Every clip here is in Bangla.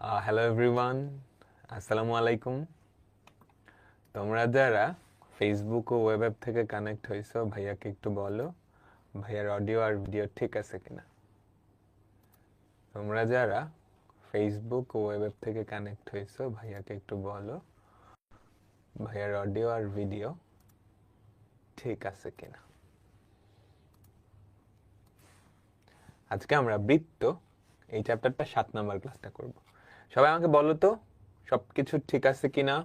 হ্যালো এভরিওয়ান, আসসালামু আলাইকুম। তোমরা যারা ফেসবুক ও ওয়েব অ্যাপ থেকে কানেক্ট হয়েছো, ভাইয়াকে একটু বলো ভাইয়ার অডিও আর ভিডিও ঠিক আছে কিনা। তোমরা যারা ফেসবুক ও ওয়েব অ্যাপ থেকে কানেক্ট হয়েছো, ভাইয়াকে একটু বলো ভাইয়ার অডিও আর ভিডিও ঠিক আছে কিনা। আজকে আমরা বৃত্ত এই চ্যাপ্টারটা 7 নাম্বার ক্লাসটা করব। সবাই আমাকে বলো তো সবকিছু ঠিক আছে কিনা।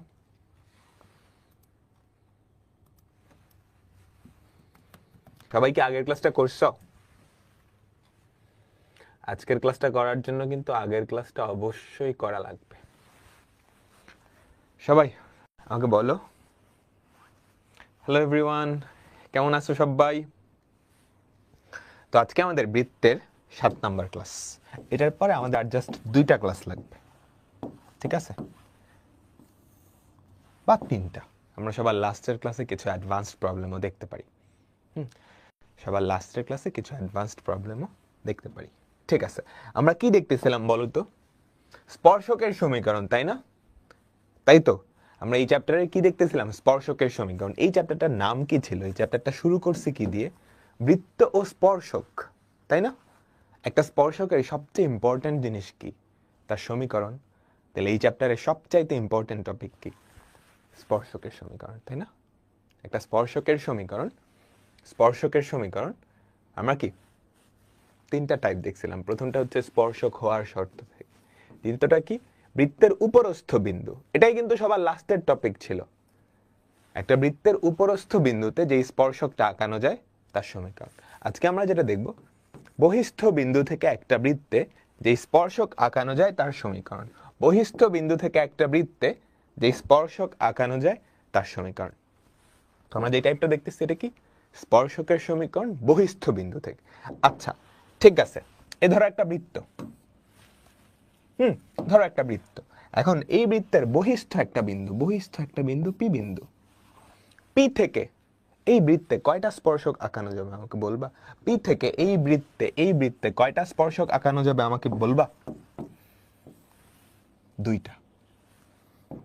সবাই কি আগের ক্লাসটা করছো? আজকের ক্লাসটা করার জন্য কিন্তু আগের ক্লাসটা অবশ্যই করা লাগবে। সবাই আমাকে বলো। হ্যালো এভরিওয়ান, কেমন আছো সবাই? তো আজকে আমাদের বৃত্তের 7 নাম্বার ক্লাস। এটার পরে আমাদের আর জাস্ট 2টা ক্লাস লাগবে, ঠিক আছে? বা 3টা। আমরা সবার লাস্টের ক্লাসে কিছু অ্যাডভান্সড প্রবলেমও দেখতে পারি। সবার লাস্টের ক্লাসে কিছু অ্যাডভান্সড প্রবলেমও দেখতে পারি, ঠিক আছে? আমরা কি দেখতেছিলাম বলো তো? স্পর্শকের সমীকরণ, তাই না? তাই তো আমরা এই চ্যাপ্টারে কি দেখতেছিলাম? স্পর্শকের সমীকরণ। এই চ্যাপ্টারটার নাম কি ছিল? এই চ্যাপ্টারটা শুরু করছি কি দিয়ে? বৃত্ত ও স্পর্শক, তাই না? একটা স্পর্শকের সবচেয়ে ইম্পর্টেন্ট জিনিস কি? তার সমীকরণ। তাহলে এই চ্যাপ্টারের সবচাইতে ইম্পর্টেন্ট টপিক কি? স্পর্শকের সমীকরণ, তাই না? একটা স্পর্শকের সমীকরণ, স্পর্শকের সমীকরণ আমরা কি 3টা টাইপ দেখছিলাম। প্রথমটা হচ্ছে স্পর্শক হওয়ার শর্ত থেকে। দ্বিতীয়টা কি? বৃত্তের উপরস্থ বিন্দু। এটাই কিন্তু সবার লাস্টের টপিক ছিল। একটা বৃত্তের উপরস্থ বিন্দুতে যে স্পর্শকটা আঁকানো যায় তার সমীকরণ। আজকে আমরা যেটা দেখব, বহিস্থ বিন্দু থেকে একটা বৃত্তে যে স্পর্শক আঁকানো যায় তার সমীকরণ। বহিস্থ বিন্দু থেকে একটা বৃত্তে যে স্পর্শক আঁকানো যায় তার সমীকরণ। তো আমরা যে টাইপটা দেখতেছি এটা কি? স্পর্শকের সমীকরণ বহিস্থ বিন্দু থেকে। আচ্ছা, ঠিক আছে। এ ধরো একটা বৃত্ত। ধরো একটা বৃত্ত। এখন এই বৃত্তের বহিস্থ একটা বিন্দু পি বিন্দু। পি থেকে এই বৃত্তে কয়টা স্পর্শক আঁকানো যাবে আমাকে বলবা? পি থেকে এই বৃত্তে কয়টা স্পর্শক আঁকানো যাবে আমাকে বলবা? 2টা,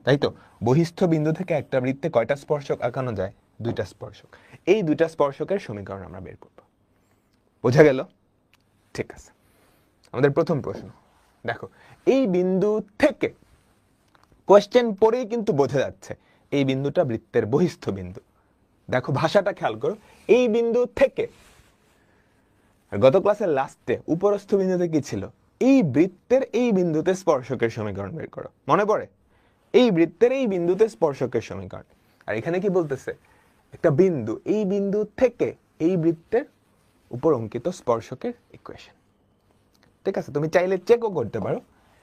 তাই তো? বহিস্থ বিন্দু থেকে একটা বৃত্তে কয়টা স্পর্শক আঁকানো যায়? 2টা স্পর্শক। এই 2টা স্পর্শকের সমীকরণ আমরা বের করব। বোঝা গেল? ঠিক আছে। আমাদের প্রথম প্রশ্ন দেখো, এই বিন্দু থেকে, কোয়েশ্চেন পড়েই কিন্তু বোঝা যাচ্ছে এই বিন্দুটা বৃত্তের বহিস্থ বিন্দু। দেখো ভাষাটা খেয়াল করো, এই বিন্দু থেকে। আর গত ক্লাসের লাস্টে উপরস্থ বিন্দুতে কি ছিল? এই বৃত্তের এই বিন্দুতে স্পর্শকের সমীকরণ বের করো, মনে পড়ে? এই বৃত্তের এই বিন্দুতে স্পর্শকের সমীকরণ। আর এখানে কি বলতেছে? একটা বিন্দু, এই বিন্দু থেকে এই বৃত্তের উপর অঙ্কিত স্পর্শকের ইকুয়েশন। ঠিক আছে? তুমি চাইলে চেকও করতে পারো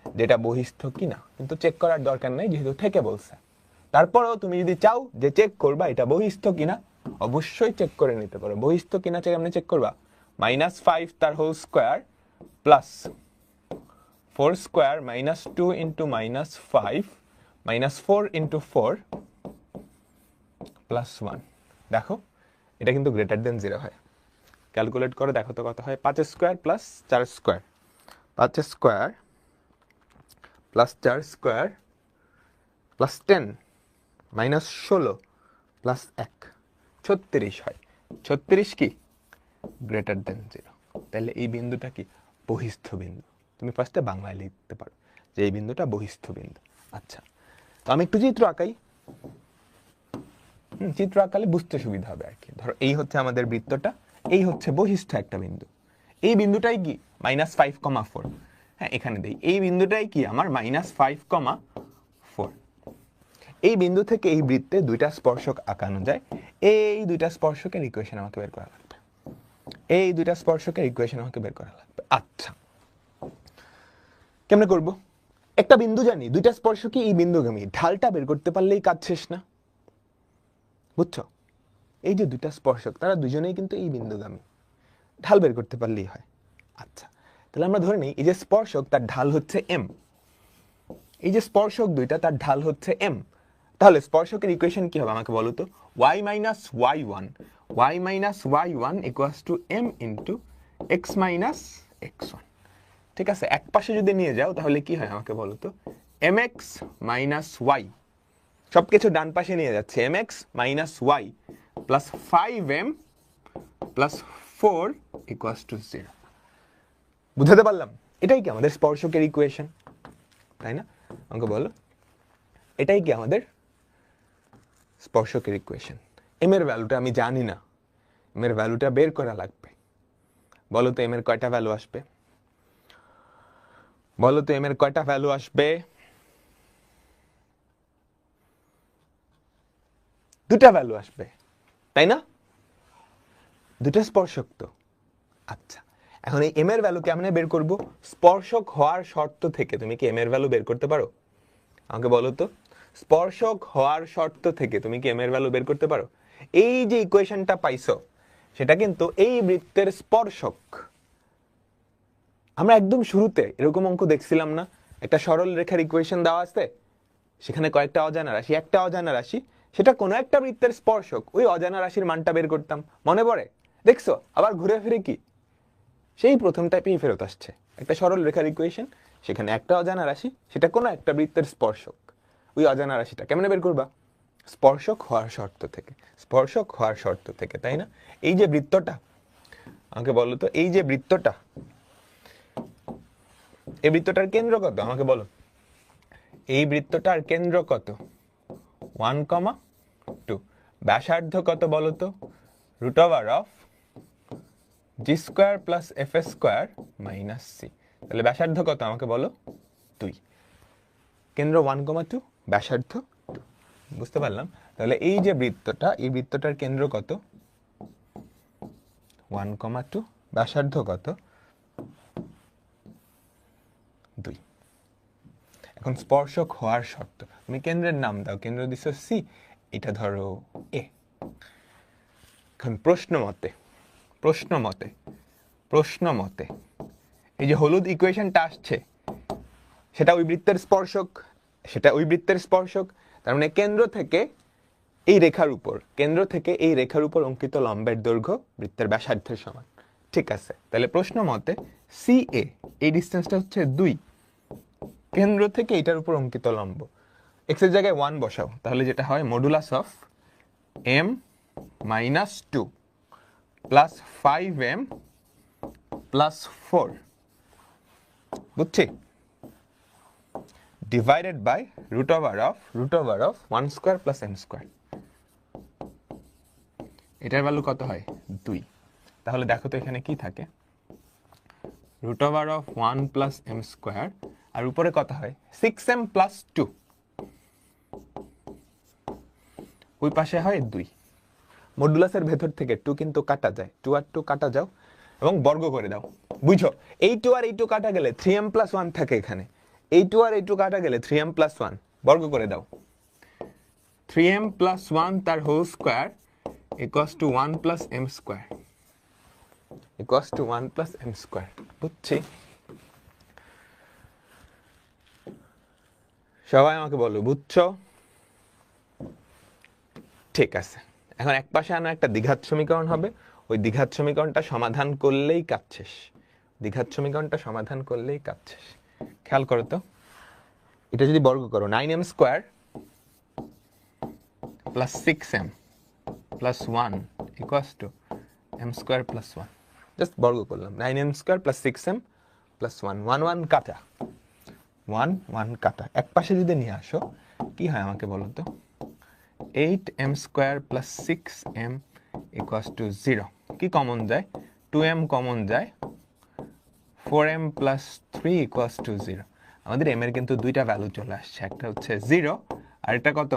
যেটা বহিস্থ কিনা, কিন্তু চেক করার দরকার নাই যেহেতু থেকে বলছে। তারপরেও তুমি যদি চাও যে চেক করবা এটা বহিস্থ কিনা, অবশ্যই চেক করে নিতে পারো। বহিস্থ কিনা কেমনে চেক করবা? -5 তার whole square plus 4 square minus 2 into -5 -4 into 4 plus 1। দেখো এটা কিন্তু গ্রেটার দেন 0 হয়। ক্যালকুলেট করে দেখো তো কত হয়? 5 square plus 4 square, 5 square plus 4 square plus 10 minus 16 plus 1 36 হয়। 36 কি? Greater than 0। তাহলে এই বিন্দুটা কি? বহিস্থ বিন্দু। তুমি ফার্স্টে বাংলায় লিখতে পারো যে এই বিন্দুটা বহিস্থ বিন্দু। আচ্ছা, তো আমি একটু চিত্র আঁকাই। চিত্র আঁকালে বুঝতে সুবিধা হবে আর কি। ধরো এই হচ্ছে আমাদের বৃত্তটা, এই হচ্ছে বহিস্থ একটা বিন্দু। এই বিন্দুটাই কি? -5,4। হ্যাঁ, এখানে দেই। এই বিন্দুটাই কি আমার? -5,4। এই বিন্দু থেকে এই বৃত্তে 2টা স্পর্শক আঁকানো যায়। এই 2টা স্পর্শকের ইকুয়েশন আমাকে বের করা লাগবে। এই 2টা স্পর্শকের ইকুয়েশন আমাকে বের করা লাগবে। আচ্ছা, কেমনে করব? একটা বিন্দু জানি, 2টা স্পর্শকই এই বিন্দুগামী। ঢালটা বের করতে পারলেই কাজ শেষ না? বুঝছো? এই যে 2টা স্পর্শক, তারা দুজনেই কিন্তু এই বিন্দুগামী। ঢাল বের করতে পারলেই হয়। আচ্ছা, তাহলে আমরা ধরে নিই এই যে স্পর্শক তার ঢাল হচ্ছে m। এই যে স্পর্শক 2টা তার ঢাল হচ্ছে m। তাহলে স্পর্শকের ইকুয়েশন কি হবে আমাকে বলো তো? y minus y1 equals to m into x minus x1। ঠিক আছে, এক পাশে যদি নিয়ে যাও তাহলে কি হয় আমাকে বলো তো, mx মাইনাস ওয়াই, সবকিছু ডান পাশে নিয়ে যাচ্ছে, mx minus Y plus 5m plus 4 equals to 0। বুঝাতে পারলাম? এটাই কি আমাদের স্পর্শকের ইকুয়েশন, তাই না? আমাকে বলো, এটাই কি আমাদের স্পর্শকের ইকুয়েশন। এম এর ভ্যালুটা আমি জানি না, এম এর ভ্যালুটা বের করা লাগবে। বলো তো এম এর কয়টা ভ্যালু আসবে? বলো তো এম এর কয়টা ভ্যালু আসবে? দুটা ভ্যালু আসবে, তাই না? দুটো স্পর্শক তো। আচ্ছা, এখন এই এম এর ভ্যালু কেমনে বের করব? স্পর্শক হওয়ার শর্ত থেকে তুমি কি এম এর ভ্যালু বের করতে পারো? আমাকে বলো তো, স্পর্শক হওয়ার শর্ত থেকে তুমি কি এম এর ভ্যালু বের করতে পারো? এই যে ইকুয়েশনটা পাইছো সেটা কিন্তু এই বৃত্তের স্পর্শক। আমরা একদম শুরুতে এরকম অঙ্ক দেখছিলাম না, একটা সরল রেখার ইকুয়েশন দেওয়া আছে, সেখানে কয়েকটা অজানা রাশি, একটা অজানা রাশি, সেটা কোনো একটা বৃত্তের স্পর্শক, ওই অজানা রাশির মানটা বের করতাম, মনে পড়ে? দেখছো আবার ঘুরে ফিরে কি সেই প্রথম টাইপেই ফেরত আসছে, একটা সরল রেখার ইকুয়েশন, সেখানে একটা অজানা রাশি, সেটা কোনো একটা বৃত্তের স্পর্শক, ওই অজানা রাশিটা কেমনে বের করবা? স্পর্শক হওয়ার শর্ত থেকে, স্পর্শক হওয়ার শর্ত থেকে, তাই না? এই যে বৃত্তটা, আমাকে বলো তো, এই যে বৃত্তটা, এই বৃত্তটার কেন্দ্র কত আমাকে বলো? এই বৃত্তটার কেন্দ্র কত? 1,2। ব্যাসার্ধ কত বলো তো? Root over of G square plus F square minus C. তাহলে ব্যাসার্ধ কত আমাকে বলো? 2। কেন্দ্র 1,2, ব্যাসার্ধ 2। বুঝতে পারলাম? তাহলে এই যে বৃত্তটা, এই বৃত্তটার কেন্দ্র কত? 1,2, ব্যাসার্ধ কত? 2। এখন স্পর্শক হওয়ার শর্ত, তুমি কেন্দ্রের নাম দাও, কেন্দ্র দিছো সি, এটা ধরো এ। এখন প্রশ্ন মতে এই যে হলুদ ইকুয়েশনটা আসছে, সেটা ওই বৃত্তের স্পর্শক, সেটা ওই বৃত্তের স্পর্শক, তার মানে কেন্দ্র থেকে এই রেখার উপর, কেন্দ্র থেকে এই রেখার উপর অঙ্কিত লম্বের দৈর্ঘ্য বৃত্তের ব্যাসার্ধের সমান। ঠিক আছে, তাহলে প্রশ্ন মতে সি এ, এই ডিস্টেন্সটা হচ্ছে 2, কেন্দ্র থেকে এটার উপর অঙ্কিত লম্ব। এক্স এর জায়গায় 1 বসাও, তাহলে যেটা হয় modulus of m minus 2 plus 5m plus 4, বুঝছি, divided by root over of 1 square plus m square. এটার ভ্যালু কত হয়? 2। তাহলে দেখো তো এখানে কি থাকে, root over of 1 plus m square, আর উপরে কত হয়? 6m প্লাস 2, ওই পাশে হয় 2। মডুলাসের ভেতর থেকে 2 কিন্তু কাটা যায়, 2 আর 2 কাটা যাও এবং বর্গ করে দাও। বুঝো, এই 2 আর এই 2 কাটা গেলে 3m প্লাস 1 থাকে এখানে, এই 2 আর এই 2 কাটা গেলে 3m প্লাস 1, বর্গ করে দাও। 3m প্লাস 1 তার whole square equals to 1 plus m square, equals to 1 plus m square. বুঝছি? সবাই আমাকে বলো, বুঝছো? ঠিক আছে, এখন এক পাশে আনা একটা দ্বিঘাত সমীকরণ হবে, ওই দ্বিঘাত সমীকরণটা সমাধান করলেই কাজ শেষ, দ্বিঘাত সমীকরণটা সমাধান করলেই কাজ শেষ। খেয়াল করো তো, এটা যদি বর্গ করো, 9m square plus 6m plus 1 equals to m square plus 1, just বর্গ করলাম, 9m square plus 6m plus 1, 1 1 কাটা, 1 1 কাটা, এক পাশে যদি নিয়ে আসো কি হয় আমাকে বলো তো? 8m square plus 6m equals to 0। কি কমন যায়? 2m কমন যায়, 4m প্লাস 3 ইকুয়ালস টু 0। আমাদের m এর কিন্তু দুইটা ভ্যালু চলে আসছে, একটা হচ্ছে 0 আর এটা কত?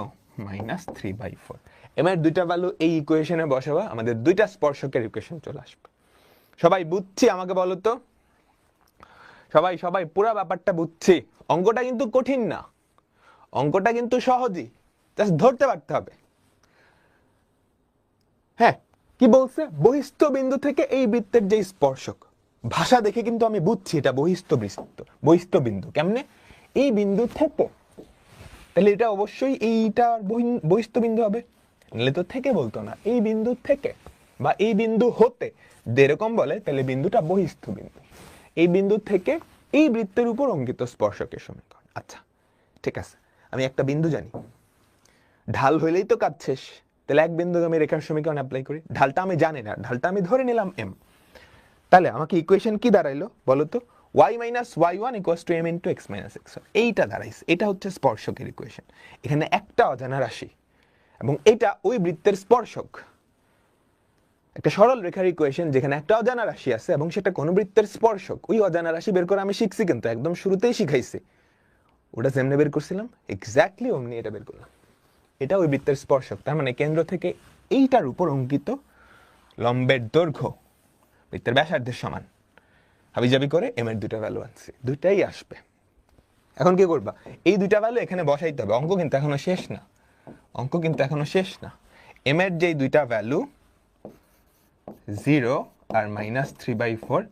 মাইনাস 3/4। m এর দুইটা ভ্যালু এই ইকুয়েশনে বসাবা, আমাদের দুইটা স্পর্শকের ইকুয়েশন চলে আসবে। সবাই বুঝছি? আমাকে বলো তো, সবাই সবাই পুরো ব্যাপারটা বুঝছি? অঙ্কটা কিন্তু কঠিন না, অঙ্কটা কিন্তু সহজই, জাস্ট ধরতে পারতে হবে। হ্যাঁ, কি বলছে? বহিস্থ বিন্দু থেকে এই বৃত্তের যে স্পর্শক, ভাষা দেখে কিন্তু আমি বুঝছি এটা বহিস্থ বিন্দু। কেমনে? এই বিন্দু থেকে, তাহলে এটা অবশ্যই এইটার বহিস্থ বিন্দু হবে, নাহলে তো থেকে বলতো না, এই বিন্দু থেকে বা এই বিন্দু হতে যেরকম বলে, তাহলে বিন্দুটা বহিস্থ বিন্দু। এই বিন্দু থেকে এই বৃত্তের উপর অঙ্কিত স্পর্শকের সমীকরণ। আচ্ছা ঠিক আছে, আমি একটা বিন্দু জানি, ঢাল হইলেই তো কাজ শেষ। তাহলে এক বিন্দুগামী রেখার সমীকরণ অ্যাপ্লাই করি। ঢালটা আমি জানি না, ঢালটা আমি ধরে নিলাম m। তাহলে আমাকে ইকুয়েশন কি দাঁড়াইলো বলো তো? y minus y1 equals to m into x minus x1, এইটা দাঁড়াইছে। এটা হচ্ছে স্পর্শকের ইকুয়েশন। এখানে একটা অজানা রাশি এবং এটা ওই বৃত্তের স্পর্শক। একটা সরল রেখার ইকুয়েশন যেখানে একটা অজানা রাশি আছে এবং সেটা কোন বৃত্তের স্পর্শক। ওই অজানা রাশি বের করে আমি শিখছি, কিন্তু একদম শুরুতেই শিখাইছি। ওটা যেমনে বের করছিলাম এক্স্যাক্টলি অমনি এটা বের করলাম। এটা ওই বৃত্তের স্পর্শক। তার মানে কেন্দ্র থেকে এইটার উপর অঙ্কিত লম্বের দৈর্ঘ্য বৃত্তের ব্যাসার্ধের সমান। হাবিজাবি করে m এর দুইটা ভ্যালু আনছি, দুইটাই আসবে। এখন কি করবা? এই দুইটা ভ্যালু এখানে বসাইতে হবে। অঙ্ক কিন্তু এখনো শেষ না, অঙ্ক কিন্তু এখনো শেষ না। m এর যেই দুইটা ভ্যালু 0 আর -3/4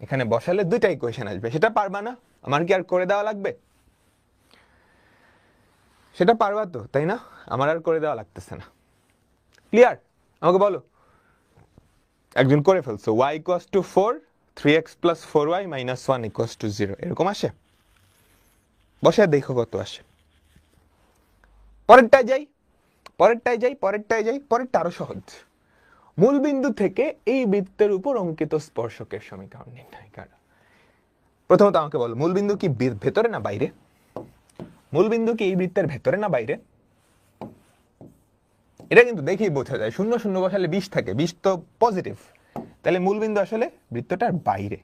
এখানে বসালে দুইটা ইকুয়েশন আসবে। সেটা পারবা না? আমার কি আর করে দেওয়া লাগবে? সেটা পারবা তো, তাই না? আমার আর করে দেওয়া লাগতেছে না। ক্লিয়ার? আমাকে বলো। একজন করে ফেলছো। y equals to 4, 3x plus 4y minus 1 equals to 0, এরকম আসে? বসে দেখো কত আসে। পরেরটায় যাই, পরেরটা আরো সহজ। মূলবিন্দু থেকে এই বৃত্তের উপর অঙ্কিত স্পর্শকের সমীকরণ নির্ণয় করো। প্রথমত আমাকে বলো, মূলবিন্দু কি ভেতরে না বাইরে? মূলবিন্দু কি এই বৃত্তের ভেতরে না বাইরে? এটা কিন্তু দেখেই বোঝা যায়। 0 0 বসালে 20 থাকে, 20 তো পজিটিভ। তাহলে মূলবিন্দু আসলে বৃত্তটার বাইরে।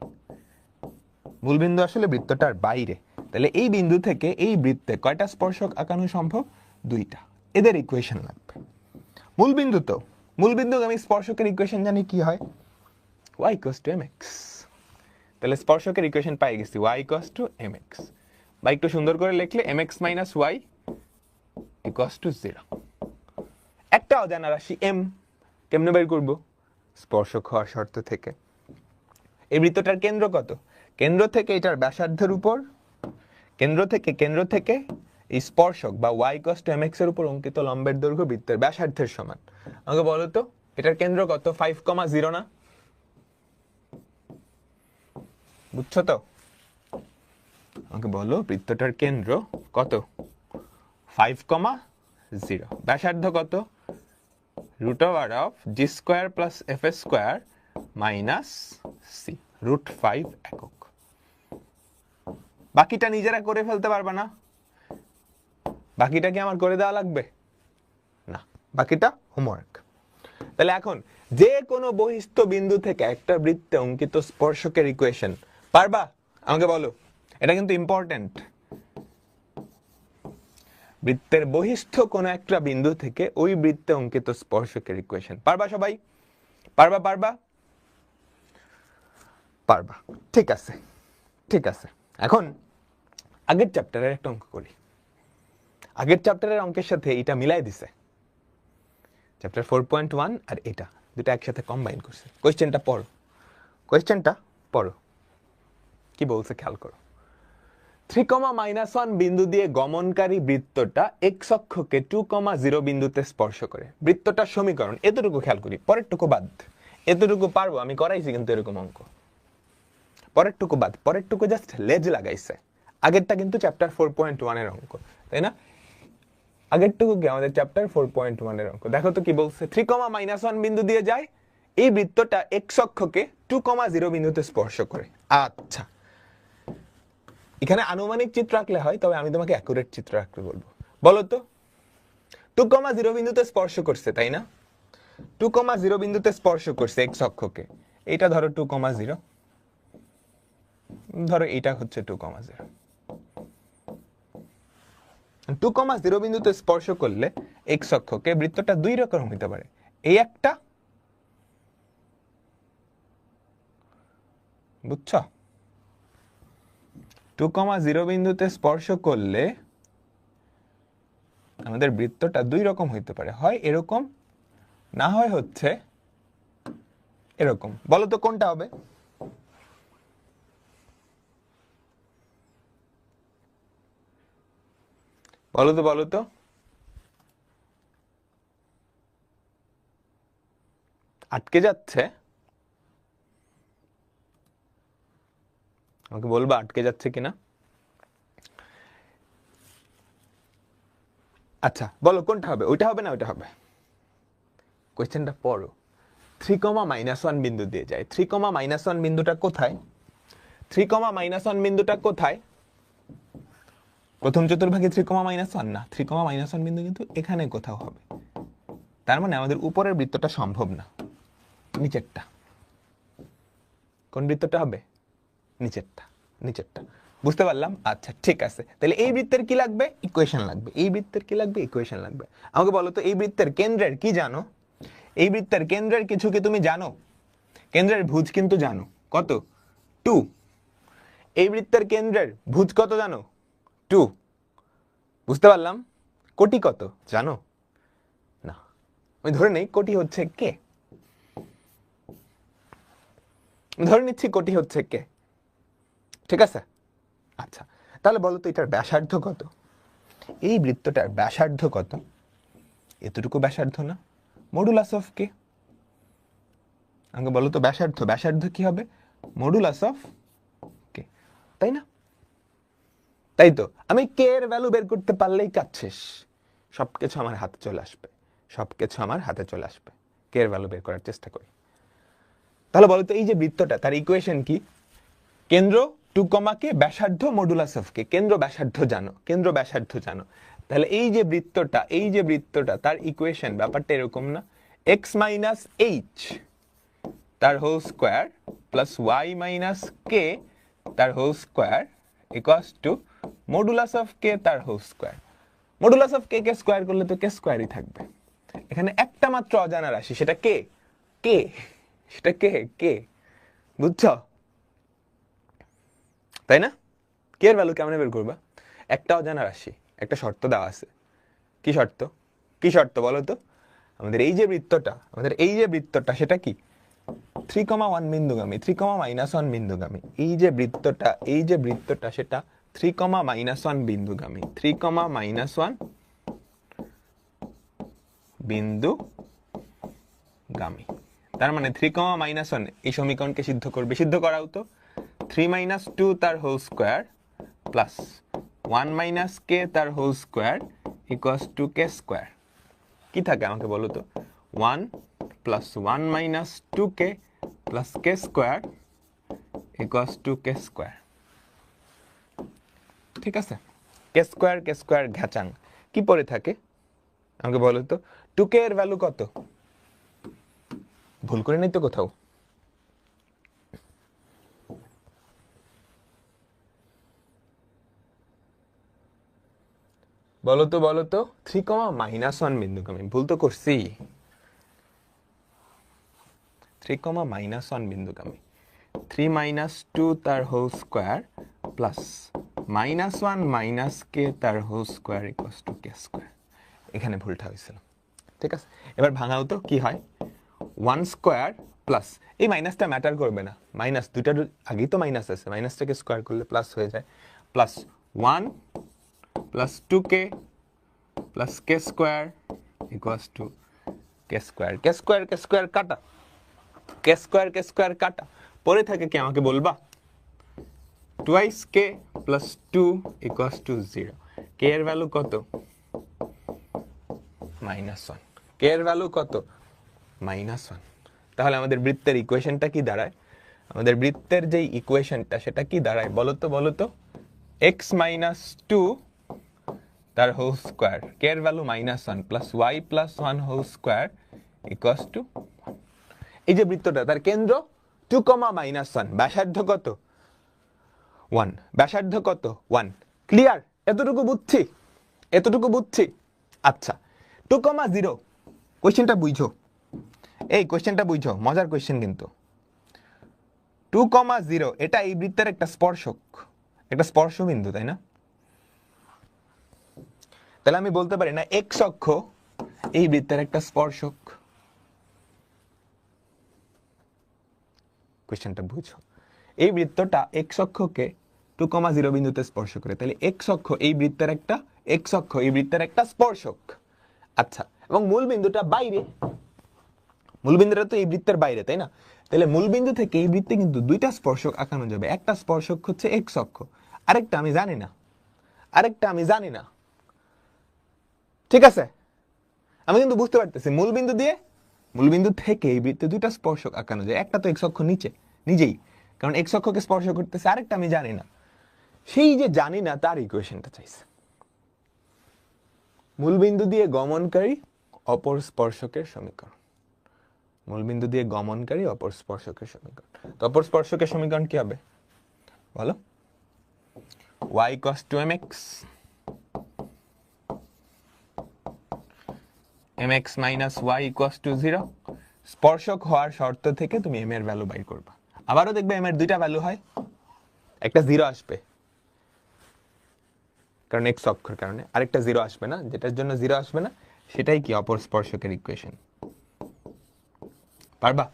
মূলবিন্দু আসলে বৃত্তটার বাইরে। তাহলে এই বিন্দু থেকে এই বৃত্তে কয়টা স্পর্শক আঁকানো সম্ভব? দুইটা। এদের ইকুয়েশন লাগবে। মূলবিন্দু তো, মূলবিন্দুগামী স্পর্শকের ইকুয়েশন জানি কি হয়? y equals to mx। তাহলে স্পর্শকের ইকুয়েশন পাই গেছি, y ইকুয়ালস টু mx। বা একটু সুন্দর করে লিখলে mx minus y equals to 0। একটা অজানা রাশি m কেমনে বের করব? স্পর্শক হওয়ার শর্ত থেকে। এই বৃত্তটার কেন্দ্র কত? কেন্দ্র থেকে এটার ব্যাসার্ধের উপর, কেন্দ্র থেকে এই স্পর্শক বা y ইকুয়ালস টু mx এর উপর অঙ্কিত লম্বের দৈর্ঘ্য বৃত্তের ব্যাসার্ধের সমান। আমাকে বলো তো এটার কেন্দ্র কত? 5,0 না? বুঝছো তো? আমাকে বলো বৃত্তটার কেন্দ্র কত? 5,0। ব্যাসার্ধ কত? √r of g square plus f square minus c, √5 একক। বাকিটা নিজেরা করে ফেলতে পারবা না? বাকিটা কি আমার করে দেওয়া লাগবে? না, বাকিটা হোমওয়ার্ক। তাহলে এখন যে কোনো বহিস্থ বিন্দু থেকে একটা বৃত্তে অঙ্কিত স্পর্শকের ইকুয়েশন পারবা? আমাকে বলো, এটা কিন্তু ইম্পর্টেন্ট। বৃত্তের বহিস্থ কোনো একটা বিন্দু থেকে ওই বৃত্তে অঙ্কিত স্পর্শকের ইকুয়েশন পারবা সবাই? পারবা? পারবা। ঠিক আছে, ঠিক আছে। এখন আগের চ্যাপ্টারের একটা অঙ্ক করি। আগের চ্যাপ্টারের অঙ্কের সাথে এটা মিলাই দিছে। চ্যাপ্টার 4.1 আর এটা দুটো একসাথে কম্বাইন করছে। কোয়েশ্চেনটা পড়ো। কি বলছে খেয়াল করো। 3,-1 বিন্দু দিয়ে গমনকারী বৃত্তটা x অক্ষকে 2,0 বিন্দুতে স্পর্শ করে। বৃত্তটার সমীকরণ এতটুকু খেয়াল করি, পরেরটুকু বাদ। এতটুকু পারবো, আমি করাইছি কিন্তু এরকম অঙ্ক। পরেরটুকু বাদ, পরেরটুকু জাস্ট লেজ লাগাইছে। আগেরটা কিন্তু চ্যাপ্টার 4.1 এর অঙ্ক, তাই না? আগেরটুকু কি আমাদের চ্যাপ্টার 4.1 এর অঙ্ক। দেখো তো কি বলছে। 3,-1 বিন্দু দিয়ে যায়, এই বৃত্তটা x অক্ষকে 2,0 বিন্দুতে স্পর্শ করে। আচ্ছা, এখানে আনুমানিক চিত্র আঁকলে হয়, তবে আমি তোমাকে অ্যাকুরেট চিত্র আঁকতে বলবো। বলো তো 2,0 বিন্দুতে স্পর্শ করছে, তাই না? 2,0 বিন্দুতে স্পর্শ করছে x অক্ষকে। এইটা ধরো 2,0, ধরো এইটা হচ্ছে 2,0। 2,0 বিন্দুতে স্পর্শ করলে x অক্ষকে বৃত্তটা দুই রকম হতে পারে। এই একটা, বুঝছো? 2,0 বিন্দুতে স্পর্শ করলে আমাদের বৃত্তটা দুই রকম হইতে পারে, হয় এরকম, না হয় হচ্ছে এরকম। বলো তো কোনটা হবে? বলো তো আটকে যাচ্ছে। আমাকে বলবা আটকে যাচ্ছে কিনা। আচ্ছা বলো কোনটা হবে, ওইটা হবে না ওইটা হবে? কোয়েশ্চেনটা পড়ো। 3, -1 বিন্দু দিয়ে যায়। 3, -1 বিন্দুটা কোথায়? 3, বিন্দুটা কোথায়? প্রথম চতুর্ভাগে 3, না, 3, বিন্দু কিন্তু এখানে কোথাও হবে। তার মানে আমাদের উপরের বৃত্তটা সম্ভব না, নিচেরটা। কোন বৃত্তটা হবে? নিচেরটা। নিচেরটা বুঝতে পারলাম। আচ্ছা ঠিক আছে, তাহলে এই বৃত্তের কি লাগবে? ইকুয়েশন লাগবে। এই বৃত্তের কি লাগবে? ইকুয়েশন লাগবে। আমাকে বলো তো এই বৃত্তের কেন্দ্রের কি জানো? এই বৃত্তের কেন্দ্রের কিছু কি তুমি জানো? কেন্দ্রের ভুজ কিন্তু জানো কত? 2। এই বৃত্তের কেন্দ্রের ভুজ কত জানো? 2। বুঝতে পারলাম। কোটি কত জানো? না। আমি ধরে নেই কোটি হচ্ছে কে। ধরে নিচ্ছি কোটি হচ্ছে কে। ঠিক আছে? আচ্ছা তাহলে বলো তো এটার ব্যাসার্ধ কত? এই বৃত্তটার ব্যাসার্ধ কত? এতটুকু ব্যাসার্ধ না? মডুলাস অফ কে। আমাকে বলো তো ব্যাসার্ধ, ব্যাসার্ধ কি হবে? মডুলাস অফ কে, তাই না? তাই তো, আমি কে এর ভ্যালু বের করতে পারলেই কাজ শেষ। সবকিছু আমার হাতে চলে আসবে, সবকিছু আমার হাতে চলে আসবে। কে এর ভ্যালু বের করার চেষ্টা করি। তাহলে বলো তো এই যে বৃত্তটা, তার ইকুয়েশন কি? কেন্দ্র 2, কে, ব্যাসার্ধ মডুলাস অফ কে। কেন্দ্র ব্যাসার্ধ জানো, কেন্দ্র ব্যাসার্ধ জানো। তাহলে এই যে বৃত্তটা, এই যে বৃত্তটা, তার ইকুয়েশন ব্যাপারটা এরকম না? x - h তার whole square plus y - k তার whole square equals to modulus of K তার whole square. Modulus of K K square করলে তো কে স্কোয়ারই থাকবে। এখানে একটা মাত্র অজানা রাশি, সেটা কে। কে, সেটা কে। কে, বুঝছো? তাই না? কে এর ভ্যালু কেমনে বের করবা? একটা অজানা রাশি, একটা শর্ত দেওয়া আছে। কি শর্ত? কি শর্ত বলো তো? আমাদের এই যে বৃত্তটা, আমাদের এই যে বৃত্তটা সেটা কি? 3, 1 বিন্দুগামী, 3, - 1 বিন্দুগামী। এই যে বৃত্তটা, এই যে বৃত্তটা সেটা 3, - 1 বিন্দুগামী। 3, - 1 বিন্দুগামী। তার মানে 3, - 1 এই সমীকরণকে সিদ্ধ করবে। সিদ্ধ করাও তো। 3 - 2 তার হোল স্কোয়ার প্লাস 1 - k তার whole square equals to k square. কি থাকে আমাকে বলো তো? 1 plus 1 - 2k plus k square equals to k square. ঠিক আছে? কে স্কোয়ার ঘ্যাচাং কি পড়ে থাকে আমাকে বলো তো? 2k এর ভ্যালু কত? ভুল করে নেই তো কোথাও? বলো তো বলো তো। 3, - 1 বিন্দুগামী, ভুল তো করছি। 3, - 1 বিন্দুগামী। 3 - 2 তার হোল স্কোয়ার প্লাস -1 - k তার whole square equals to k square. এখানে ভুলটা হয়েছিল। ঠিক আছে, এবার ভাঙাও তো কি হয়। 1 স্কোয়ার প্লাস, এই মাইনাসটা ম্যাটার করবে না, মাইনাস দুইটার আগেই তো মাইনাস আছে, মাইনাসটাকে স্কোয়ার করলে প্লাস হয়ে যায়। Plus 1 plus 2k plus k square equals to k square. K square কাটা, কে স্কোয়ার কাটা। পরে থাকে কি আমাকে বলবা? Twice k plus 2 equals to 0। কে এর ভ্যালু কত? -1। কে এর ভ্যালু কত? -1। তাহলে আমাদের বৃত্তের ইকুয়েশনটা কি দাঁড়ায়? আমাদের বৃত্তের যে ইকুয়েশনটা সেটা কি দাঁড়ায় বলো তো? বলো তো। x - 2 তার হোল স্কোয়ার, কে এর value -1 plus y plus 1 whole square equals to. এই যে বৃত্তটা, তার কেন্দ্র 2, -1, ব্যাসার্ধ কত? 1। ব্যাসার্ধ কত? 1। ক্লিয়ার? এতটুকু বুঝছি, এতটুকু বুঝছি। আচ্ছা 2, 0, কোয়েশ্চেনটা বুঝো। এই কোয়েশ্চেনটা বুঝো, মজার কোয়েশ্চেন কিন্তু। 2, 0 এটা এই বৃত্তের একটা স্পর্শক, একটা স্পর্শবিন্দু, তাই না? তাহলে আমি বলতে পারি না এক্স অক্ষ এই বৃত্তের একটা স্পর্শক? কোয়েশ্চেনটা বুঝো। এই বৃত্তটা এক্স অক্ষকে 2, 0 বিন্দুতে স্পর্শ করে, তাহলে এক্স অক্ষ এই বৃত্তের একটা, এক্স অক্ষ এই বৃত্তের একটা স্পর্শক। আচ্ছা, এবং মূল বিন্দুটা বাইরে, মূল বিন্দুটা তো এই বৃত্তের বাইরে, তাই না? তাহলে মূলবিন্দু থেকে এই বৃত্তে কিন্তু দুইটা স্পর্শক আঁকানো যাবে। একটা স্পর্শক হচ্ছে এক্স অক্ষ, আরেকটা আমি জানি না। ঠিক আছে, আমি কিন্তু বুঝতে পারতেছি মূলবিন্দু থেকে এই বৃত্তে দুইটা স্পর্শক আঁকানো যায়। একটা তো এক্স অক্ষ নিজেই, কারণ এক্স অক্ষকে স্পর্শ করতেছে, আরেকটা আমি জানি না। সেই যে জানি না তার ইকুয়েশনটা চাইছে। মূলবিন্দু দিয়ে গমনকারী অপর স্পর্শকের সমীকরণ। তো অপর স্পর্শকের সমীকরণ কি হবে বলো? y cos 2mx mx minus y equals to 0। স্পর্শক হওয়ার শর্ত থেকে তুমি m এর ভ্যালু বাইর করবা। আবারও দেখবে m এর দুইটা ভ্যালু হয়, একটা 0 আসবে কারণ x অক্ষের কারণে, আরেকটা 0 আসবে না। যেটার জন্য 0 আসবে না সেটাই কি অপর স্পর্শকের ইকুয়েশন। পারবা?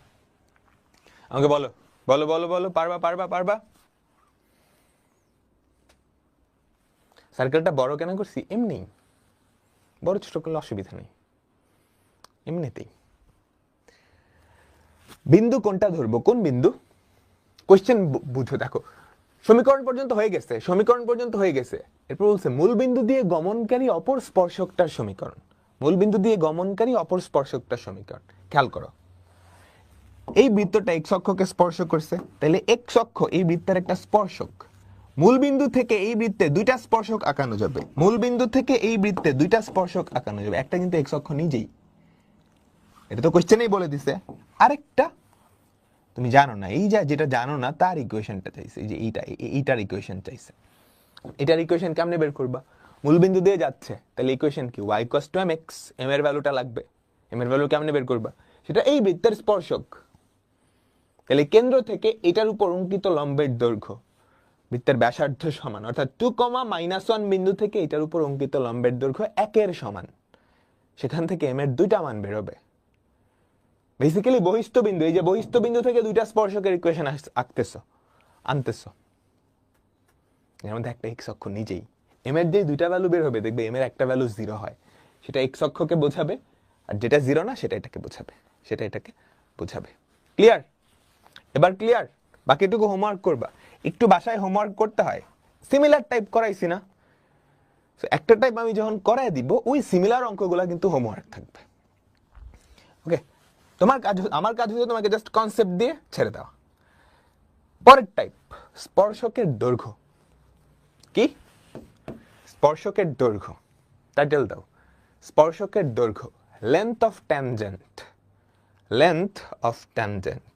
আমাকে বলো বলো বলো বলো, পারবা? সার্কেলটা বড় কেন করছি? এমনি বড় ছোট করলে অসুবিধা নেই, এমনিতেই। বিন্দু কোনটা ধরবো? কোন বিন্দু? কোশ্চেন বুঝো, দেখো সমীকরণ পর্যন্ত হয়ে গেছে। এরপর বলছে মূলবিন্দু দিয়ে গমনকারী অপর স্পর্শকটার সমীকরণ। খেয়াল করো, এই বৃত্তটা এক্স অক্ষকে স্পর্শ করছে, তাহলে এক্স অক্ষ এই বৃত্তের একটা স্পর্শক। মূলবিন্দু থেকে এই বৃত্তে দুইটা স্পর্শক আঁকানো যাবে। একটা কিন্তু এক্স অক্ষ নিজেই, এটা তো কোশ্চেনেই বলে দিছে। আরেকটা তুমি জানো না, এই যেটা জানো না তার ইকুয়েশনটা চাইছে, এই যে এইটার ইকুয়েশন চাইছে। এটার ইকুয়েশন কেমনে বের করবা? মূলবিন্দু দিয়ে যাচ্ছে, তাহলে ইকুয়েশন কি? y cos 2mx, m এর ভ্যালুটা লাগবে। m এর ভ্যালু কেমনে বের করবা? সেটা এই বৃত্তের স্পর্শক। তাহলে কেন্দ্র থেকে এটার উপর অঙ্কিত লম্বের দৈর্ঘ্য বৃত্তের ব্যাসার্ধ সমান, অর্থাৎ 2, বিন্দু থেকে এটার উপর অঙ্কিত লম্বের দৈর্ঘ্য 1 সমান। সেখান থেকে m এর দুইটা মান বের হবে। বেসিক্যালি বহিস্থ বিন্দু, এই যে বহিস্থ বিন্দু থেকে দুইটা স্পর্শকের ইকুয়েশন আনতেছো। এর মধ্যে একটা এক্স অক্ষ নিজেই, m এর যে দুইটা ভ্যালু বের হবে দেখবে m এর একটা ভ্যালু 0 হয়, সেটা এক্স অক্ষকে বোঝাবে, আর যেটা 0 না সেটা এটাকে বোঝাবে। ক্লিয়ার? এবার ক্লিয়ার? বাকিটুকু হোমওয়ার্ক করবা, একটু বাসায় হোমওয়ার্ক করতে হয়। সিমিলার টাইপ করাইছি না, একটা টাইপ আমি যখন করাই দিব ওই সিমিলার অঙ্কগুলো কিন্তু হোমওয়ার্ক থাকবে। ওকে, আমার কাজ হচ্ছে তোমাকে জাস্ট কনসেপ্ট দিয়ে ছেড়ে দেওয়া। পরের টাইপ, স্পর্শকের দৈর্ঘ্য। কি? স্পর্শকের দৈর্ঘ্য, টাইটেল দাও। স্পর্শকের দৈর্ঘ্য, লেন্থ অফ ট্যানজেন্ট।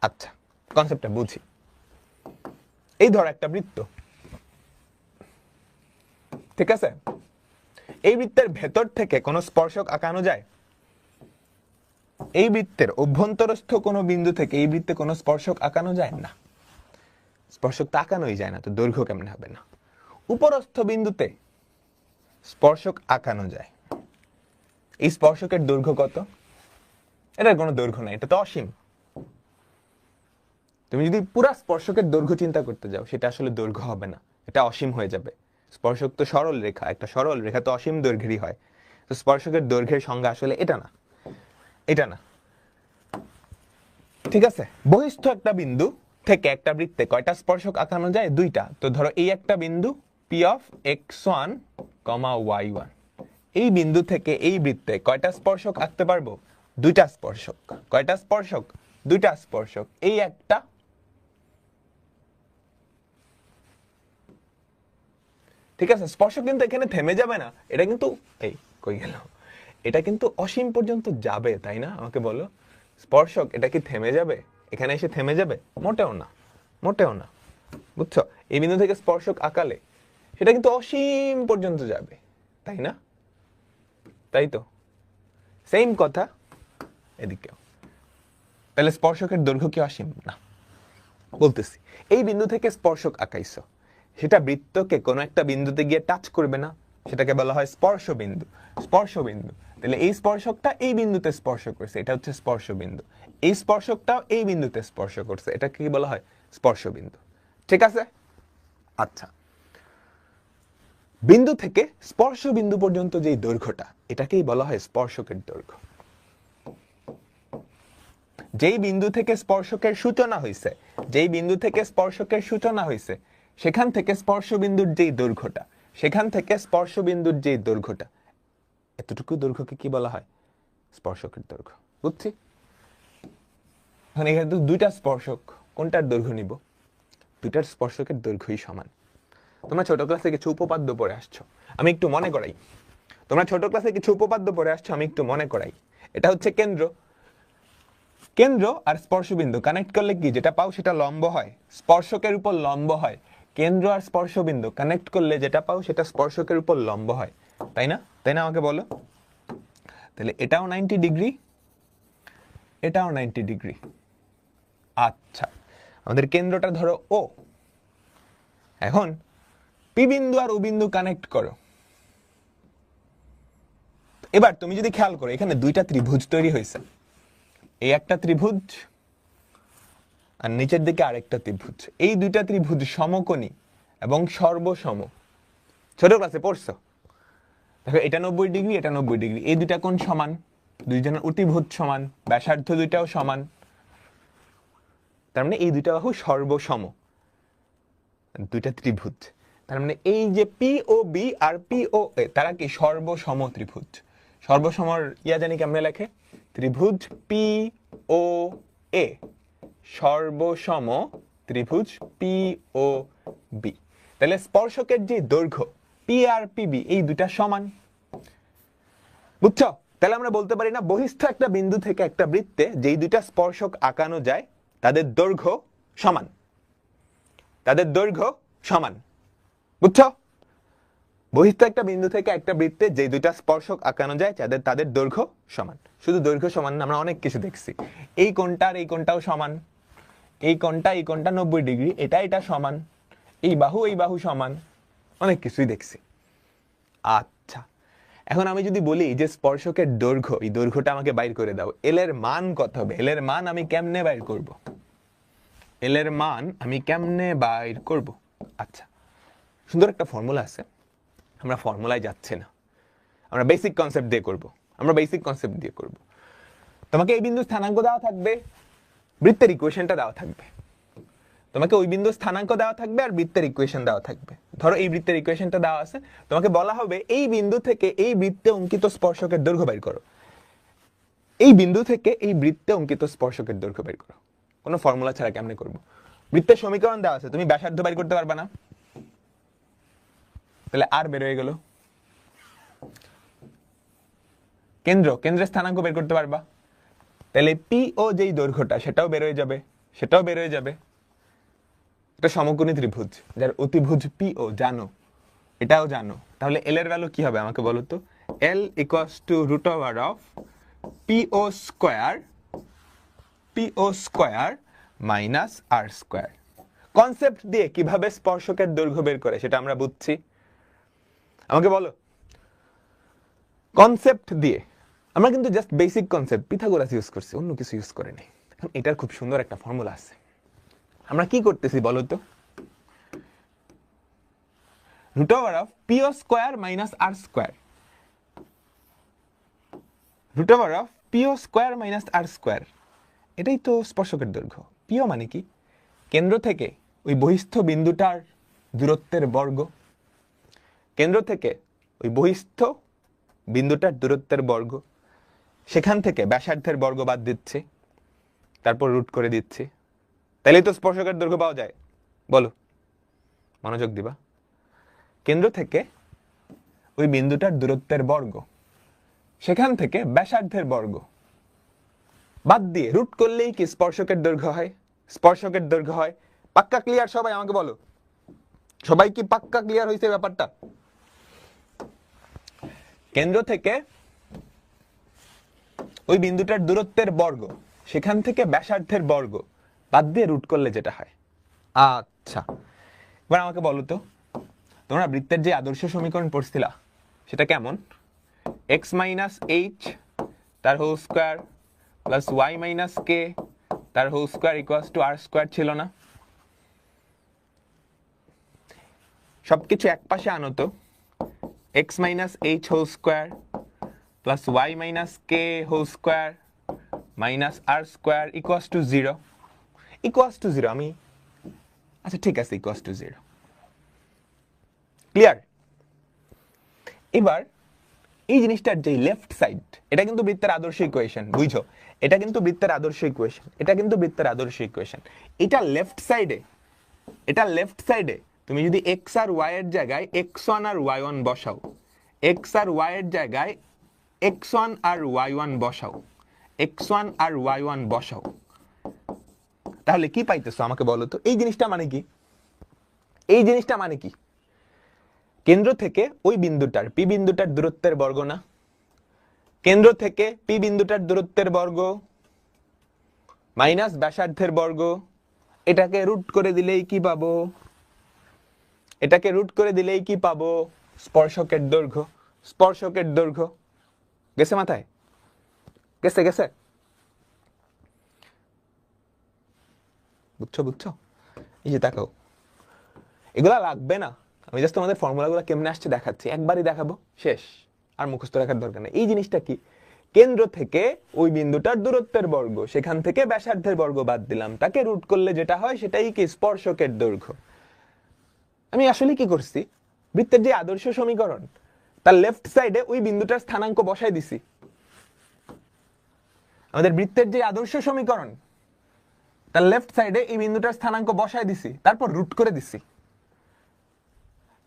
আচ্ছা, কনসেপ্টটা বুঝি। এই ধর একটা বৃত্ত, ঠিক আছে? এই বৃত্তের ভেতর থেকে কোনো স্পর্শক আঁকানো যায়? এই বৃত্তের অভ্যন্তরস্থ কোনো বিন্দু থেকে এই বৃত্তে কোনো স্পর্শক আঁকানো যায় না। স্পর্শক তো আঁকানোই যায় না, তো দৈর্ঘ্য কেমন হবে? না, উপরস্থ বিন্দুতে স্পর্শক আঁকানো যায়। এই স্পর্শকের দৈর্ঘ্য কত? এটার কোনো দৈর্ঘ্য নাই, এটা তো অসীম। তুমি যদি পুরা স্পর্শকের দৈর্ঘ্য চিন্তা করতে যাও, সেটা আসলে দৈর্ঘ্য হবে না, এটা অসীম হয়ে যাবে। স্পর্শক তো সরল রেখা, একটা সরল রেখা তো অসীম দৈর্ঘ্যেরই হয়। তো স্পর্শকের দৈর্ঘ্যের সংজ্ঞা আসলে এটা না। ঠিক আছে? বহিস্থ একটা বিন্দু থেকে একটা বৃত্তে কয়টা স্পর্শক আঁকানো যায়? দুইটা। তো ধরো এই একটা বিন্দু P of x1, y1, এই বিন্দু থেকে এই বৃত্তে কয়টা স্পর্শক আঁকতে পারবো? দুইটা স্পর্শক। কয়টা স্পর্শক? দুইটা স্পর্শক। এই একটা, ঠিক আছে? স্পর্শক কিন্তু এখানে থেমে যাবে না, এটা কিন্তু কই গেল, এটা কিন্তু অসীম পর্যন্ত যাবে, তাই না? আমাকে বলো, স্পর্শক এটা কি থেমে যাবে? এখানে এসে থেমে যাবে? মোটেও না। বুঝছো? এই বিন্দু থেকে স্পর্শক আঁকালে সেটা কিন্তু অসীম পর্যন্ত যাবে, তাই না? তাই তো, সেম কথা এদিকেও। তাহলে স্পর্শকের দৈর্ঘ্য কি অসীম? না। বলতেছি, এই বিন্দু থেকে স্পর্শক আঁকাইছো, সেটা বৃত্তকে কোনো একটা বিন্দুতে গিয়ে টাচ করবে না, সেটাকে বলা হয় স্পর্শবিন্দু। তাহলে এই স্পর্শকটা এই বিন্দুতে স্পর্শ করছে, এটা হচ্ছে স্পর্শবিন্দু। এই স্পর্শকটাও এই বিন্দুতে স্পর্শ করছে, এটাকে কি বলা হয়? স্পর্শবিন্দু। ঠিক আছে? আচ্ছা, বিন্দু থেকে স্পর্শ বিন্দু পর্যন্ত যে দৈর্ঘ্যটা, এটাকেই বলা হয় স্পর্শকের দৈর্ঘ্য। যেই বিন্দু থেকে স্পর্শকের সূচনা হয়েছে, যেই বিন্দু থেকে স্পর্শকের সূচনা হয়েছে, সেখান থেকে স্পর্শবিন্দুর যেই দৈর্ঘ্যটা, সেখান থেকে স্পর্শবিন্দুর যেই দৈর্ঘ্যটা, এতটুকু দৈর্ঘ্যকে কি বলা হয়? স্পর্শকের দৈর্ঘ্য। বুঝছি? এখন এখানে তো দুইটা স্পর্শক, কোনটার দৈর্ঘ্য নিব? দুইটার স্পর্শকের দৈর্ঘ্যই সমান। তোমরা ছোট ক্লাসে কিছু উপপাদ্য পড়ে আসছো, আমি একটু মনে করাই। তোমরা ছোট ক্লাসে কিছু উপপাদ্য পড়ে আসছো, আমি একটু মনে করাই। এটা হচ্ছে কেন্দ্র, কেন্দ্র আর স্পর্শবিন্দু কানেক্ট করলে কি যেটা পাও সেটা লম্ব হয়, স্পর্শকের উপর লম্ব হয়। কেন্দ্র আর স্পর্শবিন্দু কানেক্ট করলে যেটা পাও সেটা স্পর্শকের উপর লম্ব হয়, তাই না? তাই না, আমাকে বলো। তাহলে এটাও 90 ডিগ্রি, এটাও 90 ডিগ্রি। আচ্ছা, আমাদের কেন্দ্রটা ধরো ও। এখন পি বিন্দু আর ও বিন্দু কানেক্ট করো। এবার তুমি যদি খেয়াল করো, এখানে দুইটা ত্রিভুজ তৈরি হয়েছে, এই একটা ত্রিভুজ আর নিচের দিকে আরেকটা ত্রিভুজ। এই দুইটা ত্রিভুজ সমকোণী এবং সর্বসম। ছোট ক্লাসে পড়ছো, দেখো এটা 90 ডিগ্রি, এটা 90 ডিগ্রি, এই দুইটা কোণ সমান, দুইজনের অতিভুজ সমান, ব্যাসার্ধ দুইটাও সমান, তার মানে এই দুইটা বাহু সর্বসম, দুইটা ত্রিভুজ। তার মানে এই যে পি ও বি আর পি ও এ, তারা কি সর্বসম ত্রিভুজ। সর্বসমর ইয়া জানি কেমনে লেখে? ত্রিভুজ পি ও এ, সর্বসম ত্রিভুজ পি ও বি। তাহলে স্পর্শকের যে দৈর্ঘ্য পি আর পি বি, এই দুটা সমান। বুঝছো? তাহলে আমরা বলতে পারি না বহিস্থ একটা বিন্দু থেকে একটা বৃত্তে যেই দুইটা স্পর্শক আঁকানো যায় তাদের দৈর্ঘ্য সমান, তাদের দৈর্ঘ্য সমান। বুঝছো? বহিস্থ একটা বিন্দু থেকে একটা বৃত্তে যে দুইটা স্পর্শক আঁকানো যায় তাদের দৈর্ঘ্য সমান। শুধু দৈর্ঘ্য সমান না, আমরা অনেক কিছু দেখছি। এই কোণটা আর এই কোণটাও সমান, এই কোণটা 90 ডিগ্রি, এটা সমান, এই বাহু সমান, অনেক কিছুই দেখছি। আচ্ছা, এখন আমি যদি বলি যে স্পর্শকের দৈর্ঘ্য, এই দৈর্ঘ্যটা আমাকে বাইর করে দাও, এল এর মান কত হবে? এল এর মান আমি কেমনে বাইর করব? এল এর মান আমি কেমনে বাইর করব? আচ্ছা, সুন্দর একটা ফর্মুলা আছে, আমরা ফর্মুলায় যাচ্ছি না, আমরা বেসিক কনসেপ্ট দিয়ে করব। তোমাকে এই বিন্দু স্থানাঙ্ক দেওয়া থাকবে, বৃত্তের ইকুয়েশনটা দেওয়া থাকবে। তোমাকে ওই বিন্দু স্থানাঙ্ক দেওয়া থাকবে আর বৃত্তের ইকুয়েশন দেওয়া থাকবে। ধরো এই বৃত্তের ইকুয়েশনটা দেওয়া আছে, তোমাকে বলা হবে এই বিন্দু থেকে এই বৃত্তে অঙ্কিত স্পর্শকের দৈর্ঘ্য বের করো। এই বিন্দু থেকে এই বৃত্তে অঙ্কিত স্পর্শকের দৈর্ঘ্য বের করো। কোনো ফর্মুলা ছাড়া কেমনে করব? বৃত্তের সমীকরণ দেওয়া আছে, তুমি ব্যাসার্ধ বের করতে পারবে না, তাহলে আর বের হয়ে গেল। কেন্দ্রের স্থানাঙ্ক বের করতে পারবা, তাহলে পি ও যেই দৈর্ঘ্যটা সেটাও বের হয়ে যাবে। এটা সমকোণী ত্রিভুজ যার অতিভুজ পি ও জানো, এটাও জানো। তাহলে এল এর ভ্যালু কি হবে আমাকে বলো তো? L equals to √of P O square minus R square. Concept দিয়ে কিভাবে স্পর্শকের দৈর্ঘ্য বের করে সেটা আমরা বুঝছি, আমাকে বলো। কনসেপ্ট দিয়ে আমরা কিন্তু just basic concept Pythagoras use করছি, অন্য কিছু ইউজ করে নেই। এখন এটার খুব সুন্দর একটা ফর্মুলা আছে, আমরা কি করতেছি বলো তো? √of P O square minus R square, √of P O square minus R square, এটাই তো স্পর্শকের দৈর্ঘ্য। পি ও মানে কি? কেন্দ্র থেকে ওই বহিস্থ বিন্দুটার দূরত্বের বর্গ, কেন্দ্র থেকে ওই বহিস্থ বিন্দুটার দূরত্বের বর্গ, সেখান থেকে ব্যাসার্ধের বর্গ বাদ দিচ্ছি, তারপর রুট করে দিচ্ছি, তাহলেই তো স্পর্শকের দৈর্ঘ্য পাওয়া যায়। বলো, মনোযোগ দিবা। কেন্দ্র থেকে ওই বিন্দুটার দূরত্বের বর্গ, সেখান থেকে ব্যাসার্ধের বর্গ বাদ দিয়ে রুট করলেই কি স্পর্শকের দৈর্ঘ্য হয়? স্পর্শকের দৈর্ঘ্য হয়। পাক্কা ক্লিয়ার সবাই? আমাকে বলো, সবাই কি পাক্কা ক্লিয়ার হয়েছে ব্যাপারটা? কেন্দ্র থেকে ওই বিন্দুটার দূরত্বের বর্গ, সেখান থেকে ব্যাসার্ধের বর্গ বাদ দিয়ে রুট করলে যেটা হয়। আচ্ছা, এবার আমাকে বলো তো, তোমরা বৃত্তের যে আদর্শ সমীকরণ পড়ছিলা সেটা কেমন? x মাইনাস এইচ তার whole square plus Y minus K তার whole square equals to R square ছিল না? সবকিছু এক পাশে আনো তো। x minus H whole square plus Y minus K whole square minus R square equals to 0, equals to 0 আমি, আচ্ছা ঠিক আছে, ইকুয়াস টু 0। ক্লিয়ার? এবার এই জিনিসটার যে লেফট সাইড, এটা কিন্তু বৃত্তের আদর্শ ইকুয়েশন, বুঝছো? এটা কিন্তু বৃত্তের আদর্শ ইকুয়েশন, এটা কিন্তু বৃত্তের আদর্শ ইকুয়েশন। এটা লেফট সাইডে, এটা লেফট সাইডে তুমি যদি এক্স আর ওয়াই এর জায়গায় x1 আর y1 বসাও, এক্স আর ওয়াই এর জায়গায় x1 আর y1 বসাও, x1 আর y1 বসাও, তাহলে কি পাইতেছো আমাকে বলো তো? এই জিনিসটা মানে কি? এই জিনিসটা মানে কি? কেন্দ্র থেকে ওই বিন্দুটার, পি বিন্দুটার দূরত্বের বর্গ না? কেন্দ্র থেকে পি বিন্দুটার দূরত্বের বর্গ মাইনাস ব্যাসার্ধের বর্গ, এটাকে রুট করে দিলেই কি পাবো? এটাকে রুট করে দিলেই কি পাবো? স্পর্শকের দৈর্ঘ্য। স্পর্শকের দৈর্ঘ্য গেছে মাথায়? গেছে গেছে? বুঝছো বুঝছো? এই যে তাকাও, এগুলা লাগবে না, আমি জাস্ট তোমাদের ফর্মুলাগুলো কেমনে আসছে দেখাচ্ছি, একবারই দেখাবো, শেষ, আর মুখস্থ রাখার দরকার নেই। এই জিনিসটা কি? কেন্দ্র থেকে ওই বিন্দুটার দূরত্বের বর্গ, সেখান থেকে ব্যাসার্ধের বর্গ বাদ দিলাম, তাকে রুট করলে যেটা হয় সেটাই কি? স্পর্শকের দৈর্ঘ্য। আমি আসলে কি করছি? বৃত্তের যে আদর্শ সমীকরণ, তার লেফট সাইডে ওই বিন্দুটার স্থানাঙ্ক বসাই দিছি। আমাদের বৃত্তের যে আদর্শ সমীকরণ, তার লেফট সাইডে এই বিন্দুটার স্থানাঙ্ক বসাই দিছি, তারপর রুট করে দিছি,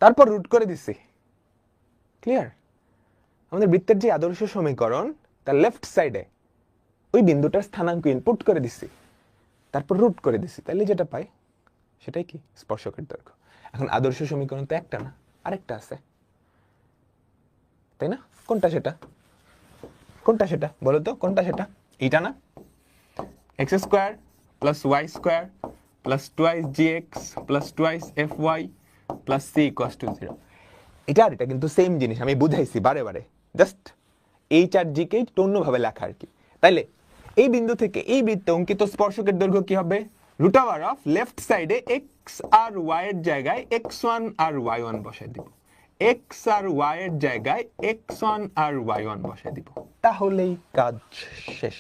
তারপর রুট করে দিছি। ক্লিয়ার? আমাদের বৃত্তের যে আদর্শ সমীকরণ, তার লেফট সাইডে ওই বিন্দুটার স্থানাঙ্ক ইনপুট করে দিছি, তারপর রুট করে দিছি, তাহলে যেটা পাই সেটাই কি? স্পর্শকের দৈর্ঘ্য। এখন আদর্শ সমীকরণ তো একটা না, আরেকটা আছে, তাই না? কোনটা সেটা? কোনটা সেটা বলো তো? কোনটা সেটা? এইটা না? X square plus Y square plus twice G X plus twice F Y plus C equals to 0। এটা আর এটা কিন্তু সেম জিনিস, আমি বুঝাইছি বারে বারে, জাস্ট এইচ আর জি কে একটু অন্যভাবে লেখা আর কি। তাইলে এই বিন্দু থেকে এই বৃত্তে অঙ্কিত স্পর্শকের দৈর্ঘ্য কি হবে? রুট ওভার অফ লেফট সাইডে এক্স আর ওয়াই এর জায়গায় x1 আর y1 বসাই দিব, এক্স আর ওয়াই এর জায়গায় x1 আর y1 বসাই দিব, তাহলেই কাজ শেষ।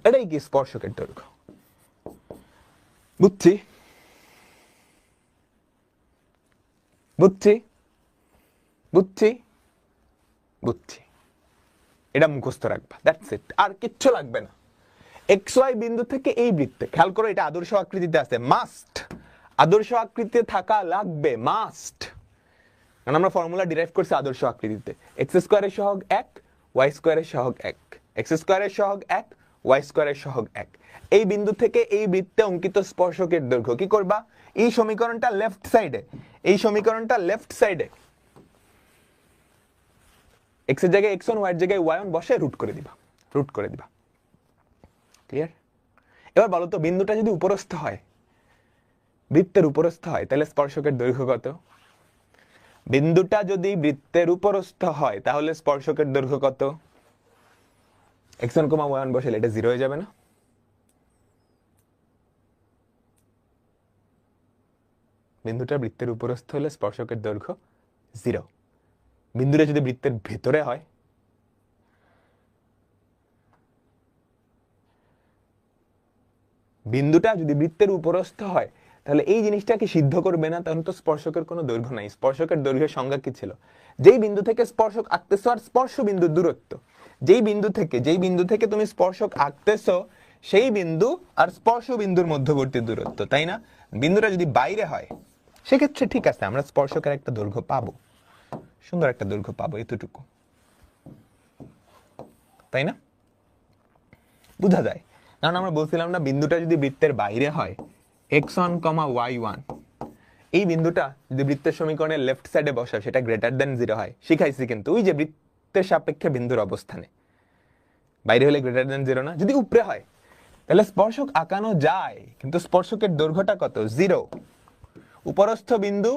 এটাই কি স্পর্শকের দৈর্ঘ্য। বুঝছি বুঝছি বুঝছি বুঝছি, এটা মুখস্থ রাখবা, দ্যাটস ইট, আর কিচ্ছু লাগবে না। এক্স ওয়াই বিন্দু থেকে এই বৃত্তে, খেয়াল করো এটা আদর্শ আকৃতিতে আছে, মাস্ট আদর্শ আকৃতিতে থাকা লাগবে, মাস্ট, কারণ আমরা ফর্মুলা ডিরাইভ করছি আদর্শ আকৃতিতে। এক্স স্কোয়ারের সহগ 1, ওয়াই স্কোয়ারের সহগ 1, এক্স স্কোয়ারের সহগ 1, ওয়াই স্কোয়ারের সহগ 1। এই বিন্দু থেকে এই বৃত্তে অঙ্কিত স্পর্শকের দৈর্ঘ্য কি করবা? এই সমীকরণটা লেফট সাইডে, এই সমীকরণটা লেফট সাইডে এক্স এর জায়গায় x1, ওয়াই এর জায়গায় y1 বসে রুট করে দিবা, রুট করে দিবা। ক্লিয়ার? এবার বলো তো, বিন্দুটা যদি উপরস্থ হয়, বৃত্তের উপরস্থ হয়, তাহলে স্পর্শকের দৈর্ঘ্য কত? বিন্দুটা যদি বৃত্তের উপরস্থ হয়, তাহলে স্পর্শকের দৈর্ঘ্য কত? x1, y1 বসালে এটা 0 হয়ে যাবে না? বিন্দুটা বৃত্তের উপরস্থ হলে স্পর্শকের দৈর্ঘ্য 0। বিন্দুটা যদি বৃত্তের ভেতরে হয়, বিন্দুটা যদি বৃত্তের উপরস্থ হয়, তাহলে এই জিনিসটাকে সিদ্ধ করবে না, তখন তো স্পর্শকের কোনো দৈর্ঘ্য নাই। স্পর্শকের দৈর্ঘ্যের সংজ্ঞা কি ছিল? যেই বিন্দু থেকে স্পর্শক আঁকতেছো আর স্পর্শ বিন্দুর দূরত্ব, যেই বিন্দু থেকে তুমি স্পর্শক আঁকতেছো সেই বিন্দু আর স্পর্শ বিন্দুর মধ্যবর্তী দূরত্ব, তাই না? বিন্দুটা যদি বাইরে হয়, সেক্ষেত্রে ঠিক আছে, আমরা স্পর্শকের একটা দৈর্ঘ্য পাবো, সুন্দর একটা দৈর্ঘ্য পাবো, এতটুকু, তাই না? বোঝা যায়, কারণ আমরা বলছিলাম না, বিন্দুটা যদি বৃত্তের বাইরে হয়, x1, y1, এই বিন্দুটা যদি বৃত্তের সমীকরণের লেফট সাইডে বসায়, সেটা গ্রেটার দেন 0 হয়। শিখাইছি কিন্তু, ওই যে বৃত্তের সাপেক্ষে বিন্দুর অবস্থানে, বাইরে হলে গ্রেটার দেন 0 না? যদি উপরে হয়, তাহলে স্পর্শক আঁকানো যায়, কিন্তু স্পর্শকের দৈর্ঘ্যটা কত? 0। উপরস্থ বিন্দু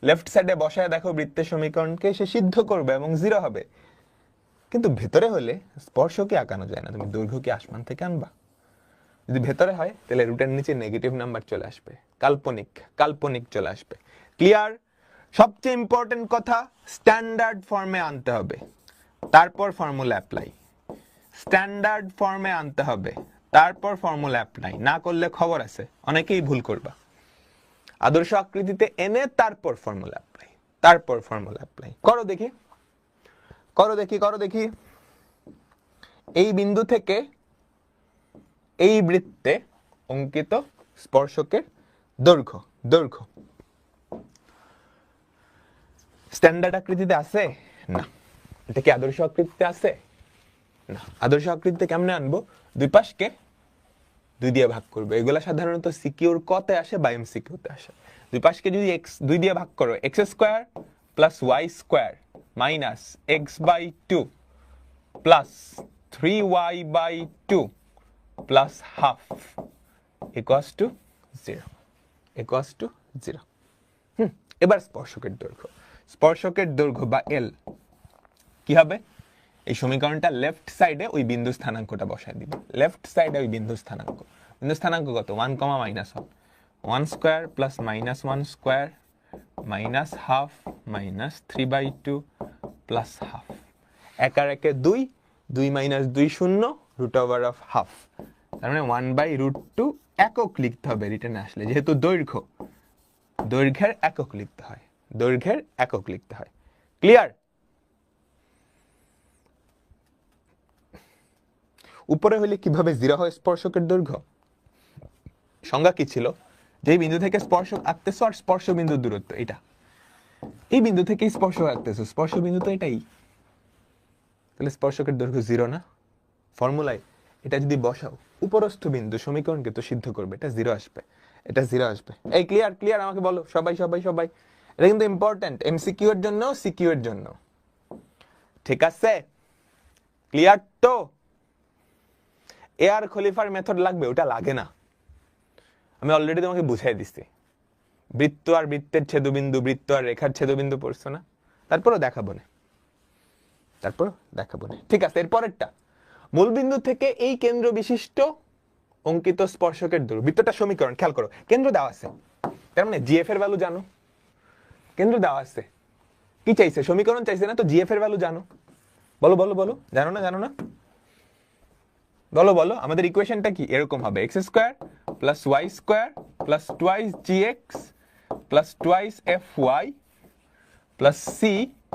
লেফট সাইডে বসায় দেখো বৃত্তের সমীকরণকে, সে সিদ্ধ করবে এবং 0 হবে। কিন্তু ভেতরে হলে স্পর্শকে আঁকানো যায় না, তুমি দৈর্ঘ্য কি আসমান থেকে আনবা? যদি ভেতরে হয়, তাহলে রুটের নিচে নেগেটিভ নাম্বার চলে আসবে, কাল্পনিক, কাল্পনিক চলে আসবে। ক্লিয়ার? সবচেয়ে ইম্পর্টেন্ট কথা, স্ট্যান্ডার্ড ফর্মে আনতে হবে, তারপর ফর্মুলা অ্যাপ্লাই। স্ট্যান্ডার্ড ফর্মে আনতে হবে, তারপর ফর্মুলা অ্যাপ্লাই না করলে খবর আছে, অনেকেই ভুল করবা। আদর্শ আকৃতিতে এনে তারপর ফর্মুলা অ্যাপ্লাই, তারপর ফর্মুলা অ্যাপ্লাই করো দেখি, করো দেখি, করো দেখি। এই বিন্দু থেকে এই বৃত্তে অঙ্কিত স্পর্শকের দৈর্ঘ্য, দৈর্ঘ্য স্ট্যান্ডার্ড আকৃতিতে আছে না। এটা কি আদর্শ আকৃতিতে আছে না। আদর্শ আকৃতিতে কেমনে আনবো? দুই পাশকে 2 দিয়ে ভাগ করবো। এগুলা সাধারণত সিকিউর কতে আসে বা এমসিকিউতে আসে। দুই পাশকে যদি x 2 দিয়ে ভাগ করো, x square plus y square minus x/2 plus 3y/2 plus half equals to 0, equals to 0। এবার স্পর্শকের দৈর্ঘ্য, স্পর্শকের দৈর্ঘ্য বা এল কি হবে? এই সমীকরণটা লেফট সাইডে ওই বিন্দু স্থানাঙ্কটা বসায় দিব। লেফট সাইডে ওই বিন্দু স্থানাঙ্ক, বিন্দু স্থানাঙ্ক কত? 1, -1 1 square plus -1 square minus half minus 3/2 plus half. 1 আর 1 2, 2 - 2 0, রুট ওভার অফ হাফ। তার মানে 1/√2 একক লিখতে হবে রিটেনে আসলে, যেহেতু দৈর্ঘ্য, দৈর্ঘ্যের একক লিখতে হয়, দৈর্ঘ্যের একক লিখতে হয়। ক্লিয়ার? উপরে হলে কিভাবে 0 হয় স্পর্শকের দৈর্ঘ্য? সংজ্ঞা কি ছিল? যেই বিন্দু থেকে স্পর্শক আঁকতেছো আর স্পর্শ বিন্দুর দূরত্ব এটা, এই বিন্দু থেকে স্পর্শ আঁকতেছো, স্পর্শ বিন্দু তো এটাই, তাহলে স্পর্শকের দৈর্ঘ্য 0 না? ফর্মুলায় এটা যদি বসাও, উপরস্থ বিন্দু সমীকরণকে তো সিদ্ধ করবে, এটা 0 আসবে, এটা 0 আসবে। এই ক্লিয়ার? ক্লিয়ার? আমাকে বলো সবাই সবাই সবাই। এটা কিন্তু ইম্পর্টেন্ট, এমসিকিউ এর জন্য, সিকিউ এর জন্য। ঠিক আছে? ক্লিয়ার তো? এয়ার খলিফার মেথড লাগবে? ওটা লাগে না, আমি অলরেডি তোমাকে বুঝাই দিচ্ছি। বৃত্ত আর বৃত্তের ছেদবিন্দু, বৃত্ত আর রেখার ছেদবিন্দু পড়ছো না? তারপরও দেখাবো না, তারপর দেখাবো না। ঠিক আছে, এর পরেরটা, মূলবিন্দু থেকে এই কেন্দ্র বিশিষ্ট অঙ্কিত স্পর্শকের দূরত্ব। বৃত্তটা সমীকরণ খেয়াল করো, কেন্দ্র দেওয়া আছে, তার মানে জিএফ এর ভ্যালু জানো, কেন্দ্র দেওয়া আছে, কি চাইছে? সমীকরণ চাইছে না, তো জিএফ এর ভ্যালু জানো। বলো বলো বলো, জানো না? জানো না? বলো বলো। আমাদের ইকুয়েশনটা কি? এরকম হবে, x square plus y square plus twice gx plus twice fy plus c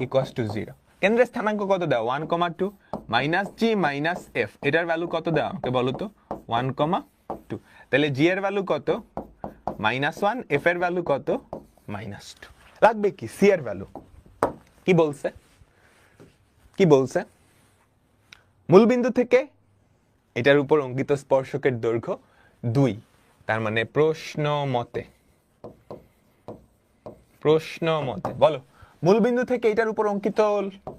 equals to 0। কেন্দ্রের স্থানাঙ্ক কত দাও? 1, 2 মাইনাস g মাইনাস f। এটার ভ্যালু কত দাও আমাকে বলো তো? 1, 2। তাহলে g এর ভ্যালু কত? -1, f এর ভ্যালু কত? -2। লাগবে কি? c এর ভ্যালু। কি বলছে? কি বলছে? মূলবিন্দু থেকে এটার উপর অঙ্কিত স্পর্শকের দৈর্ঘ্য 2, তার মানে প্রশ্ন মতে, প্রশ্ন মতে বলো, মূলবিন্দু থেকে এটার উপর অঙ্কিত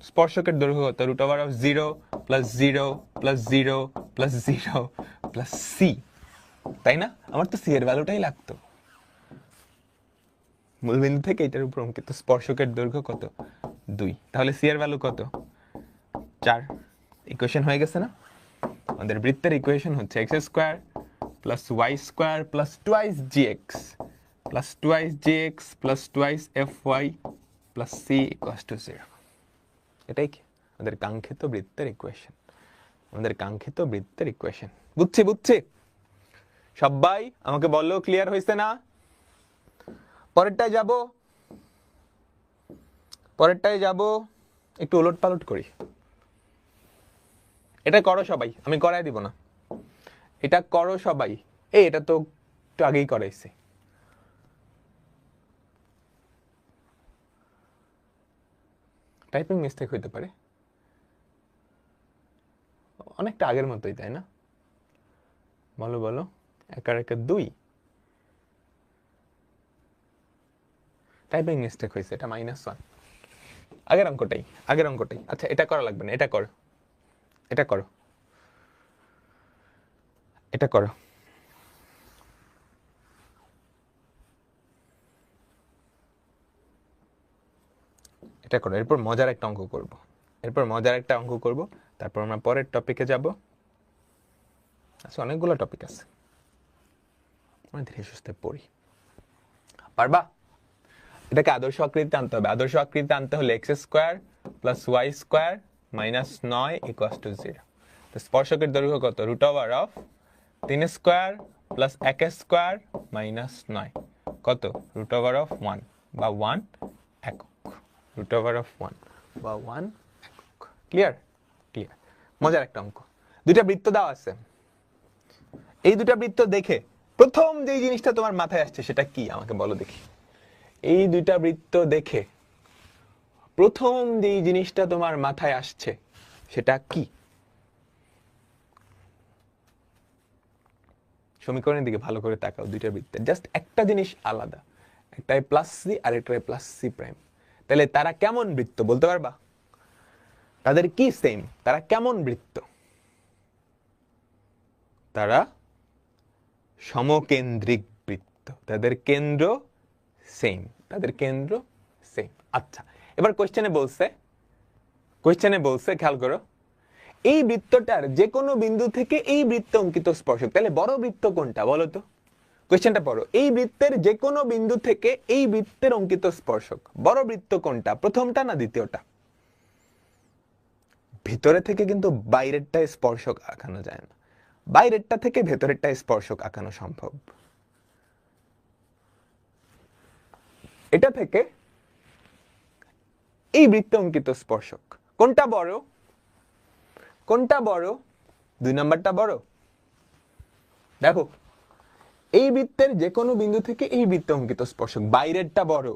স্পর্শকের দৈর্ঘ্য কত? Root over of 0 plus 0 plus 0 plus 0 plus c, তাই না? আমার তো c এর ভ্যালুটাই লাগতো। মূলবিন্দু থেকে এটার উপর অঙ্কিত স্পর্শকের দৈর্ঘ্য কত? 2, তাহলে c এর ভ্যালু কত? 4। ইকুয়েশন হয়ে গেছে না? আমাদের বৃত্তের ইকুয়েশন হচ্ছে x square plus y square plus twice gx plus twice gx plus twice fy plus c equals to 0। এটাই কি আমাদের কাঙ্ক্ষিত বৃত্তের ইকুয়েশন, আমাদের কাঙ্ক্ষিত বৃত্তের ইকুয়েশন। বুঝছি বুঝছি, সবাই আমাকে বলো ক্লিয়ার হয়েছে না? পরেরটায় যাব, পরেরটায় যাব, একটু উলট পালট করি। এটা করো সবাই, আমি করাই দিব না, এটা করো সবাই। এটা তো একটু আগেই করাইছি। টাইপিং মিস্টেক হইতে পারে, অনেকটা আগের মতোই, তাই না? বলো বলো, 1 আর 1 2, টাইপিং মিস্টেক হয়েছে, এটা -1, আগের অঙ্কটাই, আগের অঙ্কটাই। আচ্ছা, এটা করা লাগবে না, এটা করো, এটা করো, এটা করো। এটা করো, এরপর মজার একটা অঙ্ক করব, এরপর মজার একটা অঙ্ক করব, তারপর আমরা পরের টপিকে যাব। আচ্ছা, অনেকগুলো টপিক আছে, আমরা ধীরে সুস্থে পড়ি। পারবা? এটাকে আদর্শ আকৃতিতে আনতে হবে। আদর্শ আকৃতিতে আনতে হলে x square plus y square minus 9 equals to 0। তো স্পর্শকের দৈর্ঘ্য কত? Root over of 3 square plus 1 square minus 9 কত? রুট ওভার অফ 1 বা 1 একক। রুট ওভার অফ 1 বা 1 একক। ক্লিয়ার? ক্লিয়ার। মজার একটা অঙ্ক। দুইটা বৃত্ত দেওয়া আছে, এই দুটা বৃত্ত দেখে প্রথম যেই জিনিসটা তোমার মাথায় আসছে সেটা কি আমাকে বলো দেখি। এই দুইটা বৃত্ত দেখে প্রথম যেই জিনিসটা তোমার মাথায় আসছে সেটা কি? সমীকরণের দিকে ভালো করে তাকাও। দুইটা বৃত্তের জাস্ট একটা জিনিস আলাদা, একটাই প্লাস সি আর একটাই প্লাস সি প্রাইম। তাহলে তারা কেমন বৃত্ত বলতে পারবা? তাদের কি সেম? তারা কেমন বৃত্ত? তারা সমকেন্দ্রিক বৃত্ত। তাদের কেন্দ্র সেম, তাদের কেন্দ্র সেম। আচ্ছা, এবার কোশ্চেনে বলছে খেয়াল করো, এই বৃত্তটার যে কোনো বিন্দু থেকে এই বৃত্ত অঙ্কিত স্পর্শক। তাহলে বড় বৃত্ত কোনটা বলো তো? কোশ্চেনটা পড়ো। এই বৃত্তের যে কোনো বিন্দু থেকে এই বৃত্তের অঙ্কিত স্পর্শক, বড় বৃত্ত কোনটা? প্রথমটা না দ্বিতীয়টা? ভিতরে থেকে কিন্তু বাইরেরটা স্পর্শক আঁকানো যায় না, বাইরেরটা থেকে ভেতরেরটা স্পর্শক আঁকানো সম্ভব। এটা থেকে এই বৃত্তে অঙ্কিত স্পর্শক কোনটা বড়? কোনটা বড়? 2 নাম্বারটা বড়। দেখো, এই বৃত্তের যে কোনো বিন্দু থেকে এই বৃত্তে অঙ্কিত স্পর্শক বাইরেরটা বড়,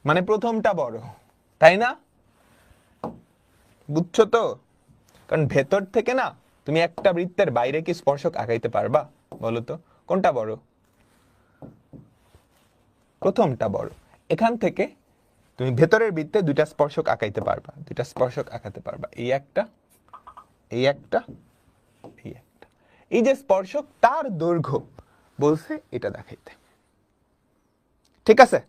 মানে প্রথমটা বড়, তাই না? বুঝছো তো? কারণ ভেতর থেকে না তুমি একটা বৃত্তের বাইরে কি স্পর্শক আঁকাইতে পারবা বলো তো? কোনটা বড়? প্রথমটা বড়। এখান থেকে তুমি ভেতরের বৃত্তে দুইটা স্পর্শক আঁকাইতে পারবা, দুইটা স্পর্শক আঁকাতে পারবা, এই একটা, এই একটা, এই একটা। এই যে স্পর্শক তার দৈর্ঘ্য বলছে এটা দেখাইতে। ঠিক আছে?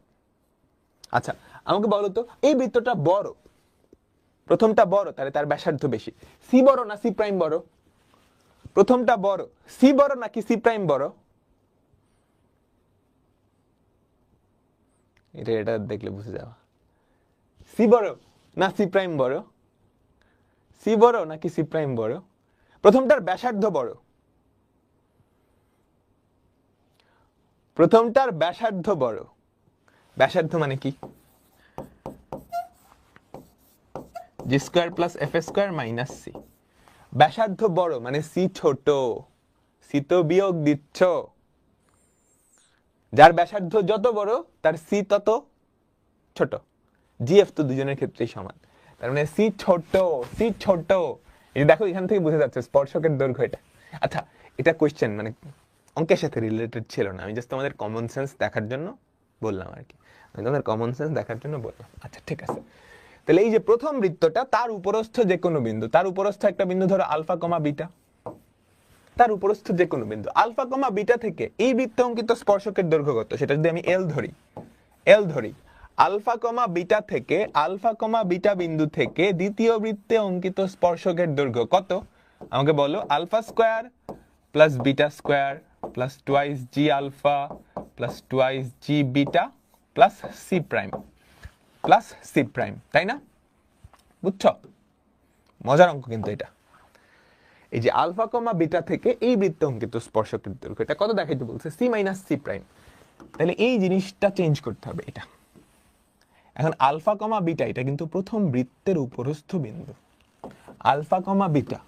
আচ্ছা, আমাকে বলো তো, এই বৃত্তটা বড়, প্রথমটা বড়, তাহলে তার ব্যাসার্ধ বেশি। সি বড় না সি প্রাইম বড়? প্রথমটা বড়, সি বড় নাকি সি প্রাইম বড়? এটা দেখলে বুঝে যাওয়া। সি বড় না সি প্রাইম বড়? সি বড় নাকি সি প্রাইম বড়? প্রথমটার ব্যাসার্ধ বড়, প্রথমটার ব্যাসার্ধ বড়। ব্যাসার্ধ মানে কি? G square plus F square minus C. ব্যাসার্ধ বড় মানে সি ছোট। সি তো বিয়োগ দিচ্ছ, যার ব্যাসার্ধ যত বড় তার সি তত ছোট। জিএফ তো দুজনের ক্ষেত্রেই সমান, তার মানে সি ছোট, সি ছোট। এই দেখো, এখান থেকে বুঝে যাচ্ছে স্পর্শকের দৈর্ঘ্য এটা। আচ্ছা, এটা কোশ্চেন মানে অঙ্কের সাথে রিলেটেড ছিল না, আমি জাস্ট তোমাদের কমন সেন্স দেখার জন্য বললাম আর কি, আমি তোমাদের কমন সেন্স দেখার জন্য বললাম। আচ্ছা ঠিক আছে, তাহলে এই যে প্রথম বৃত্তটা, তার উপরস্থ যে কোনো বিন্দু, তার উপরস্থ একটা বিন্দু ধরো আলফা কমা বিটা, তার উপরস্থ যে কোনো বিন্দু আলফা কমা বিটা থেকে এই বৃত্তে অঙ্কিত স্পর্শকের দৈর্ঘ্য কত? সেটা যদি আমি এল ধরি, আলফা কমা বিটা থেকে, আলফা কমা বিটা বিন্দু থেকে দ্বিতীয় বৃত্তে অঙ্কিত স্পর্শকের দৈর্ঘ্য কত আমাকে বলো। Alpha square plus beta square plus twice G alpha plus twice G beta plus C prime, তাই না? বুঝছো? মজার অঙ্ক কিন্তু এটা। এই যে আলফা কমা বিটা থেকে এই বৃত্তে অঙ্কিত স্পর্শকের দৈর্ঘ্য এটা কত দেখাইতে বলছে? C minus C prime. তাহলে এই জিনিসটা চেঞ্জ করতে হবে এটা। এখন আলফা কমা বিটা এটা কিন্তু প্রথম বৃত্তের উপরস্থ বিন্দু। আলফা কমা বিটা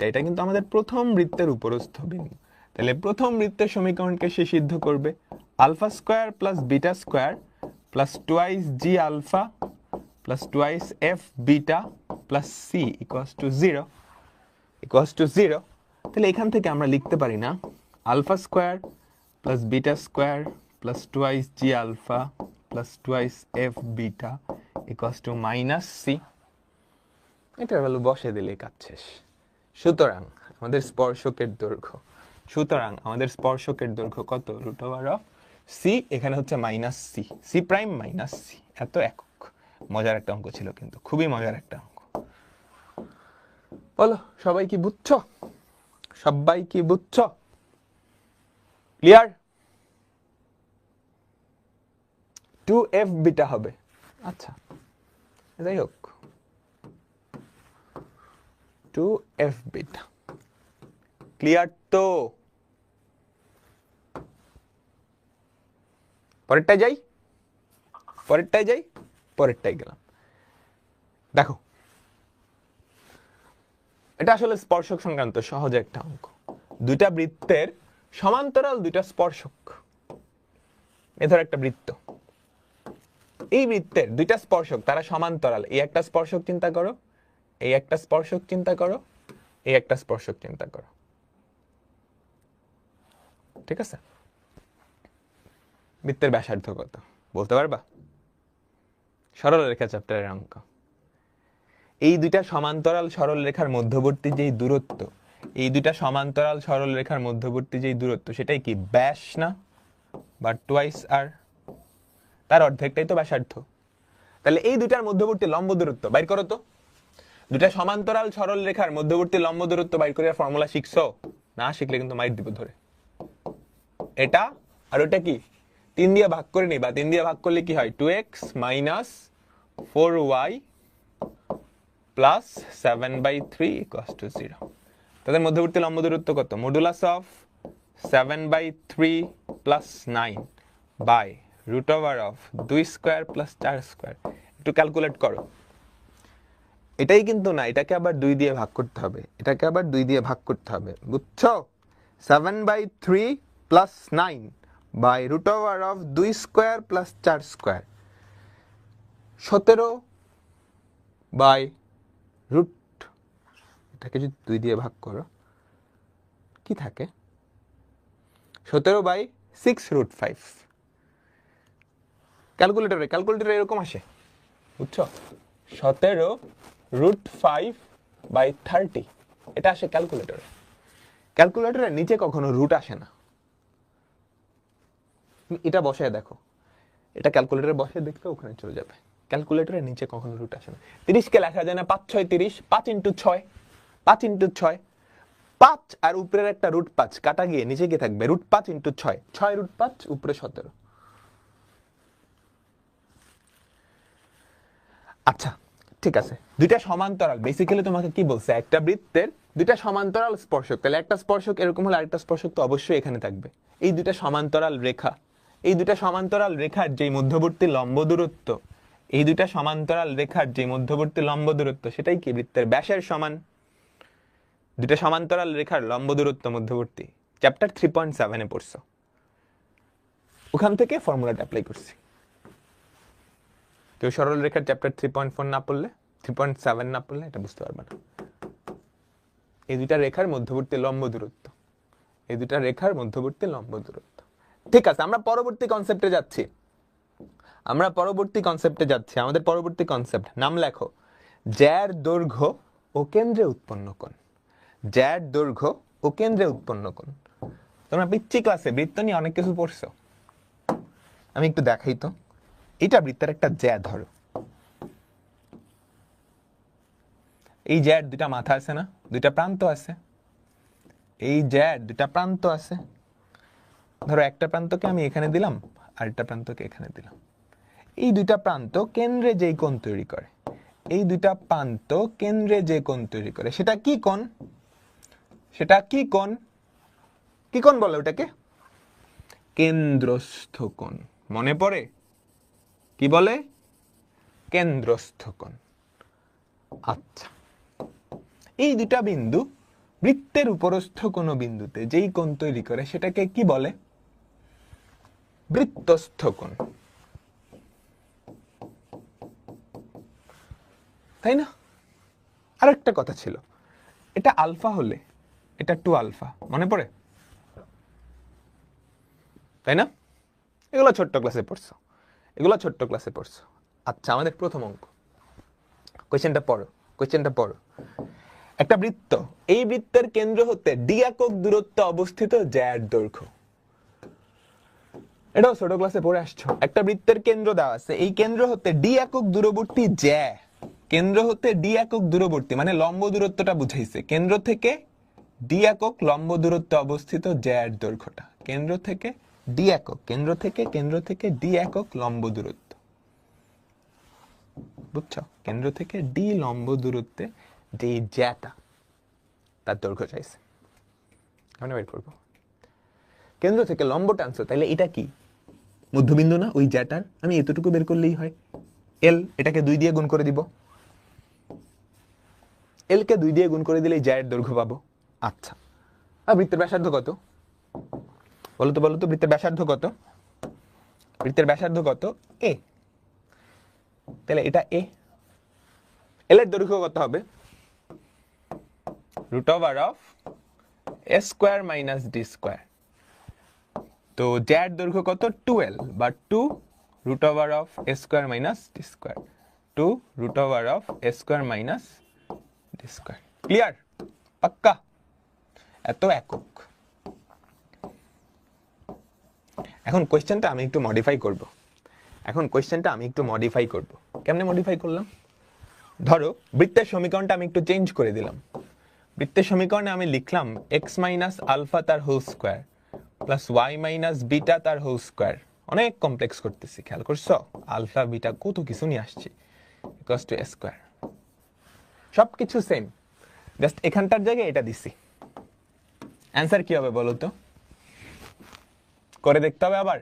এটা কিন্তু আমাদের প্রথম বৃত্তের উপরস্থ বিন্দু। তাহলে প্রথম বৃত্তের সমীকরণকে সে সিদ্ধ করবে alpha square plus beta square plus twice G alpha plus twice F beta plus C equals to 0। তাহলে এখান থেকে আমরা লিখতে পারি না alpha square plus beta square plus twice G alpha plus twice F beta equals to minus C. এটার ভ্যালু বসে দিলে কাজ শেষ। সুতরাং আমাদের স্পর্শকের দৈর্ঘ্য কত? রুট ওভার অফ সি, এখানে হচ্ছে minus C, C prime minus C, এত একক। মজার একটা অঙ্ক ছিল কিন্তু, খুবই মজার একটা অঙ্ক। বলো সবাই কি বুঝছো? ক্লিয়ার? 2f বিটা হবে। আচ্ছা যাই হোক, টু এফ বিটা। ক্লিয়ার তো? পরেরটায় যাই, পরেরটায় গেলাম। দেখো এটা আসলে স্পর্শক সংক্রান্ত সহজ একটা অঙ্ক। দুইটা বৃত্তের সমান্তরাল দুইটা স্পর্শক। এ ধর একটা বৃত্ত, এই বৃত্তের দুইটা স্পর্শক তারা সমান্তরাল। এই একটা স্পর্শক চিন্তা করো, এই একটা স্পর্শক চিন্তা করো, এই একটা স্পর্শক চিন্তা করো। ঠিক আছে? বৃত্তের ব্যাসার্ধ কত বলতে পারবা? সরলরেখা চ্যাপ্টারের অঙ্ক। এই দুইটা সমান্তরাল সরল রেখার মধ্যবর্তী যেই দূরত্ব, এই দুইটা সমান্তরাল সরল রেখার মধ্যবর্তী যেই দূরত্ব, সেটাই কি ব্যাস না? বা টুয়াইস আর, তার অর্ধেকটাই তো ব্যাসার্ধ। তাহলে এই দুইটার মধ্যবর্তী লম্ব দূরত্ব বাইর করো তো। দুইটা সমান্তরাল সরল রেখার মধ্যবর্তী লম্ব দূরত্ব বাইর করার ফর্মুলা শিখছো? না শিখলে কিন্তু মাইর দিব ধরে। এটা আর ওটা কি 3 দিয়ে ভাগ করে নিবা। 3 দিয়ে ভাগ করলে কি হয়? 2x - 4y plus 7/3 = 0। তাদের মধ্যবর্তী লম্ব দূরত্ব কত? Modulus of 7/3 plus 9 by √2² plus 4²। একটু ক্যালকুলেট করো। এটাই কিন্তু না, এটাকে আবার 2 দিয়ে ভাগ করতে হবে, এটাকে আবার 2 দিয়ে ভাগ করতে হবে, বুঝছো? 7/3 plus 9 by √2² plus 4², 17 by root, এটাকে যদি 2 দিয়ে ভাগ করো কি থাকে? 17/6√5। ক্যালকুলেটরে এরকম আসে, বুঝছো? 17√5/30 এটা আসে ক্যালকুলেটরে। ক্যালকুলেটরের নিচে কখনো রুট আসে না। এটা বসায় দেখো, এটা ক্যালকুলেটরে বসে দেখতে ওখানে চলে যাবে। ক্যালকুলেটরের নিচে কখনো রুট আসে না। 30 কে লেখা যায় না 5 6 30, 5 × 6, 5 × 6, 5 আর উপরের একটা √5 কাটা গিয়ে নিচে কি থাকবে? √5 × 6, 6√5 উপরে 17। আচ্ছা ঠিক আছে, দুইটা সমান্তরাল, বেসিক্যালি তোমাকে কি বলছে? একটা বৃত্তের দুইটা সমান্তরাল স্পর্শক। তাহলে একটা স্পর্শক এরকম হলে আরেকটা স্পর্শক তো অবশ্যই এখানে থাকবে। এই দুইটা সমান্তরাল রেখা, এই দুইটা সমান্তরাল রেখার যে মধ্যবর্তী লম্ব দূরত্ব, এই দুইটা সমান্তরাল রেখার যে মধ্যবর্তী লম্ব দূরত্ব, সেটাই কি বৃত্তের ব্যাসের সমান। দুইটা সমান্তরাল রেখার লম্ব দূরত্ব মধ্যবর্তী, চ্যাপ্টার 3.7 এ পড়ছো, ওখান থেকে ফর্মুলাটা অ্যাপ্লাই করছি। কেউ সরল রেখার চ্যাপ্টার 3.4 না পড়লে, 3.7 না পড়লে এটা বুঝতে পারবে না। এই দুইটা রেখার মধ্যবর্তী লম্ব দূরত্ব, এই দুইটা রেখার মধ্যবর্তী লম্ব দূরত্ব। ঠিক আছে, আমরা পরবর্তী কনসেপ্টে যাচ্ছি। আমাদের পরবর্তী কনসেপ্ট নাম লেখো, জ্যার দৈর্ঘ্য ও কেন্দ্রে উৎপন্ন কোণ। জ্যার দৈর্ঘ্য ও কেন্দ্রে উৎপন্ন কোণ। তোমরা পিচ্ছি ক্লাসে বৃত্ত নিয়ে অনেক কিছু পড়ছো, আমি একটু দেখাই তো। এটা বৃত্তের একটা জ্যা ধরো, এই জ্যার দুইটা মাথা আছে না, দুইটা প্রান্ত আছে। এই জ্যার দুইটা প্রান্ত আছে, ধরো একটা প্রান্তকে আমি এখানে দিলাম, আরেকটা প্রান্তকে এখানে দিলাম। এই দুইটা প্রান্ত কেন্দ্রে যে কোণ তৈরি করে, এই দুইটা প্রান্ত কেন্দ্রে যে কোণ তৈরি করে, সেটা কি কোণ? সেটা কি কোণ? কি কোণ বলে ওটাকে? কেন্দ্রস্থ কোণ। মনে পড়ে? কি বলে? কেন্দ্রস্থ কোণ। আচ্ছা, এই দুটা বিন্দু বৃত্তের উপরস্থ কোনো বিন্দুতে যেই কোণ তৈরি করে সেটাকে কি বলে? বৃত্তস্থ কোণ, তাই না? আরেকটা কথা ছিল, এটা আলফা হলে এটা 2 আলফা, মনে পড়ে? তাই না? এগুলো ছোট্ট ক্লাসে পড়ছো। আচ্ছা, আমাদের প্রথম অঙ্ক, কোয়েশ্চেনটা পড়ো। একটা বৃত্ত, এই বৃত্তের কেন্দ্র হতে d একক দূরত্বে অবস্থিত জ্যার দৈর্ঘ্য। এটাও ছোট ক্লাসে পড়ে আসছো। একটা বৃত্তের কেন্দ্র দেওয়া আছে, এই কেন্দ্র হতে d একক দূরবর্তী জ্যা, কেন্দ্র হতে d একক দূরবর্তী মানে লম্ব দূরত্বটা বুঝাইছে। কেন্দ্র থেকে d একক লম্ব দূরত্বে অবস্থিত জ্যার দৈর্ঘ্যটা, কেন্দ্র থেকে d একক, কেন্দ্র থেকে d একক লম্ব দূরত্ব, বুঝছো? কেন্দ্র থেকে d লম্ব দূরত্বে যে জ্যাটা, তার দৈর্ঘ্য চাইছে। আমরা বের করবো কেন্দ্র থেকে লম্ব টানছো, তাহলে এটা কি মধ্যবিন্দু না ওই জ্যাটার? আমি এতটুকু বের করলেই হয়। এল, এটাকে 2 দিয়ে গুণ করে দিব। এল কে 2 দিয়ে গুণ করে দিলেই জ্যায়ের দৈর্ঘ্য পাবো। আচ্ছা, আর বৃত্তের ব্যাসার্ধ কত বলো তো বৃত্তের ব্যাসার্ধ কত? বৃত্তের ব্যাসার্ধ কত? এ। তাহলে এটা এ। এল এর দৈর্ঘ্য কত হবে? √(a² - d²। তো জ্যার দৈর্ঘ্য কত? 2l বা 2 √(a² - d²। 2 √(a² - d²। Clear? পাক্কা? এত একক। এখন কোয়েশ্চেনটা আমি একটু মডিফাই করব। কেমনে মডিফাই করলাম? ধরো বৃত্তের সমীকরণটা আমি একটু চেঞ্জ করে দিলাম। বৃত্তের সমীকরণে আমি লিখলাম x - আলফা তার whole square plus y - beta তার হোল স্কয়ার। অনেক কমপ্লেক্স করতেছি, খেয়াল করছো? আলফা বিটা কত কিছু নিয়ে আসছি, ইকুয়ালস টু a স্কয়ার। সবকিছু সেম, জাস্ট এখানটার জায়গায় এটা দিছি। অ্যান্সার কি হবে বলো তো? করে দেখতে হবে আবার।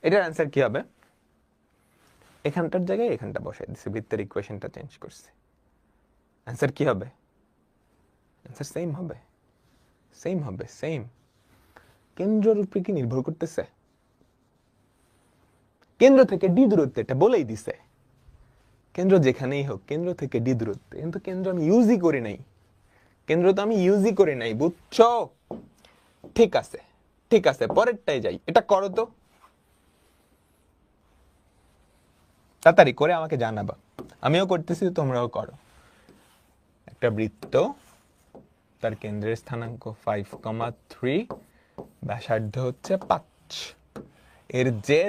এটার অ্যান্সার কি হবে? এখানটার জায়গায় এখানটা বসাই দিছি, বৃত্তের ইকুয়েশনটা চেঞ্জ করছি। অ্যান্সার কি হবে? অ্যান্সার সেম হবে। কেন্দ্রের উপরে কি নির্ভর করতেছে? কেন্দ্র থেকে ডি দূরত্বে, এটা বলেই দিছে। কেন্দ্র যেখানেই হোক, কেন্দ্র থেকে ডি দূরত্বে। কিন্তু কেন্দ্র আমি ইউজই করি নাই, বুঝছো? ঠিক আছে, পরেরটাই যাই। এটা করো তো, তাড়াতাড়ি করে আমাকে জানাবা। আমিও করতেছি, তোমরাও করো। একটা বৃত্ত, তার কেন্দ্রের স্থানাঙ্ক 5,3, ব্যাসার্ধ হচ্ছে 5। এর যে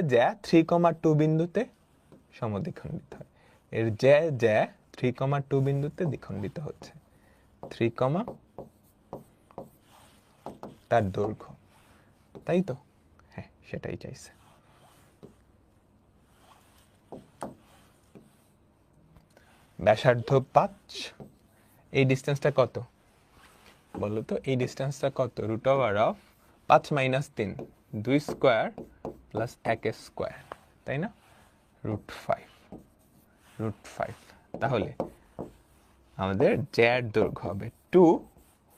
3,2 বিন্দুতে সমদ্বিখণ্ডিত হয়। এর যে 3,2 বিন্দুতে দ্বিখণ্ডিত হচ্ছে। 3, তার দৈর্ঘ্য, তাই তো? হ্যাঁ, সেটাই চাইছে। ব্যাসার্ধ 5, এই ডিস্টেন্সটা কত বলো তো? এই ডিস্টেন্সটা কত? √5 - 3, 2 স্কয়ার প্লাস 1 স্কয়ার, তাই না? √5। তাহলে আমাদের জ্যার দৈর্ঘ্য হবে 2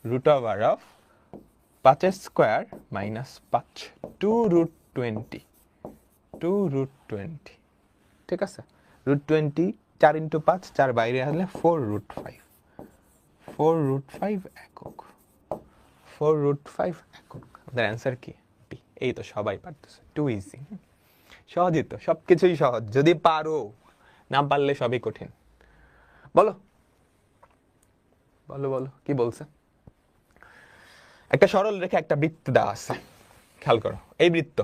√5 স্কয়ার মাইনাস 5, 2√20। ঠিক আছে? √20, 4 × 5, 4 বাইরে আসলে 4√5। 4√5 একক। আমাদের অ্যান্সার কি? ডি। এই তো সবাই পারতেছে, টু ইজি। সহজই তো, সবকিছুই সহজ যদি পারো, না পারলে সবই কঠিন। বলো কি বলছে? একটা সরল রেখা, একটা বৃত্ত দেওয়া আছে, খেয়াল করো। এই বৃত্ত,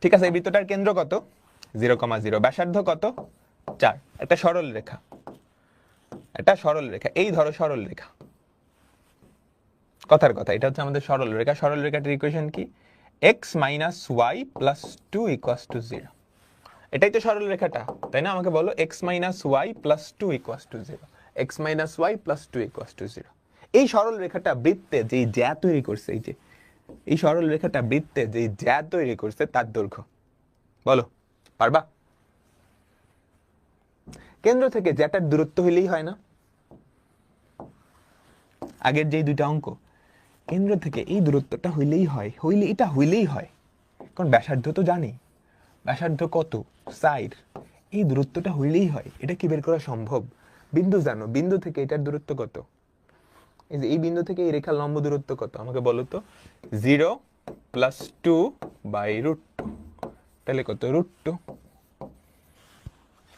ঠিক আছে? এই বৃত্তটার কেন্দ্র কত? 0,0। ব্যাসার্ধ কত? 4। একটা সরল রেখা, এই ধরো সরল রেখা। কথার কথা, এটা হচ্ছে আমাদের সরল রেখা। সরল রেখাটির ইকুয়েশন কি? x - y + 2 = 0। এটাই তো সরল রেখাটা, তাই না? আমাকে বলো x - y + 2 = 0। x - y + 2 = 0। এই সরল রেখাটা বৃত্তে যেই জ্যা তৈরি করছে, এই সরল রেখাটা বৃত্তে যেই জ্যা তৈরি করছে তার দৈর্ঘ্য বলো, পারবা? কেন্দ্র থেকে জ্যাটার দূরত্ব হইলেই হয় না? আগের যেই দুইটা অঙ্ক, কেন্দ্র থেকে এই দূরত্বটা হইলেই হয়, কারণ ব্যাসার্ধ তো জানি। ব্যাসার্ধ কত? 4। এই দূরত্বটা হইলেই হয়। এটা কি বের করা সম্ভব? বিন্দু জানো, বিন্দু থেকে এটার দূরত্ব কত? এই যে এই বিন্দু থেকে এই রেখার লম্ব দূরত্ব কত আমাকে বলো তো? 0 + 2 √2। তাহলে কত? √2।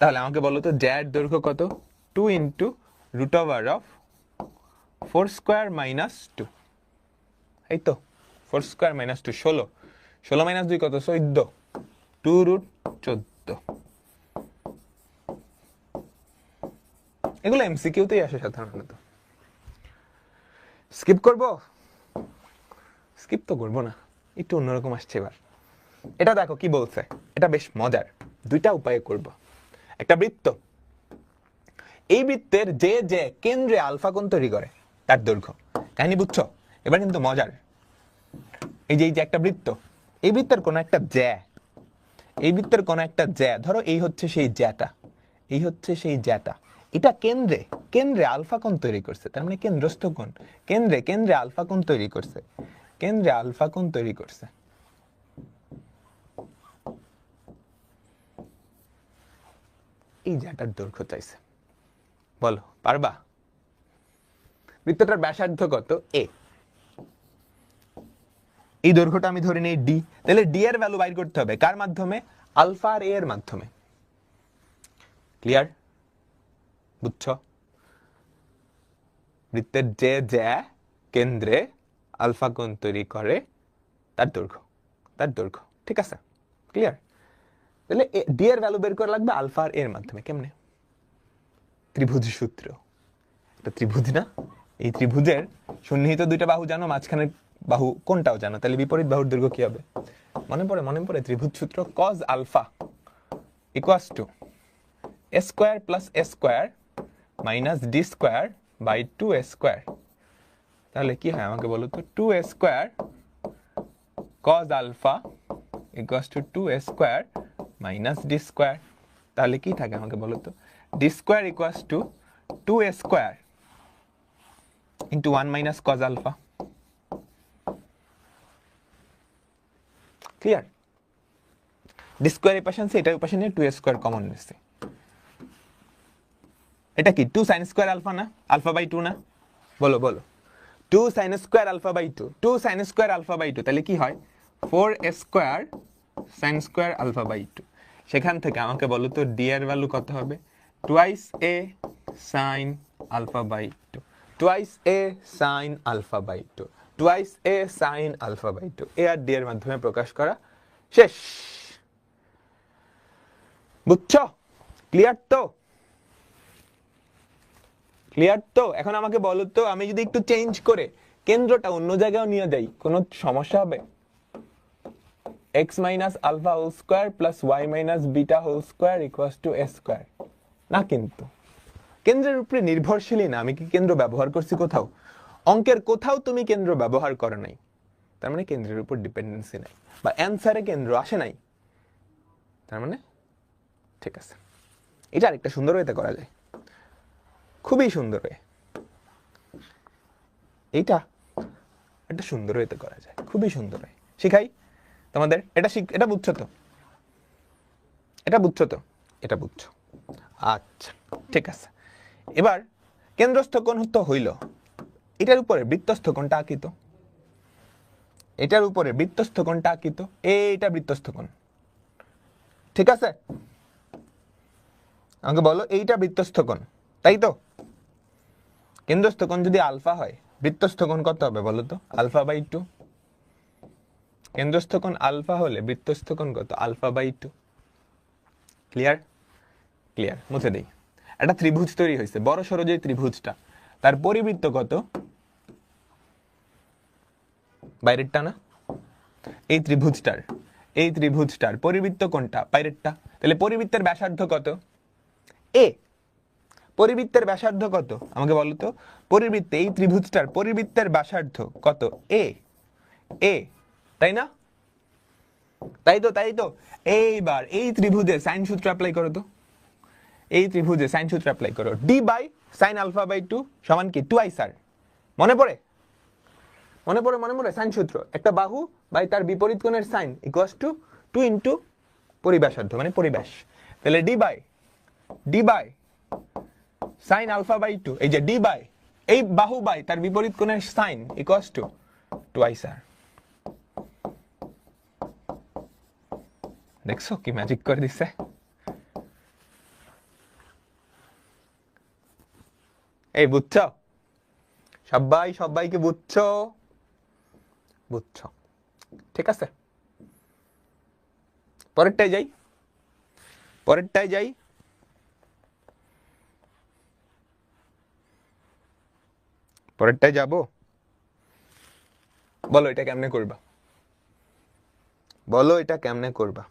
তাহলে আমাকে বলো তো জ্যার দৈর্ঘ্য কত? 2 × √4² - 2। এই তো 4² - 2, 16। 16 - 2 কত? 14। 2√14। এগুলো এমসিকিউতেই আসে সাধারণত। স্কিপ করবো? স্কিপ তো করবো না, একটু অন্যরকম আসছে এবার। এটা দেখো কি বলছে, এটা বেশ মজার। দুইটা উপায়ে করব। একটা বৃত্ত, এই বৃত্তের যে যে কেন্দ্রে আলফা কোণ তৈরি করে তার দৈর্ঘ্য। কাহিনী বুঝছো? এবার কিন্তু মজার। এই যে একটা বৃত্ত, এই বৃত্তের কোন একটা জ্যা, এই বৃত্তের কোন একটা জ্যা, ধরো এই হচ্ছে সেই জ্যাটা, এই হচ্ছে সেই জ্যাটা, এটা কেন্দ্রে কেন্দ্রে আলফা কোণ তৈরি করছে, তার মানে কেন্দ্রস্থ কোণ, কেন্দ্রে কেন্দ্রে আলফা কোণ তৈরি করছে, কেন্দ্রে আলফা কোণ তৈরি করছে। এই জ্যাটার দৈর্ঘ্য চাইছে, বলো পারবা? বৃত্তটার ব্যাসার্ধ কত? এ। এই দৈর্ঘ্যটা আমি ধরে নিই ডি, তাহলে ডি এর ভ্যালু বাইর করতে হবে কার মাধ্যমে? আলফা আর এ এর মাধ্যমে। ক্লিয়ার? বুঝছো? বৃত্তের যে জ্যা কেন্দ্রে আলফা কোণ তৈরি করে তার দৈর্ঘ্য, তার দৈর্ঘ্য। ঠিক আছে? ক্লিয়ার? তাহলে ডি এর ভ্যালু বের করা লাগবে আলফা আর এর মাধ্যমে। কেমনে? ত্রিভুজ সূত্র। এটা ত্রিভুজ না? এই ত্রিভুজের সন্নিহিত দুইটা বাহু জানো, মাঝখানের বাহু কোনটাও জানো, তাহলে বিপরীত বাহুর দৈর্ঘ্য কি হবে? মনে পড়ে? মনে পড়ে? ত্রিভুজ সূত্র cos alpha equals to a square plus a square minus d square by 2a square. তাহলে কি হয় আমাকে বলো তো? 2a square cos alpha equals to 2a square minus d square. তাহলে কি থাকে আমাকে বলো তো? d square equals to 2a square into 1 minus cos alpha. Clear? d square এই পাশে আনছে, এটা ওই পাশে নিয়ে 2a স্কয়ার কমন নিচ্ছে। এটা কি 2 sin স্কয়ার আলফা না? আলফা বাই 2 না? বলো বলো। 2 sin square alpha by 2, 2 sin square alpha by 2, তাহলে কি হয়? 4a square sin square alpha by 2। সেখান থেকে আমাকে বলো তো d এর ভ্যালু কত হবে? Twice a sin alpha by 2, twice a sin alpha by 2, twice a sin alpha by 2। a আর d এর মাধ্যমে প্রকাশ করা শেষ। বুঝছো? ক্লিয়ার তো? ক্লিয়ার তো? এখন আমাকে বলো তো, আমি যদি একটু চেঞ্জ করে কেন্দ্রটা অন্য জায়গায় নিয়ে যাই, কোনো সমস্যা হবে? x minus alpha whole square plus y minus beta whole square equals to a square না? কিন্তু কেন্দ্রের উপরে নির্ভরশীলই না। আমি কি কেন্দ্র ব্যবহার করছি কোথাও? অঙ্কের কোথাও তুমি কেন্দ্র ব্যবহার করো নাই, তার মানে কেন্দ্রের উপর ডিপেন্ডেন্সি নাই, বা অ্যান্সারে কেন্দ্র আসে নাই, তার মানে ঠিক আছে। এটা আরেকটা সুন্দর ওয়েতে করা যায়, খুবই সুন্দর ওয়ে। এইটা একটা সুন্দর ওয়েতে করা যায়, খুবই সুন্দর ওয়ে। শিখাই তোমাদের? এটা বুঝছো তো? এটা বুঝছো তো? এটা বুঝছো? আচ্ছা ঠিক আছে। এবার কেন্দ্রস্থ কোণ তো হইল, এটার উপরে বৃত্তস্থ কোণটা আঁকিত, এটার উপরে বৃত্তস্থ কোণটা আঁকিত, এইটা বৃত্তস্থ কোণ। ঠিক আছে? আমাকে বলো, এইটা বৃত্তস্থ কোণ, তাই তো? কেন্দ্রস্থ কোণ যদি আলফা হয়, বৃত্তস্থ কোণ কত হবে বলো তো? Alpha by 2। কেন্দ্রস্থ কোণ আলফা হলে বৃত্তস্থ কোণ কত? Alpha by 2। ক্লিয়ার? ক্লিয়ার। মুছে দেই। একটা ত্রিভুজ তৈরি হয়েছে, বড় সড়ো যে ত্রিভুজটা, তার পরিবৃত্ত কত? বাইরেরটা না? এই ত্রিভুজটার পরিবৃত্ত কোনটা? বাইরেরটা। তাহলে পরিবৃত্তের ব্যাসার্ধ কত? এ। পরিবৃত্তের ব্যাসার্ধ কত আমাকে বলো তো? পরিবৃত্তে এই ত্রিভুজটার পরিবৃত্তের ব্যাসার্ধ কত? এ। এ, তাই না? তাই তো, তাই তো। এইবার এই ত্রিভুজে সাইন সূত্র অ্যাপ্লাই করো তো। এই ত্রিভুজে সাইন সূত্র অ্যাপ্লাই করো। D by sine alpha by 2 সমান কি? 2i sir. মনে পড়ে? মনে পড়ে? মনে পড়ে? সাইন সূত্র, একটা বাহু বাই তার বিপরীত কোণের সাইন ইকুয়ালস টু 2 ইন্টু পরিব্যাসার্ধ মানে পরিব্যাস। তাহলে d by sine alpha by 2, এই যে ডি বাই এই বাহু বাই তার বিপরীত কোণের sine equals two 2i sir. দেখছো কি ম্যাজিক করে দিচ্ছে? এই বুঝছো? সবাইকে বুঝছো? বুঝছো? ঠিক আছে, পরেরটায় যাই। পরেরটায় যাব। বলো এটা কেমনে করবা? বলো এটা কেমনে করবা?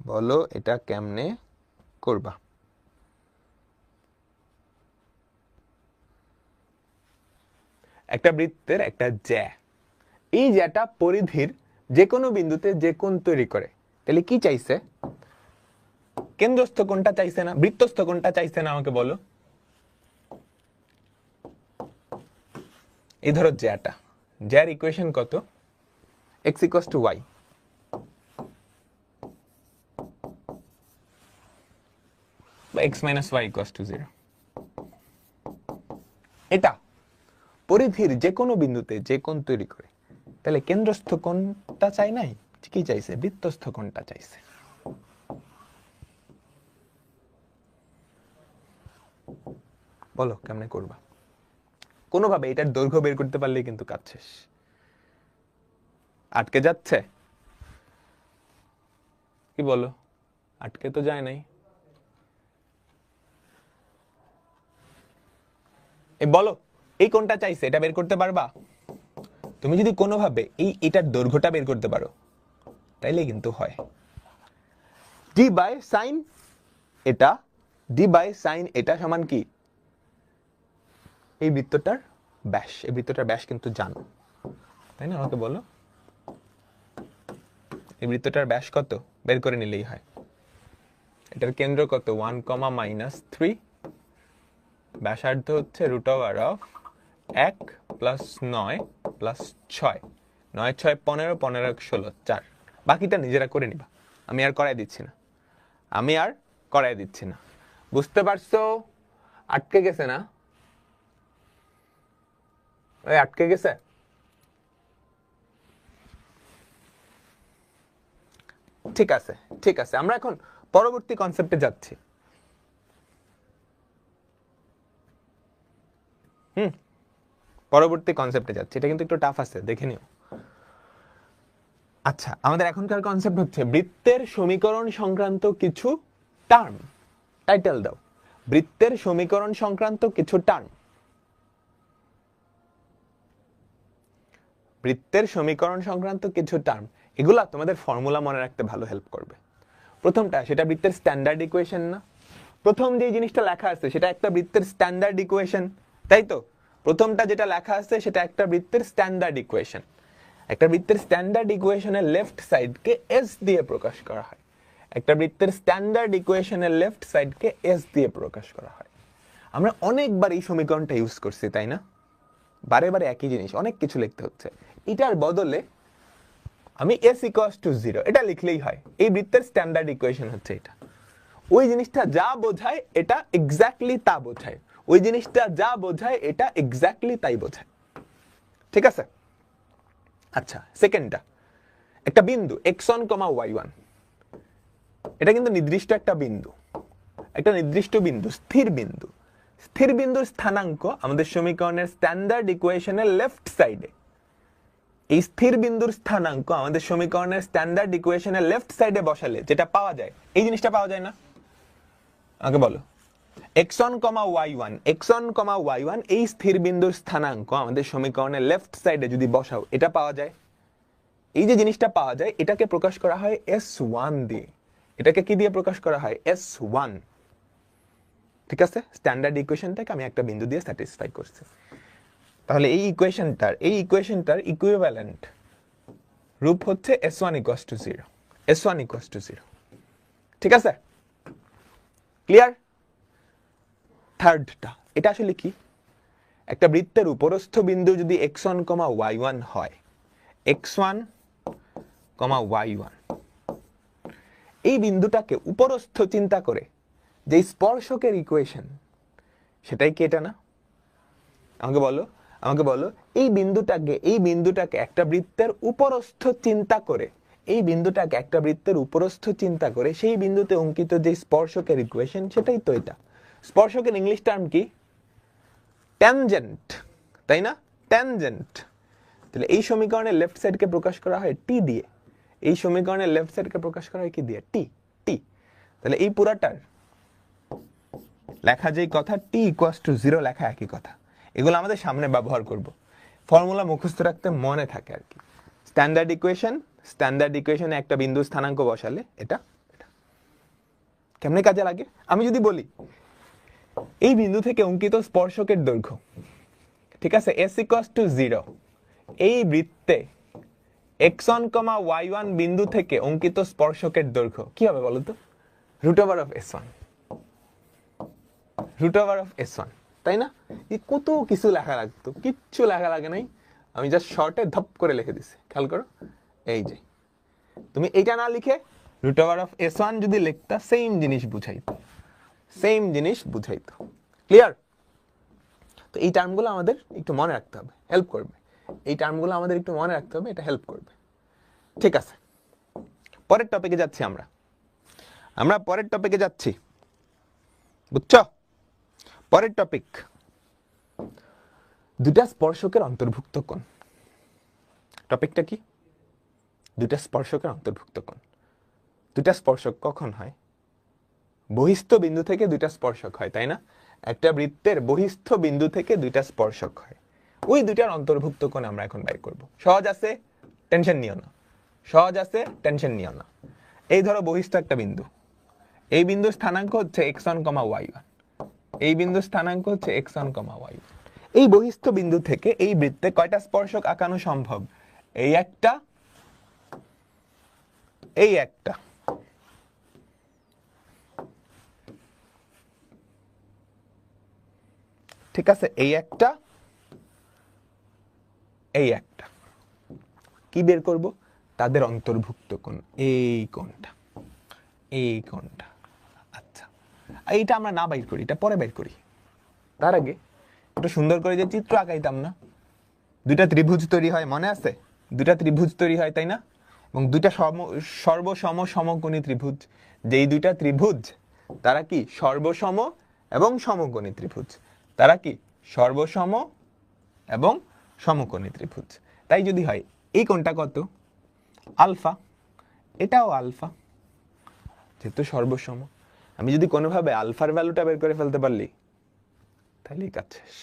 বলো এটা কেমনে করবা? একটা বৃত্তের একটা জ্যা, এই জ্যাটা পরিধির যে কোনো বিন্দুতে যে কোণ তৈরি করে, তাহলে কি চাইছে? কেন্দ্রস্থ কোণটা চাইছে না, বৃত্তস্থ কোণটা চাইছে না? আমাকে বলো। এই ধরো জ্যাটা, জ্যার ইকুয়েশন কত? x ইকুয়ালস টু y, বা x minus y equals to 0। এটা পরিধির যে কোনো বিন্দুতে যে কোণ তৈরি করে, তাহলে কেন্দ্রস্থ কোণটা চাই নাই, কি চাইছে? বৃত্তস্থ কোণটা চাইছে। বলো কেমনে করবা? কোনোভাবে এটার দৈর্ঘ্য বের করতে পারলেই কিন্তু কাজ শেষ। আটকে যাচ্ছে? কি বলো? আটকে তো যায় নাই। বলো এই কোণটা চাইছে, এটা বের করতে পারবা? তুমি যদি কোনোভাবে এটার দৈর্ঘ্যটা বের করতে পারো, তাইলে কিন্তু হয়। ডি বাই সাইন এটা, ডি বাই সাইন এটা সমান কি? এই বৃত্তটার ব্যাস। এই বৃত্তটার ব্যাস কিন্তু জানো, তাই না? আমাকে বলো এই বৃত্তটার ব্যাস কত? বের করে নিলেই হয়। এটার কেন্দ্র কত? 1, - 3। ব্যাসার্ধ হচ্ছে √1 + 9 + 6। 9 × 6 = 15, 15 × 16 4। বাকিটা নিজেরা করে নিবা, আমি আর করাই দিচ্ছি না, আমি আর করাই দিচ্ছি না। বুঝতে পারছো? আটকে গেছে না? ওই আটকে গেছে? ঠিক আছে, ঠিক আছে, আমরা এখন পরবর্তী কনসেপ্টে যাচ্ছি। পরবর্তী কনসেপ্টে যাচ্ছি, এটা কিন্তু একটু টাফ আছে, দেখে নিও। আচ্ছা, আমাদের এখনকার কনসেপ্ট হচ্ছে বৃত্তের সমীকরণ সংক্রান্ত কিছু টার্ম। টাইটেল দাও, বৃত্তের সমীকরণ সংক্রান্ত কিছু টার্ম। বৃত্তের সমীকরণ সংক্রান্ত কিছু টার্ম, এগুলা তোমাদের ফর্মুলা মনে রাখতে ভালো হেল্প করবে। প্রথমটা, সেটা বৃত্তের স্ট্যান্ডার্ড ইকুয়েশন না? প্রথম যে জিনিসটা লেখা আছে সেটা একটা বৃত্তের স্ট্যান্ডার্ড ইকুয়েশন, তাই তো? প্রথমটা যেটা লেখা আছে সেটা একটা বৃত্তের স্ট্যান্ডার্ড ইকুয়েশন। একটা বৃত্তের স্ট্যান্ডার্ড ইকুয়েশনের লেফট সাইডকে এস দিয়ে প্রকাশ করা হয়। একটা বৃত্তের স্ট্যান্ডার্ড ইকুয়েশনের লেফট সাইডকে এস দিয়ে প্রকাশ করা হয়। আমরা অনেকবার এই সমীকরণটা ইউজ করছি, তাই না? বারে বারে একই জিনিস, অনেক কিছু লিখতে হচ্ছে। এটার বদলে আমি s ইকুয়ালস টু 0 এটা লিখলেই হয়। এই বৃত্তের স্ট্যান্ডার্ড ইকুয়েশন হচ্ছে এটা। ওই জিনিসটা যা বোঝায় এটা এক্স্যাক্টলি তা বোঝায়, ওই জিনিসটা যা বোঝায় এটা এক্স্যাক্টলি তাই বোঝায়। ঠিক আছে? আচ্ছা, সেকেন্ডটা, একটা বিন্দু x1, y1, এটা কিন্তু নির্দিষ্ট একটা বিন্দু, একটা নির্দিষ্ট বিন্দু, স্থির বিন্দু। স্থির বিন্দুর স্থানাঙ্ক আমাদের সমীকরণের স্ট্যান্ডার্ড ইকুয়েশনের লেফট সাইডে। এই স্থির বিন্দুর স্থানাঙ্ক আমাদের সমীকরণের স্ট্যান্ডার্ড ইকুয়েশনের লেফট সাইডে বসালে যেটা পাওয়া যায়, এই জিনিসটা পাওয়া যায় না? আমাকে বলো, x1, y1 এই স্থির বিন্দুর স্থানাঙ্ক আমাদের সমীকরণের লেফট সাইডে যদি বসাও, এটা পাওয়া যায়। এই যে জিনিসটা পাওয়া যায় এটাকে প্রকাশ করা হয় s1 দিয়ে। এটাকে কি দিয়ে প্রকাশ করা হয়? s1। ঠিক আছে? স্ট্যান্ডার্ড ইকুয়েশনটাকে আমি একটা বিন্দু দিয়ে স্যাটিসফাই করছি। তাহলে এই ইকুয়েশনটার ইকুইভ্যালেন্ট রূপ হচ্ছে s1 = 0। s1 = 0। ঠিক আছে? ক্লিয়ার? থার্ডটা, এটা আসলে কি? একটা বৃত্তের উপরস্থ বিন্দু যদি x1, y1 হয়, x1, y1, এই বিন্দুটাকে উপরস্থ চিন্তা করে যে স্পর্শকের ইকুয়েশন, সেটাই কি এটা না? আমাকে বলো এই বিন্দুটাকে একটা বৃত্তের উপরস্থ চিন্তা করে, এই বিন্দুটাকে একটা বৃত্তের উপরস্থ চিন্তা করে সেই বিন্দুতে অঙ্কিত যে স্পর্শকের ইকুয়েশন, সেটাই তো এটা। স্পর্শকের ইংলিশ টার্ম কি? ট্যানজেন্ট, তাই না? ট্যানজেন্ট। তাহলে এই সমীকরণের লেফট সাইডকে প্রকাশ করা হয় টি দিয়ে। এই সমীকরণের লেফট সাইডকে প্রকাশ করা হয় কি দিয়ে? টি। টি। তাহলে এই পুরাটার লেখা যেই কথা t = 0 লেখা একই কথা। এগুলো আমাদের সামনে ব্যবহার করব, ফর্মুলা মুখস্থ রাখতে মনে থাকে আর কি। স্ট্যান্ডার্ড ইকুয়েশনে একটা বিন্দু স্থানাঙ্ক বসালে এটা, কেমনে কাজে লাগে? আমি যদি বলি এই বিন্দু থেকে অঙ্কিত স্পর্শকের দৈর্ঘ্য, ঠিক আছে, s equals to 0, এই বৃত্তে x1, y1 বিন্দু থেকে অঙ্কিত স্পর্শকের দৈর্ঘ্য কি হবে বলো তো? Root over of s1, root over of s1, তাই না? এই কত কিছু লেখা লাগতো, কিচ্ছু লেখা লাগে নাই, আমি জাস্ট শর্টে ধপ করে লিখে দিছি। খেয়াল করো, এই যে তুমি এইটা না লিখে রুট ওভার অফ s1 যদি লিখতা, সেম জিনিস বুঝাইতো, সেম জিনিস বুঝাইতো। ক্লিয়ার? তো এই টার্মগুলো আমাদের একটু মনে রাখতে হবে, হেল্প করবে। এই টার্মগুলো আমাদের একটু মনে রাখতে হবে, এটা হেল্প করবে। ঠিক আছে, পরের টপিকে যাচ্ছি আমরা পরের টপিকে যাচ্ছি, বুঝছো? পরের টপিক, দুটা স্পর্শকের অন্তর্ভুক্ত কোণ। টপিকটা কি? দুটা স্পর্শকের অন্তর্ভুক্ত কোণ। দুটা স্পর্শক কখন হয়? বহিস্থ বিন্দু থেকে দুইটা স্পর্শক হয়, তাই না? একটা বৃত্তের বহিস্থ বিন্দু থেকে দুইটা স্পর্শক হয়, ওই দুইটার অন্তর্ভুক্ত কোণ আমরা এখন বের করব। সহজ আছে, টেনশন নিও না, সহজ আছে, টেনশন নিও না। এই ধরো বহিস্থ একটা বিন্দু, এই বিন্দুর স্থানাঙ্ক হচ্ছে x1, y1, এই বিন্দুর স্থানাঙ্ক হচ্ছে x1, y1। এই বহিস্থ বিন্দু থেকে এই বৃত্তে কয়টা স্পর্শক আঁকানো সম্ভব? এই একটা, এই একটা, ঠিক আছে, এই একটা, এই একটা। কি বের করব? তাদের অন্তর্ভুক্ত কোণ, এই কোণটা, এই কোণটা। আচ্ছা, এইটা আমরা না বাইর করি, এটা পরে বাইর করি। তার আগে একটু সুন্দর করে যে চিত্র আঁকাইতাম না, দুইটা ত্রিভুজ তৈরি হয়, মনে আছে? দুইটা ত্রিভুজ তৈরি হয়, তাই না? এবং দুইটা সর্বসম সমকোণী ত্রিভুজ। যেই দুইটা ত্রিভুজ, তারা কি সর্বসম এবং সমকোণী ত্রিভুজ। তারা কি সর্বসম এবং সমকোণী ত্রিভুজ। তাই যদি হয়, এই কোণটা কত? আলফা, এটাও আলফা, যেহেতু সর্বসম। আমি যদি কোনোভাবে আলফার ভ্যালুটা বের করে ফেলতে পারলি, তাহলেই কাজ শেষ,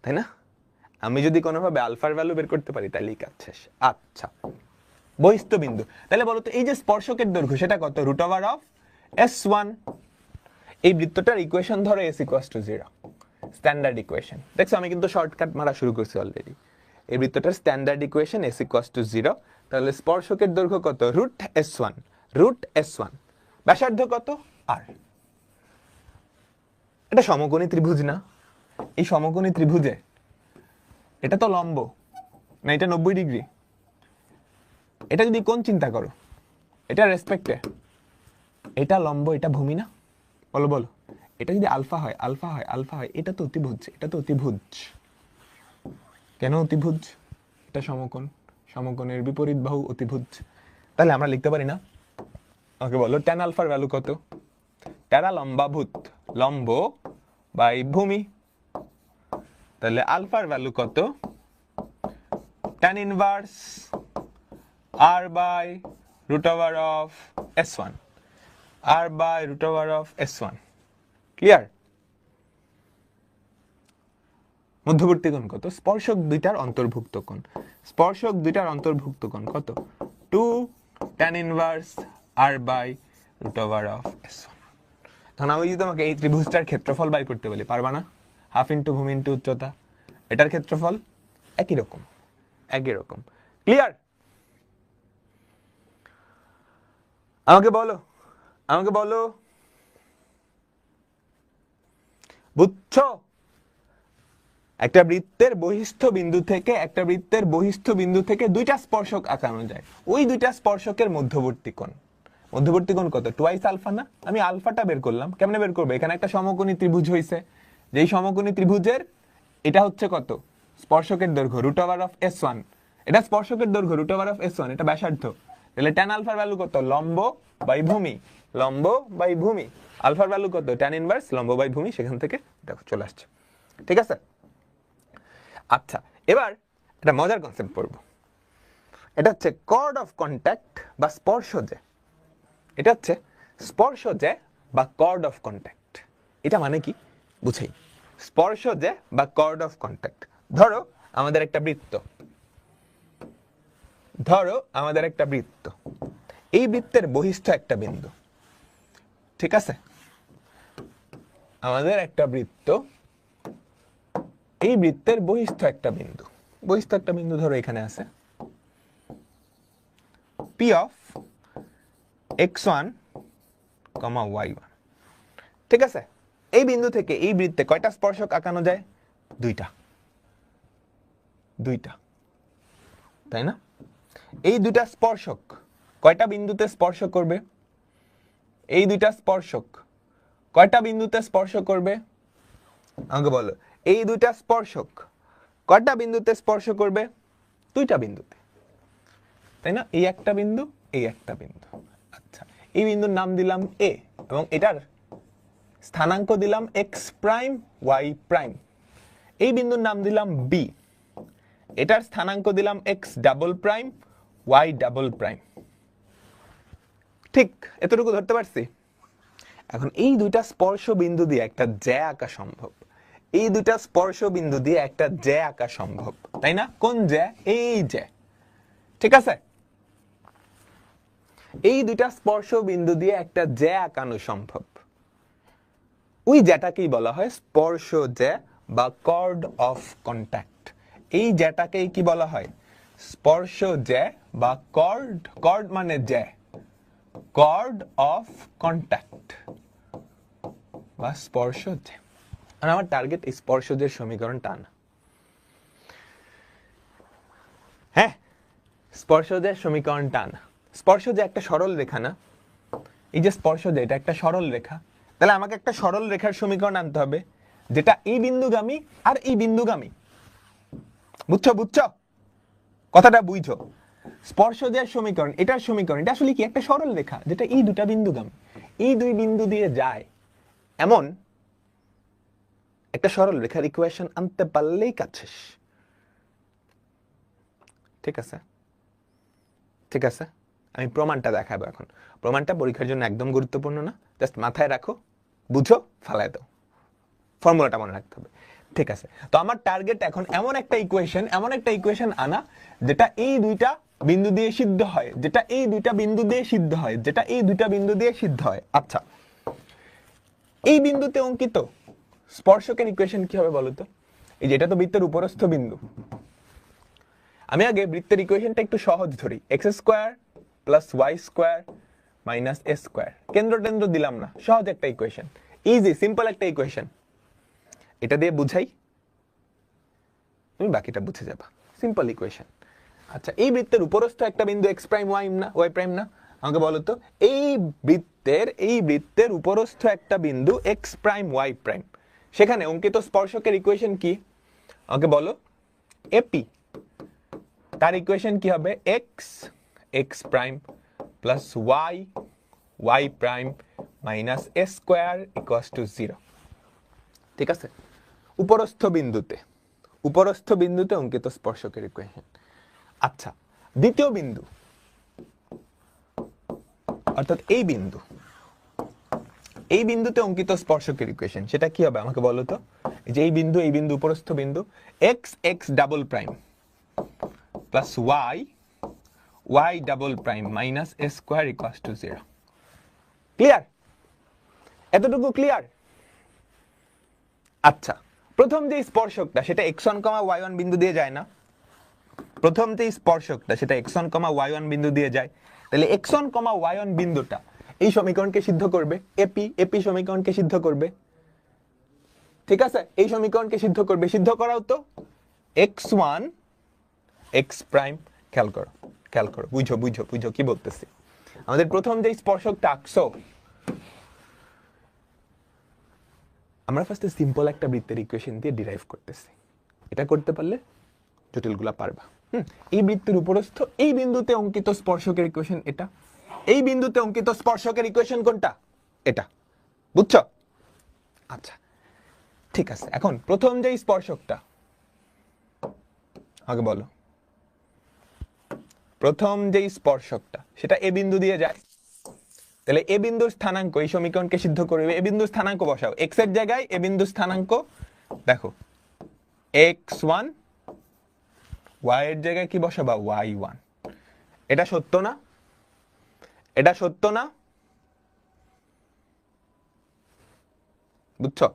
তাই না? আমি যদি কোনোভাবে আলফার ভ্যালু বের করতে পারি, তাহলেই কাজ শেষ। আচ্ছা, বহিস্থ বিন্দু, তাহলে বলো তো এই যে স্পর্শকের দৈর্ঘ্য, সেটা কত? Root over of s1। এই বৃত্তটার ইকুয়েশন ধরো s equals to 0, standard equation. দেখছো আমি কিন্তু শর্টকাট মারা শুরু করছি অলরেডি। এই বৃত্তটার standard equation s equals to 0। তাহলে স্পর্শকের দৈর্ঘ্য কত? Root s1, root s1। ব্যাসার্ধ কত? r। এটা সমকোণী ত্রিভুজ না? এই সমকোণী ত্রিভুজে এটা তো লম্ব না, এটা 90 ডিগ্রি। এটা যদি কোণ চিন্তা করো, এটা রেসপেক্টে, এটা লম্ব, এটা ভূমি না? বলো বলো, এটা যদি আলফা হয়, আলফা হয়, আলফা হয়, এটা তো অতিভুজ, এটা তো অতিভুজ। কেন অতিভুজ? এটা সমকোণ, সমকোণের বিপরীত বাহু অতিভুজ। তাহলে আমরা লিখতে পারি না? আমাকে বলো ট্যান আলফার ভ্যালু কত? ট্যারা লম্বাভূত, লম্ব বাই ভূমি। তাহলে আলফার ভ্যালু কত? Tan inverse r by root over of s1, r by root over of s1। Clear? মধ্যবর্তী কোণ কত? স্পর্শক দুইটার অন্তর্ভুক্ত কোণ, স্পর্শক দুইটার অন্তর্ভুক্ত কোণ কত? 2 tan inverse r by root over of s1। তখন আমি যদি তোমাকে এই ত্রিভুজটার ক্ষেত্রফল বাই করতে বলি, পারবা না? হাফ ইন্টু ভূমি ইন্টু উচ্চতা, এটার ক্ষেত্রফল একই রকম, একই রকম। ক্লিয়ার? আমাকে বলো, আমাকে বলো, বুঝছো? একটা বৃত্তের বহিস্থ বিন্দু থেকে, একটা বৃত্তের বহিস্থ বিন্দু থেকে দুইটা স্পর্শক আঁকানো যায়, ওই দুইটা স্পর্শকের মধ্যবর্তী কোণ। মধ্যবর্তী কোণ কত? টুয়াইস আলফা না? আমি আলফাটা বের করলাম, কেমনে বের করবো? এখানে একটা সমকোণী ত্রিভুজ হইছে, যেই সমকোণী ত্রিভুজের এটা হচ্ছে কত? স্পর্শকের দৈর্ঘ্য রুট ওভার অফ s1। এটা স্পর্শকের দৈর্ঘ্য রুট ওভার অফ s1, এটা ব্যাসার্ধ। তাহলে ট্যান আলফার ভ্যালু কত? লম্ব বাই ভূমি, লম্ব বাই ভূমি। আলফার ভ্যালু কত? ট্যান ইনভার্স লম্ব বাই ভূমি, সেখান থেকে দেখো চলে আসছে। ঠিক আছে? আচ্ছা, এবার একটা মজার কনসেপ্ট পড়ব। এটা হচ্ছে কর্ড অফ কন্ট্যাক্ট বা স্পর্শজে। এটা হচ্ছে স্পর্শজে বা কর্ড অফ কন্ট্যাক্ট। এটা মানে কি বুঝাই। স্পর্শজে বা কর্ড অফ কন্ট্যাক্ট। ধরো আমাদের একটা বৃত্ত, ধরো আমাদের একটা বৃত্ত, এই বৃত্তের বহিস্থ একটা বিন্দু, ঠিক আছে, আমাদের একটা বৃত্ত, এই বৃত্তের বহিস্থ একটা বিন্দু ধরো এখানে আছে, পি অফ x1, y1। ঠিক আছে, এই বিন্দু থেকে এই বৃত্তে কয়টা স্পর্শক আঁকানো যায়? দুইটা, তাই না? এই দুইটা স্পর্শক কয়টা বিন্দুতে স্পর্শ করবে? এই দুইটা স্পর্শক কয়টা বিন্দুতে স্পর্শ করবে? আমাকে বলো, এই দুইটা স্পর্শক কয়টা বিন্দুতে স্পর্শ করবে? দুইটা বিন্দুতে, তাই না? এই একটা বিন্দু, এই একটা বিন্দু। আচ্ছা, এই বিন্দুর নাম দিলাম এ এবং এটার স্থানাঙ্ক দিলাম এক্স প্রাইম ওয়াই প্রাইম। এই বিন্দুর নাম দিলাম বি, এটার স্থানাঙ্ক দিলাম x double prime y double prime. ঠিক এতটুকু ধরতে পারছি? এখন এই দুইটা স্পর্শ বিন্দু দিয়ে একটা জ্যা আঁকা সম্ভব, এই দুইটা স্পর্শ বিন্দু দিয়ে একটা জ্যা আঁকা সম্ভব, তাই না? কোন জ্যা? এই জ্যা। ঠিক আছে, এই দুইটা স্পর্শ বিন্দু দিয়ে একটা জ্যা আঁকানো সম্ভব। ওই জ্যাটাকেই বলা হয় স্পর্শ জ্যা বা কর্ড অফ কন্ট্যাক্ট। এই জ্যাটাকেই কি বলা হয়? স্পর্শ জ্যা বা কর্ড মানে জ্যা, কর্ড অফ কন্ট্যাক্ট বা স্পর্শ জ্যা। আর আমার টার্গেট স্পর্শজের সমীকরণটা আনা। হ্যাঁ, স্পর্শজের সমীকরণটা আনা। স্পর্শজ একটা সরল রেখা না? এই যে স্পর্শজ, এটা একটা সরল রেখা, তাহলে আমাকে একটা সরল রেখার সমীকরণ আনতে হবে যেটা এই বিন্দুগামী আর এই বিন্দুগামী। বুঝছো? কথাটা বুঝছো? স্পর্শজের সমীকরণ, এটার সমীকরণ, এটা আসলে কি? একটা সরল রেখা যেটা এই দুটা বিন্দুগামী, এই দুই বিন্দু দিয়ে যায়, এমন একটা সরল রেখার ইকুয়েশন আনতে পারলেই কাজ শেষ। ঠিক আছে, আমি প্রমাণটা দেখাবো এখন। প্রমাণটা পরীক্ষার জন্য একদম গুরুত্বপূর্ণ না, জাস্ট মাথায় রাখো, বুঝো, ফালায় দাও, ফর্মুলাটা মনে রাখতে হবে। ঠিক আছে, তো আমার টার্গেট এখন এমন একটা ইকুয়েশন আনা যেটা এই দুইটা বিন্দু দিয়ে সিদ্ধ হয়, আচ্ছা, এই বিন্দুতে অঙ্কিত স্পর্শকের ইকুয়েশন কি হবে বলো তো? এই যে এটা তো বৃত্তের উপরস্থ বিন্দু, আমি আগে বৃত্তের ইকুয়েশনটা একটু সহজ ধরি। X square plus Y square minus এ স্কোয়ার, কেন্দ্র দিলাম না, সহজ একটা ইকুয়েশন, ইজি সিম্পল একটা ইকুয়েশন। এটা দিয়ে বুঝাই, তুমি বাকিটা বুঝে যাবা, সিম্পল ইকুয়েশন। আচ্ছা, এই বৃত্তের উপরস্থ একটা বিন্দু এক্স প্রাইম ওয়াই প্রাইম না? আমাকে বলো তো, এই বৃত্তের উপরস্থ একটা বিন্দু এক্স প্রাইম ওয়াই প্রাইম, সেখানে অঙ্কিত স্পর্শকের ইকুয়েশন কি? আমাকে বলো। এপি, তার ইকুয়েশন কি হবে? X prime plus y prime minus A square equals to 0। ঠিক আছে, উপরস্থ বিন্দুতে অঙ্কিত স্পর্শকের ইকুয়েশন। আচ্ছা, দ্বিতীয় বিন্দু অর্থাৎ এই বিন্দুতে অঙ্কিত স্পর্শকের ইকুয়েশন, সেটা কি হবে আমাকে বলো তো? যে এই বিন্দু উপরস্থ বিন্দু, x double prime plus y double prime minus A square equals to 0। Clear? এতটুকু ক্লিয়ার? আচ্ছা, প্রথম যে স্পর্শকটা সেটা x1, y1 বিন্দু দিয়ে যায় না? প্রথম যে স্পর্শকটা সেটা x1, y1 বিন্দু দিয়ে যায়, তাহলে x1, y1 বিন্দুটা এই সমীকরণকে সিদ্ধ করবে, এপি সমীকরণকে সিদ্ধ করবে। ঠিক আছে, এই সমীকরণকে সিদ্ধ করবে, সিদ্ধ করাও তো x1 x প্রাইম। খেয়াল করো, বুঝো কি বলতেছি। আমাদের প্রথম যে স্পর্শকটা আঁকছো, আমরা ফার্স্টে সিম্পল একটা বৃত্তের ইকুয়েশন দিয়ে ডিরাইভ করতেছি। এটা করতে পারলে জটিলগুলা পারবা। এই বৃত্তের উপরস্থ এই বিন্দুতে অঙ্কিত স্পর্শকের ইকুয়েশন এটা, এই বিন্দুতে অঙ্কিত স্পর্শকের ইকুয়েশন কোনটা? এটা। বুঝছো? আচ্ছা, ঠিক আছে, এখন প্রথম যে স্পর্শকটা, আগে বলো, প্রথম যে স্পর্শকটা সেটা এ বিন্দু দিয়ে যায়, তাহলে এ বিন্দুর স্থানাঙ্ক এই সমীকরণকে সিদ্ধ করবে। এ বিন্দুর স্থানাঙ্ক বসাও, এক্স এর জায়গায় এ বিন্দুর স্থানাঙ্ক দেখো x1, y এর জায়গায় কি বসাবা? y1। এটা সত্য না? বুঝছো?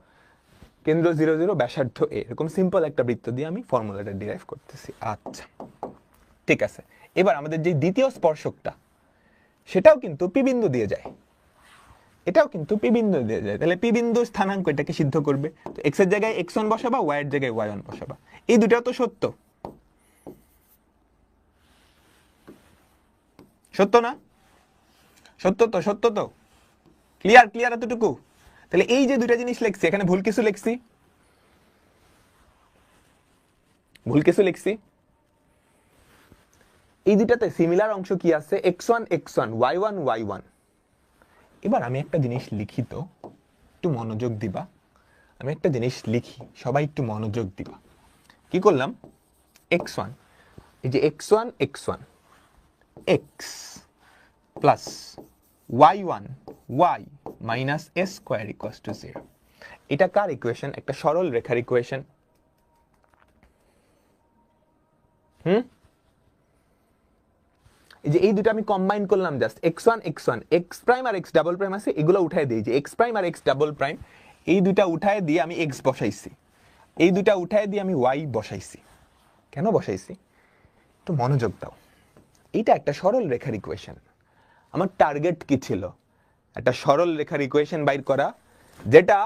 কেন্দ্র 0 0, ব্যাসার্ধ a, এরকম সিম্পল একটা বৃত্ত দিয়ে আমি ফর্মুলাটা ডিরাইভ করতেছি। আচ্ছা ঠিক আছে, এবার আমাদের যে দ্বিতীয় স্পর্শকটা সেটাও কিন্তু পি বিন্দু দিয়ে যায়, এটাও কিন্তু পি বিন্দু দিয়ে যায়। তাহলে পি বিন্দু স্থানাঙ্ক এটাকে সিদ্ধ করবে। তো এক্স এর জায়গায় x1 বসাবা, y এর জায়গায় y1 বসাবা। এই দুটাও তো সত্য, সত্য না? সত্য তো, সত্য তো, ক্লিয়ার ক্লিয়ার এতটুকু? তাহলে এই যে দুটা জিনিস লিখছি, এখানে ভুল কিছু লিখছি? ভুল কিছু লিখছি? এই দুটাতে সিমিলার অংশ কি আছে? x1 x1, y1 y1। এবার আমি একটা জিনিস লিখি, তো একটু মনোযোগ দিবা। আমি একটা জিনিস লিখি, সবাই একটু মনোযোগ দিবা। কি করলাম? x1, এই যে x1 x1 x plus y1 y minus a square equals to 0। এটা কার ইকুয়েশন? একটা সরল রেখার ইকুয়েশন। এই যে এই দুটো আমি কম্বাইন করলাম just, x1 x1, x prime আর x ডাবল প্রাইম আছে, এগুলো উঠায় দিই। যে x প্রাইম আর x ডাবল প্রাইম, এই দুটা উঠায় দিয়ে আমি x বসাইছি, এই দুটা উঠায় দিয়ে আমি y বসাইছি। কেন বসাইছি? একটু মনোযোগ দাও। এইটা একটা সরল রেখার ইকুয়েশন। আমার টার্গেট কি ছিল? একটা সরল রেখার ইকুয়েশন বাইর করা, যেটা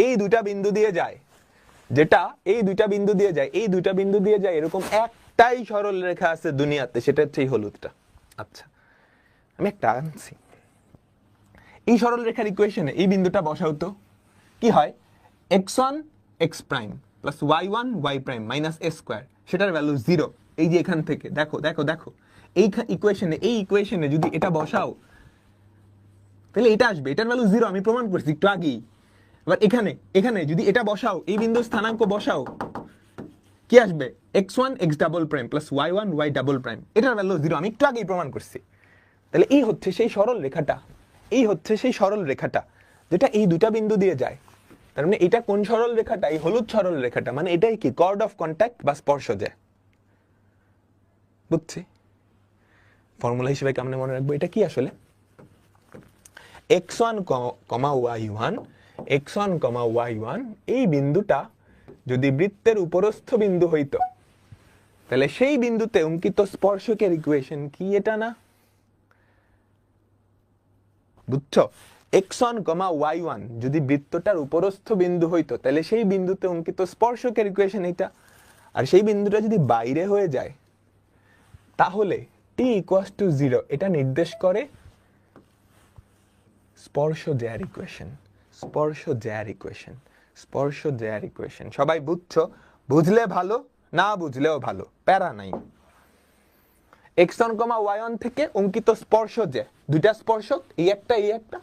এই দুটা বিন্দু দিয়ে যায়, যেটা এই দুইটা বিন্দু দিয়ে যায়, এই দুইটা বিন্দু দিয়ে যায়, এরকম একটাই সরল রেখা আছে দুনিয়াতে, সেটা হচ্ছে এই হলুদটা। আচ্ছা, আমি একটা আনছি। এই সরল রেখার ইকুয়েশনে এই বিন্দুটা বসাও তো। কি হয়? x1 x prime plus y1 y prime minus a square, সেটার ভ্যালু 0। এই যে এখান থেকে দেখো দেখো দেখো, এই ইকুয়েশনে যদি এটা বসাও, তাহলে এটা আসবে, এটার ভ্যালু 0, আমি প্রমাণ করছি একটু আগেই। এবার এখানে যদি এটা বসাও, এই বিন্দুর স্থানাঙ্ক বসাও, কি আসবে? x1 x double prime plus y1 y double prime, এটার ভ্যালু 0, আমি একটু আগেই প্রমাণ করছি। তাহলে এই হচ্ছে সেই সরল রেখাটা, এই হচ্ছে সেই সরল রেখাটা যেটা এই দুটা বিন্দু দিয়ে যায়। তার মানে এটা কোন সরল রেখাটা? এই হলুদ সরল রেখাটা। মানে এটাই কি? কর্ড অফ কন্টাক্ট বা স্পর্শজ্যা। বুঝছি? ফর্মুলা হিসেবে কেমনে মনে রাখবো? এটা কি আসলে? x1, y1, x1, y1, এই বিন্দুটা যদি বৃত্তের উপরস্থ বিন্দু হইতো, তাহলে সেই বিন্দুতে অঙ্কিত স্পর্শকের ইকুয়েশন কি? এটা না? বুঝছো? x1, y1 যদি বৃত্তটার উপরস্থ বিন্দু হইতো, তাহলে সেই বিন্দুতে অঙ্কিত স্পর্শকের ইকুয়েশন এটা। আর সেই বিন্দুটা যদি বাইরে হয়ে যায়, তাহলে t ইকুয়ালস টু 0 এটা নির্দেশ করে স্পর্শজ্যার ইকুয়েশন। স্পর্শজ্যার ইকুয়েশন, স্পর্শজ্যার ইকুয়েশন। সবাই বুঝছো? বুঝলে ভালো, না বুঝলেও ভালো, প্যারা নাই। x1, y1 থেকে অঙ্কিত স্পর্শজ্যা, দুইটা স্পর্শক, এই একটা এই একটা,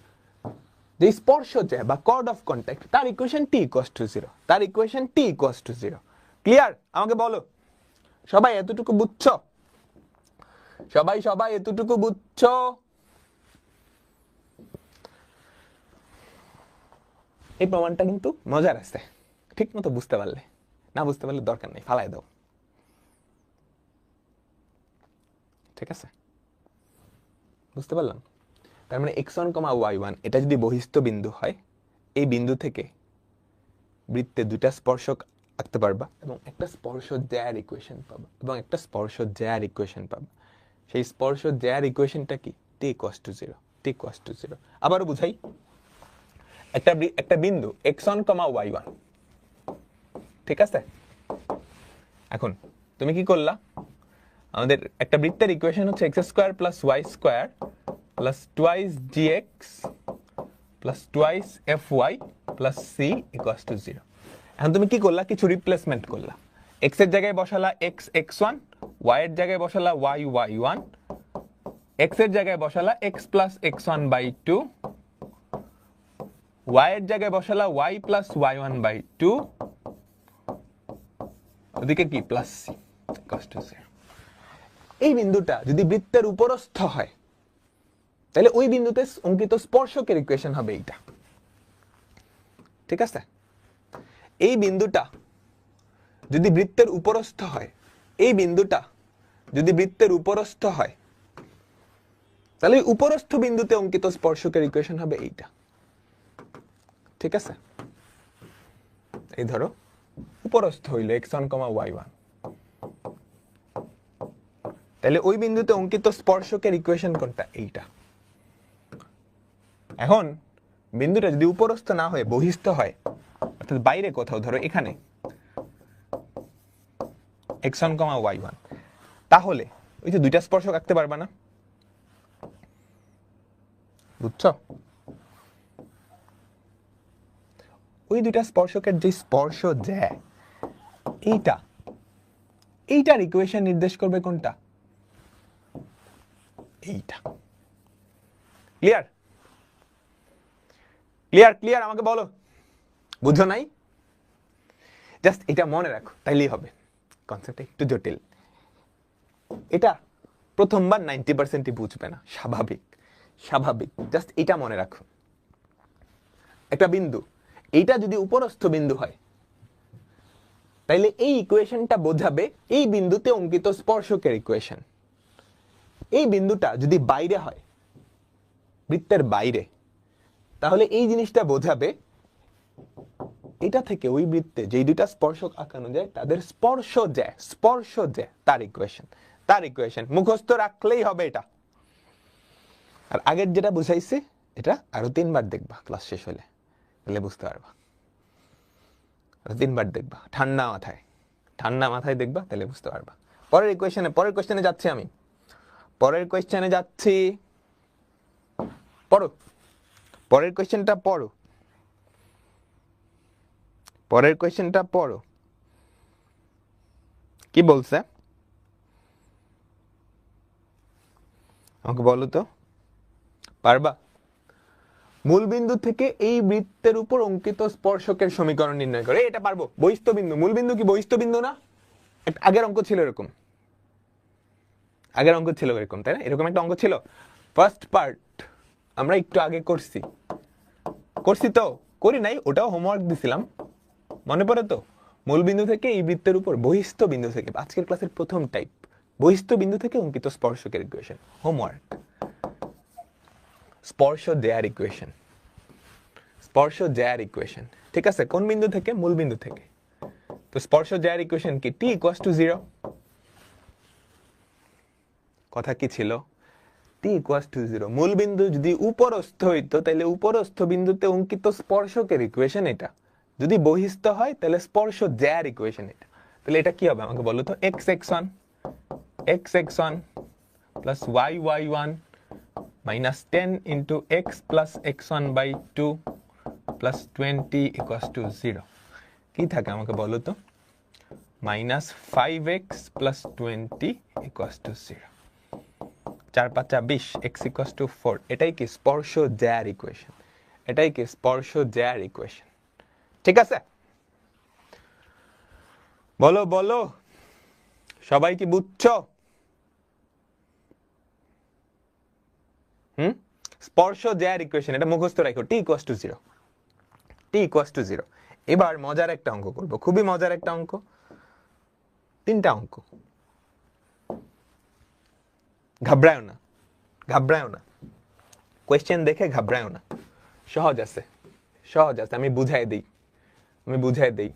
যে স্পর্শজ্যা বা কর্ড অফ কন্টাক্ট, তার ইকুয়েশন t ইকুয়ালস টু 0, তার equation t equals to 0। Clear? আমাকে বলো, সবাই এতটুকু বুঝছো? সবাই এতটুকু বুঝছো? এই প্রমাণটা কিন্তু মজার আছে, ঠিক মতো বুঝতে পারলে। না বুঝতে পারলে দরকার নেই, ফালাই দাও। ঠিক আছে? বুঝতে পারলাম? তার মানে x1, y1 এটা যদি বহিস্থ বিন্দু হয়, এই বিন্দু থেকে বৃত্তে দুইটা স্পর্শক আঁকতে পারবা এবং একটা স্পর্শজ্যার ইকুয়েশন পাবা, এবং একটা স্পর্শজ্যার ইকুয়েশন পাবা। সেই স্পর্শজ্যার ইকুয়েশনটা কি? t equals to 0, t equals to 0। আবারও বুঝাই। একটা বিন্দু x1, y1, ঠিক আছে? এখন তুমি কি করলা? আমাদের একটা বৃত্তের ইকুয়েশন হচ্ছে x square plus y square plus twice gx plus twice fy plus c equals to 0। এখন তুমি কি করলা? কিছু রিপ্লেসমেন্ট করলা। x এর জায়গায় বসালা x x1, y এর জায়গায় বসালা y y1, x এর জায়গায় বসালা x plus x1 by 2, y এর জায়গায় বসালা y প্লাস y1 বাই 2, ওদিকে কি? Plus c equals to 0। এই বিন্দুটা যদি বৃত্তের উপরস্থ হয়, তাহলে ওই বিন্দুতে অঙ্কিত স্পর্শকের ইকুয়েশন হবে এইটা। ঠিক আছে? এই বিন্দুটা যদি বৃত্তের উপরস্থ হয়, এই বিন্দুটা যদি বৃত্তের উপরস্থ হয়, তাহলে উপরস্থ বিন্দুতে অঙ্কিত স্পর্শকের ইকুয়েশন হবে এইটা। ঠিক আছে? এই ধরো উপরস্থ হইল x1, y1, তাহলে ওই বিন্দুতে অঙ্কিত স্পর্শকের ইকুয়েশন কোনটা? এইটা। এখন বিন্দুটা যদি উপরস্থ না হয়ে বহিস্থ হয়, অর্থাৎ বাইরে কোথাও, ধরো এখানে x1, y1, তাহলে ওই যে দুইটা স্পর্শক আঁকতে পারবা না? বুঝছো? ওই দুইটা স্পর্শকের যে স্পর্শ জ্যা, এইটার ইকুয়েশন নির্দেশ করবে কোনটা? এইটা। ক্লিয়ার? ক্লিয়ার? ক্লিয়ার? আমাকে বলো, বুঝো নাই? জাস্ট এটা মনে রাখো, তাইলেই হবে। কনসেপ্টটা একটু জটিল, এটা প্রথমবার 90% বুঝবে না, স্বাভাবিক স্বাভাবিক। জাস্ট এটা মনে রাখো, একটা বিন্দু, এইটা যদি উপরস্থ বিন্দু হয়, তাইলে এই ইকুয়েশনটা বোঝাবে এই বিন্দুতে অঙ্কিত স্পর্শকের ইকুয়েশন। এই বিন্দুটা যদি বাইরে হয়, বৃত্তের বাইরে, তাহলে এই জিনিসটা বোঝাবে এটা থেকে ওই বৃত্তে যেই দুইটা স্পর্শক আঁকানো যায় তাদের স্পর্শ জ্যা তার ইকুয়েশন মুখস্থ রাখলেই হবে এটা। আর আগের যেটা বুঝাইছি এটা আরো 3বার দেখবা ক্লাস শেষ হলে, তাহলে বুঝতে পারবা। আরো 3বার দেখবা ঠান্ডা মাথায় দেখবা, তাহলে বুঝতে পারবা। পরের কোয়েশ্চেনে যাচ্ছি আমি। পরের কোয়েশ্চেনে যাচ্ছি, পড়ো পরের কোয়েশ্চেনটা পড়ো। পরের কোয়েশ্চেনটা পড়ো, কি বলছে আমাকে বলো তো, পারবা? মূলবিন্দু থেকে এই বৃত্তের উপর অঙ্কিত স্পর্শকের সমীকরণ নির্ণয় করে। এটা পারবো। বহিস্থ বিন্দু, মূলবিন্দু কি বহিস্থ বিন্দু না? আগের অঙ্ক ছিল এরকম, তাই না? এরকম একটা অঙ্ক ছিল। ফার্স্ট পার্ট আমরা একটু আগে করছি তো করি নাই, ওটাও হোমওয়ার্ক দিছিলাম, মনে পড়ে তো? মূলবিন্দু থেকে এই বৃত্তের উপর বহিস্থ বিন্দু থেকে, আজকের ক্লাসের প্রথম টাইপ, বহিস্থ বিন্দু থেকে অঙ্কিত স্পর্শকের ইকুয়েশন, হোমওয়ার্ক। স্পর্শ জ্যার ইকুয়েশন, ঠিক আছে? কোন বিন্দু থেকে? মূল বিন্দু থেকে। তো স্পর্শ জ্যার ইকুয়েশন কি? t = 0। কথা কি ছিল? t = 0। মূল বিন্দু যদি উপরস্থ হইতো, তাহলে উপরস্থ বিন্দুতে অঙ্কিত স্পর্শকের ইকুয়েশন এটা। যদি বহিস্থ হয়, তাহলে স্পর্শ জ্যার ইকুয়েশন এটা। তাহলে এটা কি হবে আমাকে বলো তো? x(x1) plus y(y1) minus 10 into x plus x1/2 plus 20 = 0। কি থাকে আমাকে বলো তো? minus 5x plus 20 = 0। 4 5 20, x = 4। এটাই কি স্পর্শ জ্যার ইকুয়েশন? ঠিক আছে? বলো সবাই কি বুঝছো? স্পর্শ জ্যার ইকুয়েশন, এটা মুখস্থ রাখো। t = 0। এবার মজার একটা অঙ্ক করব, খুবই মজার একটা অঙ্ক। 3টা অঙ্ক, ঘাবড়ায়ও না, কোয়েশ্চেন দেখে ঘাবড়ায়ও না। সহজ আছে, আমি বুঝাই দেই।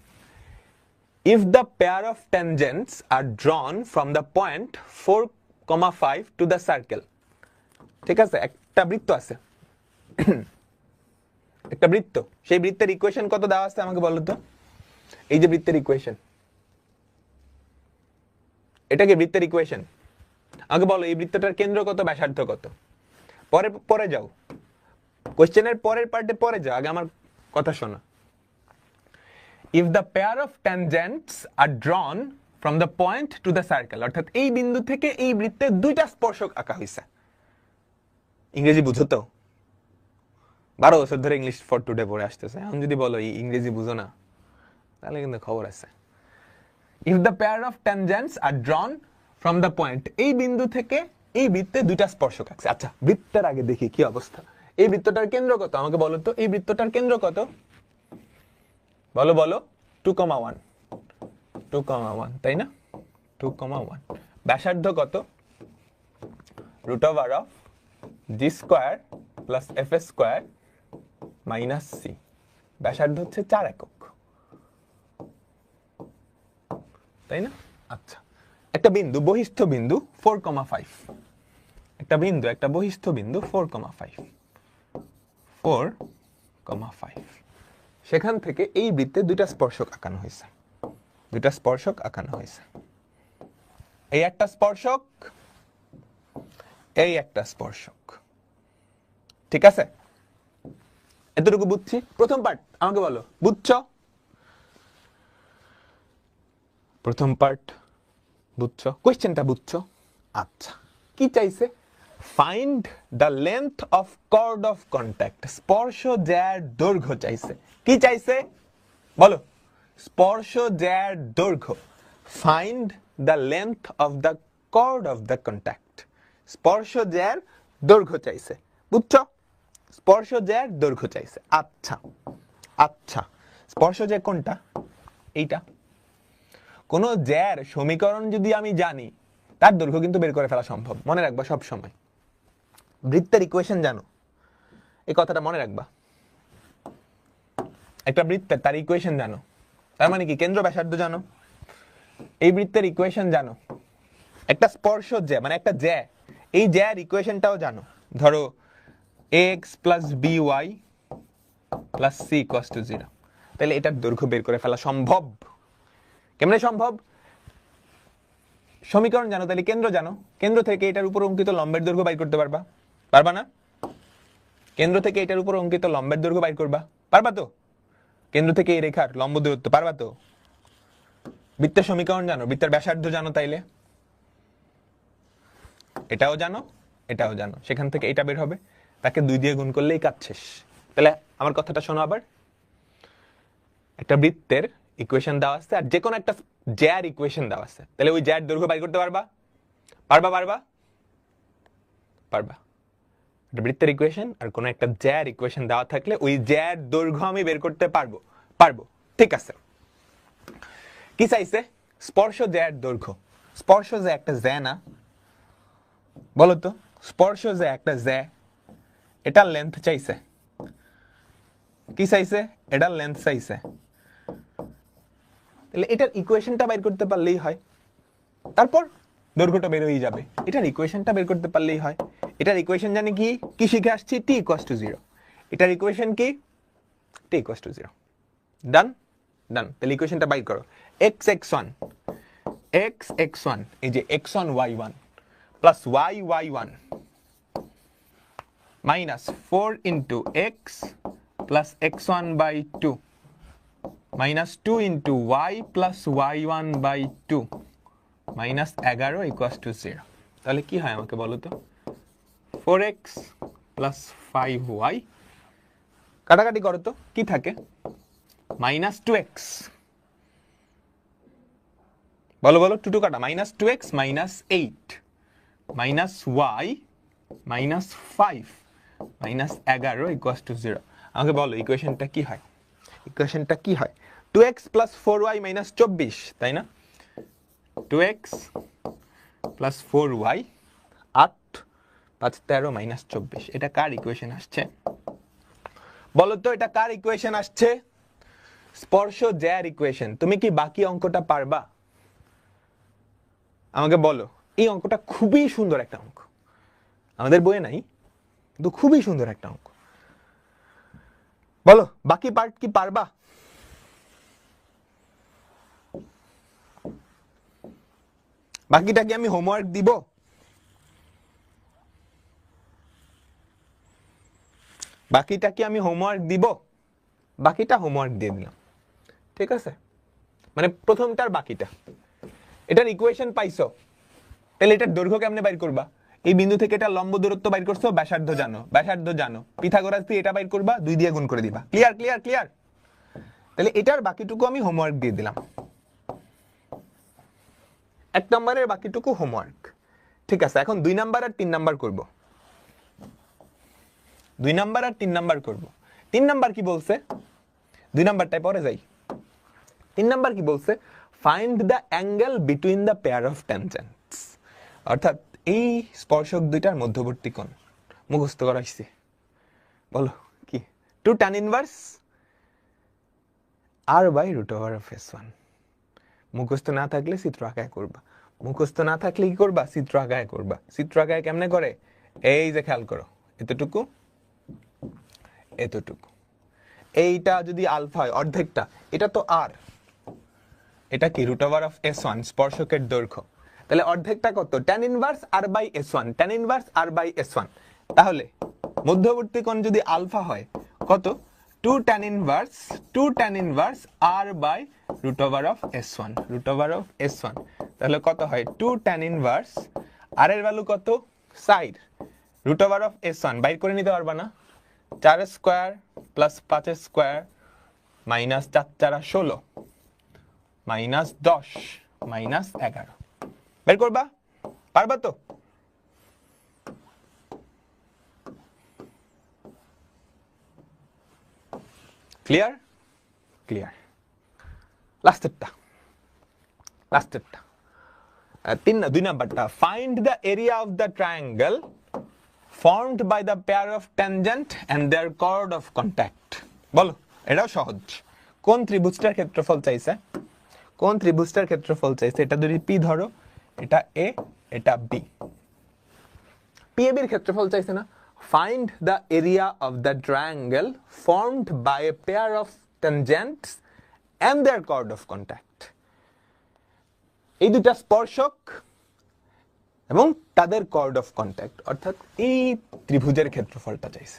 If the pair of tangents are drawn from the point 4,5 to the circle, ঠিক আছে? একটা বৃত্ত আছে, সেই বৃত্তের ইকুয়েশন কত দেওয়া আছে আমাকে বলো তো? এই যে বৃত্তের ইকুয়েশন, এটা কি বৃত্তের ইকুয়েশন? আমাকে বলো এই বৃত্তটার কেন্দ্র কত, ব্যাসার্ধ কত? পরে যাও, কোশ্চেনের পরের পার্টে পরে যাও, আগে আমার কথা শোনো। If the pair of tangents are drawn from the point to the circle, অর্থাৎ এই বিন্দু থেকে এই বৃত্তে দুইটা স্পর্শক আঁকা হয়েছে। ইংরেজি বুঝো তো? 12 বছর ধরে ইংলিশ ফর টুডে পড়ে আসতেছে, এখন যদি বলো ইংরেজি বুঝো না, তাহলে কিন্তু খবর আছে। If the pair of tangents are drawn from the point, এই বিন্দু থেকে এই বৃত্তে দুইটা স্পর্শক আঁকছে। আচ্ছা, বৃত্তের আগে দেখি কি অবস্থা। এই বৃত্তটার কেন্দ্র কত আমাকে বলো তো? এই বৃত্তটার কেন্দ্র কত? বলো 2,1, তাই না? 2,1। ব্যাসার্ধ কত? √g² plus f² minus c। ব্যাসার্ধ হচ্ছে 4 একক। তাই না? আচ্ছা, একটা বিন্দু বহিস্থ বিন্দু 4,5, একটা বহিস্থ বিন্দু 4,5, সেখান থেকে এই বৃত্তে দুইটা স্পর্শক আঁকানো হয়েছে, এই একটা স্পর্শক, এই একটা স্পর্শক। ঠিক আছে, এতটুকু বুঝছি। প্রথম পার্ট আমাকে বলো, বুঝছো? প্রথম পার্ট বুঝছো, কোয়েশ্চেনটা বুঝছো? আচ্ছা, কি চাইছে? Find the length of chord of contact, স্পর্শ জ্যার দৈর্ঘ্য চাইছে। কি চাইছে বলো? স্পর্শ জ্যার দৈর্ঘ্য। Find the length of the chord of the contact, স্পর্শ জ্যার দৈর্ঘ্য চাইছে। বুঝছো? স্পর্শ জ্যার দৈর্ঘ্য চাইছে। আচ্ছা আচ্ছা, স্পর্শ জ্যা কোনটা? এইটা। কোন জ্যার সমীকরণ যদি আমি জানি, তার দৈর্ঘ্য কিন্তু বের করে ফেলা সম্ভব। মনে রাখবা সব সময়, বৃত্তের ইকুয়েশন জানো, এই কথাটা মনে রাখবা। একটা বৃত্তের তার ইকুয়েশন জানো, তার মানে কি কেন্দ্র ব্যাসার্ধ জানো, এই বৃত্তের ইকুয়েশন জানো। একটা স্পর্শ জ্যা মানে একটা জ্যা, এই জ্যার ইকুয়েশনটাও জানো। ধরো x plus by plus c equals to 0, তাহলে এটার দৈর্ঘ্য বের করে ফেলা সম্ভব। কেমনে সম্ভব? সমীকরণ জানো, তাহলে কেন্দ্র জানো, কেন্দ্র থেকে এটার উপর অঙ্কিত লম্বের দৈর্ঘ্য বাইর করতে পারবা। পারবা না? কেন্দ্র থেকে এটার উপর অঙ্কিত লম্বের দৈর্ঘ্য বাইর করবা, পারবা তো? কেন্দ্র থেকে এই রেখার লম্ব দূরত্ব পারবা তো? বৃত্তের সমীকরণ জানো, বৃত্তের ব্যাসার্ধ জানো, তাইলে এটাও জানো, এটাও জানো, সেখান থেকে এটা বের হবে, তাকে 2 দিয়ে গুণ করলেই কাজ শেষ। তাহলে আমার কথাটা শোনো আবার, একটা বৃত্তের ইকুয়েশন দেওয়া আছে আর যে কোনো একটা জ্যার ইকুয়েশন দেওয়া আছে, তাহলে ওই জ্যার দৈর্ঘ্য বাইর করতে পারবা? পারবা? একটা বৃত্তের ইকুয়েশন আর কোন একটা জ্যার ইকুয়েশন দেওয়া থাকলে ওই জ্যার দৈর্ঘ্য আমি বের করতে পারবো। ঠিক আছে, কি চাইছে? স্পর্শ জ্যার দৈর্ঘ্য। স্পর্শ জ্যা একটা জ্যা না? বলো তো, স্পর্শ জ্যা একটা জ্যা, এটার লেন্থ চাইছে। কি চাইছে? এটার লেন্থ চাইছে। তাহলে এটার ইকুয়েশনটা বের করতে পারলেই হয়, তারপর দৈর্ঘ্যটা বের হয়ে যাবে। এটার ইকুয়েশনটা বের করতে পারলেই হয়। এটার ইকুয়েশন জানি কি শিখে আসছি? t equals to 0। এটার ইকুয়েশন কি? t equals to 0। ডান। তাহলে ইকুয়েশনটা বাইর করো। x(x1) এই যে x1 y1 plus y1 minus 4 into x plus x1 by 2 minus 2 into y plus y1 by 2 minus 11 equals to 0। তাহলে কি হয় আমাকে বলো তো? 4x প্লাস 5y, কাটাকাটি করো তো, কি থাকে? মাইনাস 2x, বলো 2 কাটা, minus 2x minus 8 minus y minus 5 minus 11 equals to 0। আমাকে বলো ইকুয়েশনটা কি হয়? 2x প্লাস 4y মাইনাস 24, তাই না? 2x প্লাস 4y 8 5 13 মাইনাস 24, এটা কার ইকুয়েশন আসছে? বলো তো এটা কার ইকুয়েশন আসছে? স্পর্শ জ্যার ইকুয়েশন। তুমি কি বাকি অঙ্কটা পারবা? আমাকে বলো। এই অঙ্কটা খুবই সুন্দর একটা অঙ্ক, আমাদের বইয়ে নাই, কিন্তু খুবই সুন্দর একটা অঙ্ক। বলো বাকি পার্ট কি পারবা? বাকিটা কি আমি হোমওয়ার্ক দিব? বাকিটা হোমওয়ার্ক দিয়ে দিলাম, ঠিক আছে? মানে প্রথমটার বাকিটা। এটার ইকুয়েশন পাইছো, তাহলে এটার দৈর্ঘ্য কেমনে বাইর করবা? এই বিন্দু থেকে এটা লম্ব দূরত্ব বাইর করছো, ব্যাসার্ধ জানো, পিথাগোরাস দিয়ে এটা বাইর করবা, 2 দিয়ে গুণ করে দিবা। ক্লিয়ার? তাহলে এটার বাকিটুকু আমি হোমওয়ার্ক দিয়ে দিলাম। 1 নম্বরের বাকিটুকু হোমওয়ার্ক, ঠিক আছে? এখন 2 নাম্বার আর 3 নাম্বার করব। 2 নাম্বার আর 3 নাম্বার করব। 3 নাম্বার কি বলছে? 2 নাম্বারটায় পরে যাই। 3 নাম্বার কি বলছে? Find the angle between the pair of tangents, অর্থাৎ এই স্পর্শক দুইটার মধ্যবর্তী কোণ মুখস্থ করাইছি। বলো কি? 2 tan inverse r by root over of s1 মুখস্থ না থাকলে চিত্র আঁকায় করবা, মুখস্থ না থাকলে কি করবা, চিত্র আঁকায় করবা। চিত্র আঁকায় কেমনে করে, এই যে খেয়াল করো, এতটুকু এতটুকু, এইটা যদি আলফা হয় অর্ধেকটা, এটা তো আর, এটা কি √s1 স্পর্শকের দৈর্ঘ্য, তাহলে অর্ধেকটা কত, tan inverse r/s1, tan inverse r/s1। তাহলে মধ্যবর্তী কোণ যদি আলফা হয় কত, 2 tan ইনভার্স r/√s1, √s1, তাহলে কত হয় 2 tan ইনভার্স, আর এর ভ্যালু কত 4, √s1 বাইর করে নিতে পারবা না, 4 square plus 5 square minus 4 4 16 minus 10 minus 11, বের করবা, পারবা তো? ক্লিয়ার? ক্লিয়ার। লাস্টেরটা 2 নাম্বারটা, find the area of the triangle formed by the pair of tangent and their chord of contact। বলো, এটাও সহজ। কোন ত্রিভুজটার ক্ষেত্রফল চাইছে, কোন ত্রিভুজটার ক্ষেত্রফল চাইছে, এটা যদি পি ধরো, এটা এ, এটা বি, পি এ বির ক্ষেত্রফল চাইছে না। Find the area of the triangle formed by a pair of tangents and their chord of contact। এই দুটা স্পর্শক এবং তাদের কর্ড অফ কন্ট্যাক্ট, অর্থাৎ এই ত্রিভুজের ক্ষেত্রফলটা চাইছে।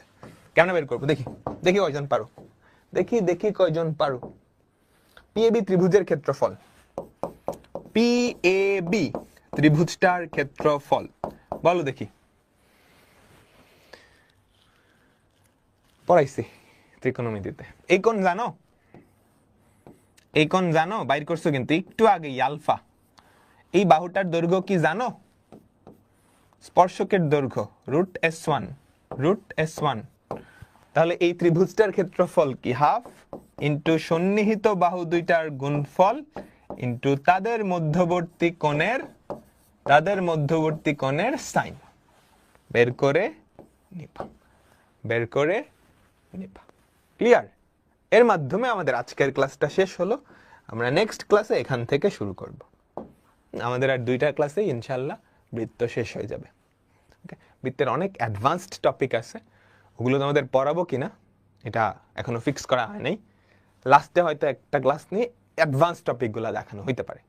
কেমন বের করবো, দেখি দেখি কয়জন পারো, দেখি কয়জন পারো। পিএবি ত্রিভুজের ক্ষেত্রফল, পিএবি ত্রিভুজটার ক্ষেত্রফল বলো দেখি। পড়াইছি ত্রিকোণমিতিতে। এই কোণ জানো, এই কোণ জানো, বাইর করছো কিন্তু একটু আগেই, আলফা। এই বাহুটার দৈর্ঘ্য কি জানো, স্পর্শকের দৈর্ঘ্য √s1, তাহলে এই ত্রিভুজটার ক্ষেত্রফল কি, হাফ ইন্টু সন্নিহিত বাহু দুইটার গুণফল ইন্টু তাদের মধ্যবর্তী কোণের সাইন। বের করে নিবা। ক্লিয়ার? এর মাধ্যমে আমাদের আজকের ক্লাসটা শেষ হলো। আমরা নেক্সট ক্লাসে এখান থেকে শুরু করব। আমাদের আর 2টা ক্লাসে ইনশাআল্লাহ বৃত্ত শেষ হয়ে যাবে। বৃত্তের অনেক অ্যাডভান্সড টপিক আছে, ওগুলো তোমাদের পড়াবো কিনা এটা এখনো ফিক্স করা হয় নাই। লাস্টে হয়তো একটা ক্লাস নিয়ে অ্যাডভান্স টপিকগুলো দেখানো হইতে পারে,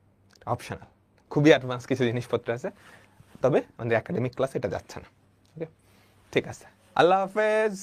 অপশনাল। খুবই অ্যাডভান্স কিছু জিনিসপত্র আছে, তবে আমাদের একাডেমিক ক্লাস এটা যাচ্ছে না। ওকে, ঠিক আছে, আল্লাহ হাফেজ।